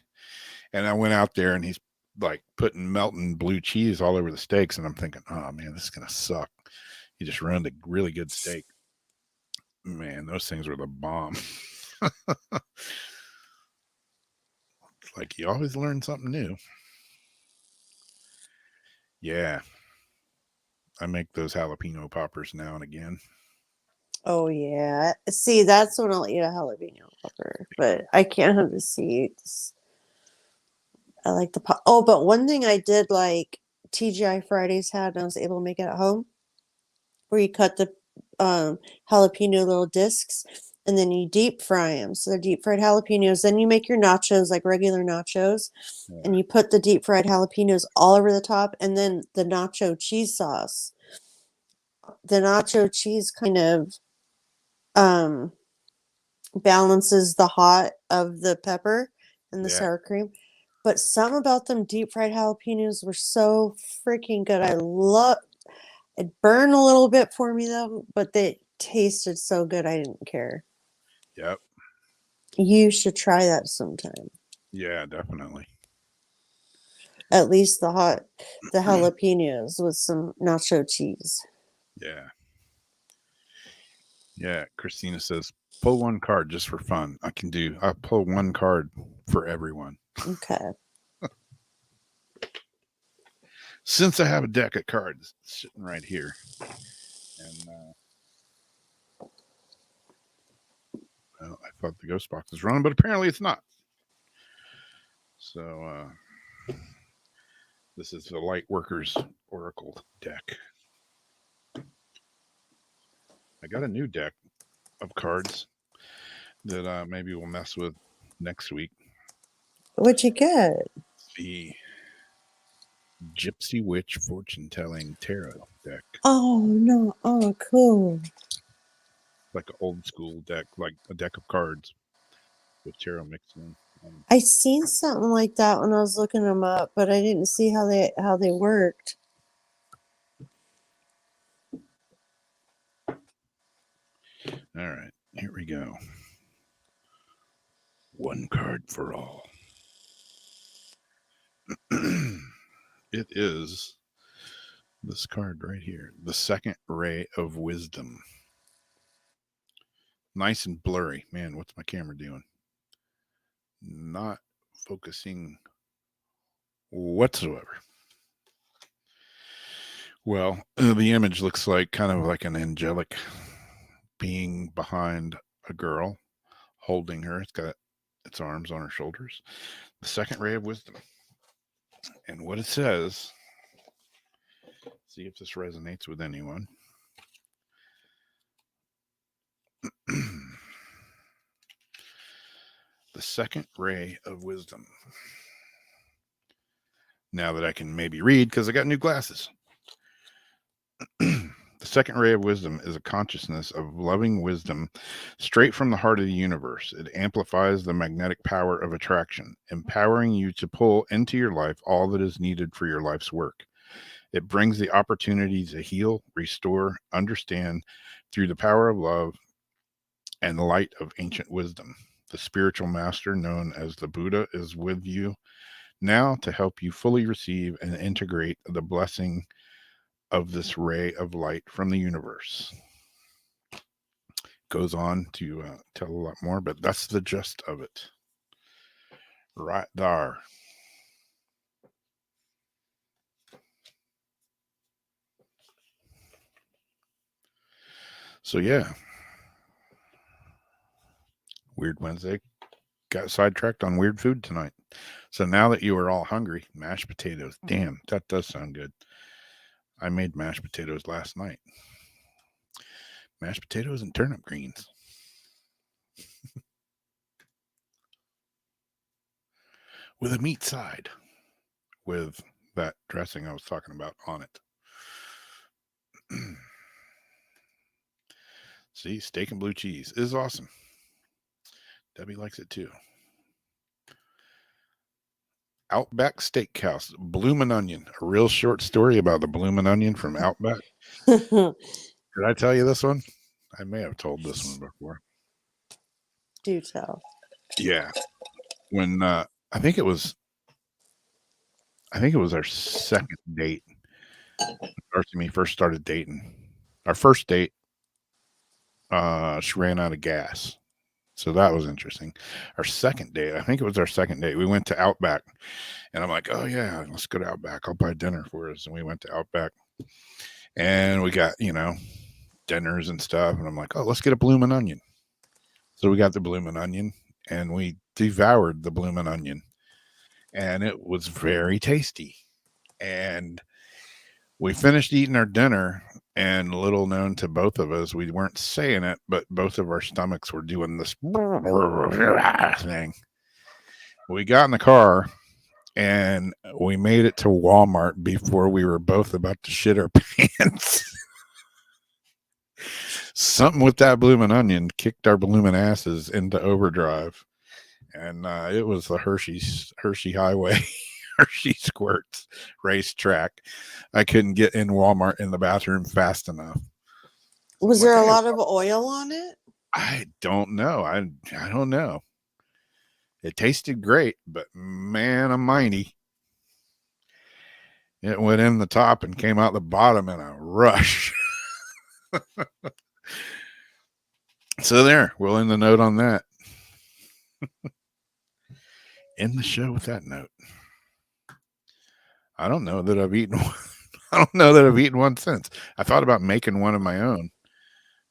[SPEAKER 2] And I went out there and he's like putting melting blue cheese all over the steaks. And I'm thinking, oh man, this is going to suck. He just ruined a really good steak. Man, those things were the bomb. It's like you always learn something new. Yeah. I make those jalapeno poppers now and again.
[SPEAKER 3] Oh yeah. See, that's when I'll eat a jalapeno pepper, but I can't have the seeds. I like the pop. Oh, but one thing I did like TGI Fridays had, and I was able to make it at home, where you cut the jalapeno little discs, and then you deep fry them. So they're deep fried jalapenos. Then you make your nachos like regular nachos, and you put the deep fried jalapenos all over the top, and then the nacho cheese sauce. The nacho cheese kind of um balances the hot of the pepper and the
[SPEAKER 2] Yeah.
[SPEAKER 3] sour cream. But some about them deep fried jalapenos were so freaking good. I love it. Burned a little bit for me though, but they tasted so good I didn't care.
[SPEAKER 2] Yep.
[SPEAKER 3] You should try that sometime.
[SPEAKER 2] Yeah, definitely.
[SPEAKER 3] At least the jalapenos with some nacho cheese.
[SPEAKER 2] Yeah. Yeah. Christina says, pull one card just for fun. I'll pull one card for everyone.
[SPEAKER 3] Okay.
[SPEAKER 2] Since I have a deck of cards sitting right here. And well, I thought the ghost box was running, but apparently it's not. So this is the Light Workers Oracle deck. I got a new deck of cards that maybe we'll mess with next week.
[SPEAKER 3] What'd you get?
[SPEAKER 2] The Gypsy Witch Fortune Telling Tarot deck.
[SPEAKER 3] Oh no. Oh cool.
[SPEAKER 2] Like an old school deck, like a deck of cards with tarot mixed in.
[SPEAKER 3] I seen something like that when I was looking them up, but I didn't see how they worked.
[SPEAKER 2] All right, here we go. One card for all. It is this card right here, the Second Ray of Wisdom. Nice and blurry. Man, what's my camera doing? Not focusing whatsoever. Well, the image looks like kind of like an angelic being behind a girl holding her. It's got its arms on her shoulders. The Second Ray of Wisdom. And what it says, see if this resonates with anyone. The Second Ray of Wisdom. Now that I can maybe read because I got new glasses. The Second Ray of Wisdom is a consciousness of loving wisdom straight from the heart of the universe. It amplifies the magnetic power of attraction, empowering you to pull into your life all that is needed for your life's work. It brings the opportunity to heal, restore, understand through the power of love and the light of ancient wisdom. The spiritual master known as the Buddha is with you now to help you fully receive and integrate the blessing of this ray of light from the universe. Goes on to tell a lot more, but that's the gist of it. Right there. So yeah. Weird Wednesday. Got sidetracked on weird food tonight. So now that you are all hungry, mashed potatoes. Damn, that does sound good. I made mashed potatoes last night. Mashed potatoes and turnip greens. With a meat side. With that dressing I was talking about on it. See, steak and blue cheese is awesome. Debbie likes it too. Outback Steakhouse, Bloomin' Onion. A real short story about the Bloomin' Onion from Outback. Did I tell you this one? I may have told this one before.
[SPEAKER 3] Do tell.
[SPEAKER 2] Yeah. When I think it was our second date. Darcy and me first started dating. Our first date, she ran out of gas. So that was interesting. Our second date, I think it was our second date, we went to Outback. And I'm like, oh, yeah, let's go to Outback. I'll buy dinner for us. And we went to Outback. And we got, dinners and stuff, and I'm like, oh, let's get a bloomin' onion. So we got the bloomin' onion, and we devoured the bloomin' onion, and it was very tasty. And we finished eating our dinner, and little known to both of us, we weren't saying it, but both of our stomachs were doing this thing. We got in the car, and we made it to Walmart before we were both about to shit our pants. Something with that bloomin' onion kicked our bloomin' asses into overdrive, and it was the Hershey Highway, Hershey Squirts racetrack. I couldn't get in Walmart in the bathroom fast enough.
[SPEAKER 3] Was there a lot of oil on it?
[SPEAKER 2] I don't know. I don't know. It tasted great, but man almighty, it went in the top and came out the bottom in a rush. So there, we'll end the note on that. End the show with that note. I don't know that I've eaten one. I don't know that I've eaten one since. I thought about making one of my own,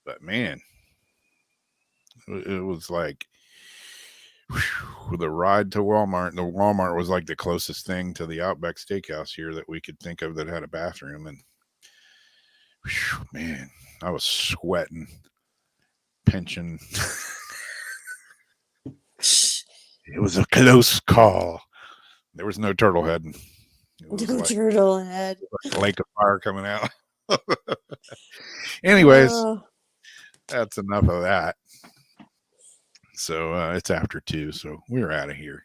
[SPEAKER 2] but man, it was like whew, the ride to Walmart. And the Walmart was like the closest thing to the Outback Steakhouse here that we could think of that had a bathroom. And whew, man, I was sweating, pinching. It was a close call. There was no turtle head. It was like
[SPEAKER 3] Turtle head.
[SPEAKER 2] a lake of fire coming out. Anyways,
[SPEAKER 3] Oh,
[SPEAKER 2] that's enough of that. So it's after 2, so we're out of here.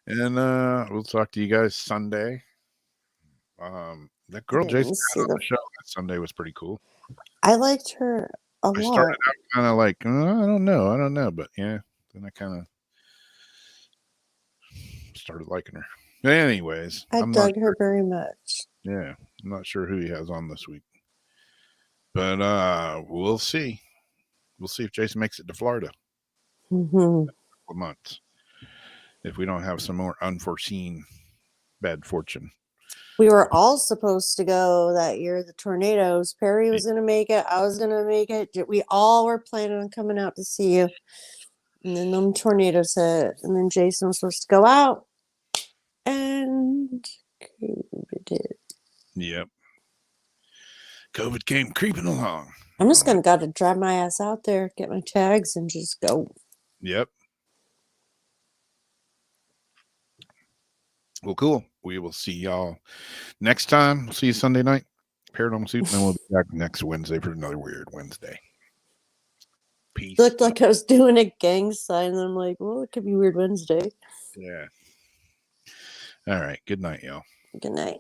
[SPEAKER 2] And we'll talk to you guys Sunday. That girl
[SPEAKER 3] didn't
[SPEAKER 2] Jason
[SPEAKER 3] see
[SPEAKER 2] had on
[SPEAKER 3] the-
[SPEAKER 2] the show last Sunday was pretty cool.
[SPEAKER 3] I liked her a
[SPEAKER 2] I
[SPEAKER 3] lot.
[SPEAKER 2] started out kind of like, I don't know, but yeah, then I kind of started liking her. But anyways,
[SPEAKER 3] I
[SPEAKER 2] I'm not
[SPEAKER 3] dug her very much.
[SPEAKER 2] Yeah, I'm not sure who he has on this week, but we'll see. We'll see if Jason makes it to Florida
[SPEAKER 3] Mhm.
[SPEAKER 2] for months. If we don't have some more unforeseen bad fortune.
[SPEAKER 3] We were all supposed to go that year, the tornadoes. Perry was going to make it. I was going to make it. We all were planning on coming out to see you. And then them tornadoes hit. And then Jason was supposed to go out. And COVID did.
[SPEAKER 2] Yep. COVID came creeping along.
[SPEAKER 3] I'm just going to got to drive my ass out there, get my tags, and just go.
[SPEAKER 2] Yep. Well, cool. We will see y'all next time. We'll see you Sunday night. Paranormal Suit, and then we'll be back next Wednesday for another Weird Wednesday. Peace.
[SPEAKER 3] Looked like I was doing a gang sign. And I'm like, well, it could be Weird Wednesday.
[SPEAKER 2] Yeah. All right. Good night, y'all.
[SPEAKER 3] Good night.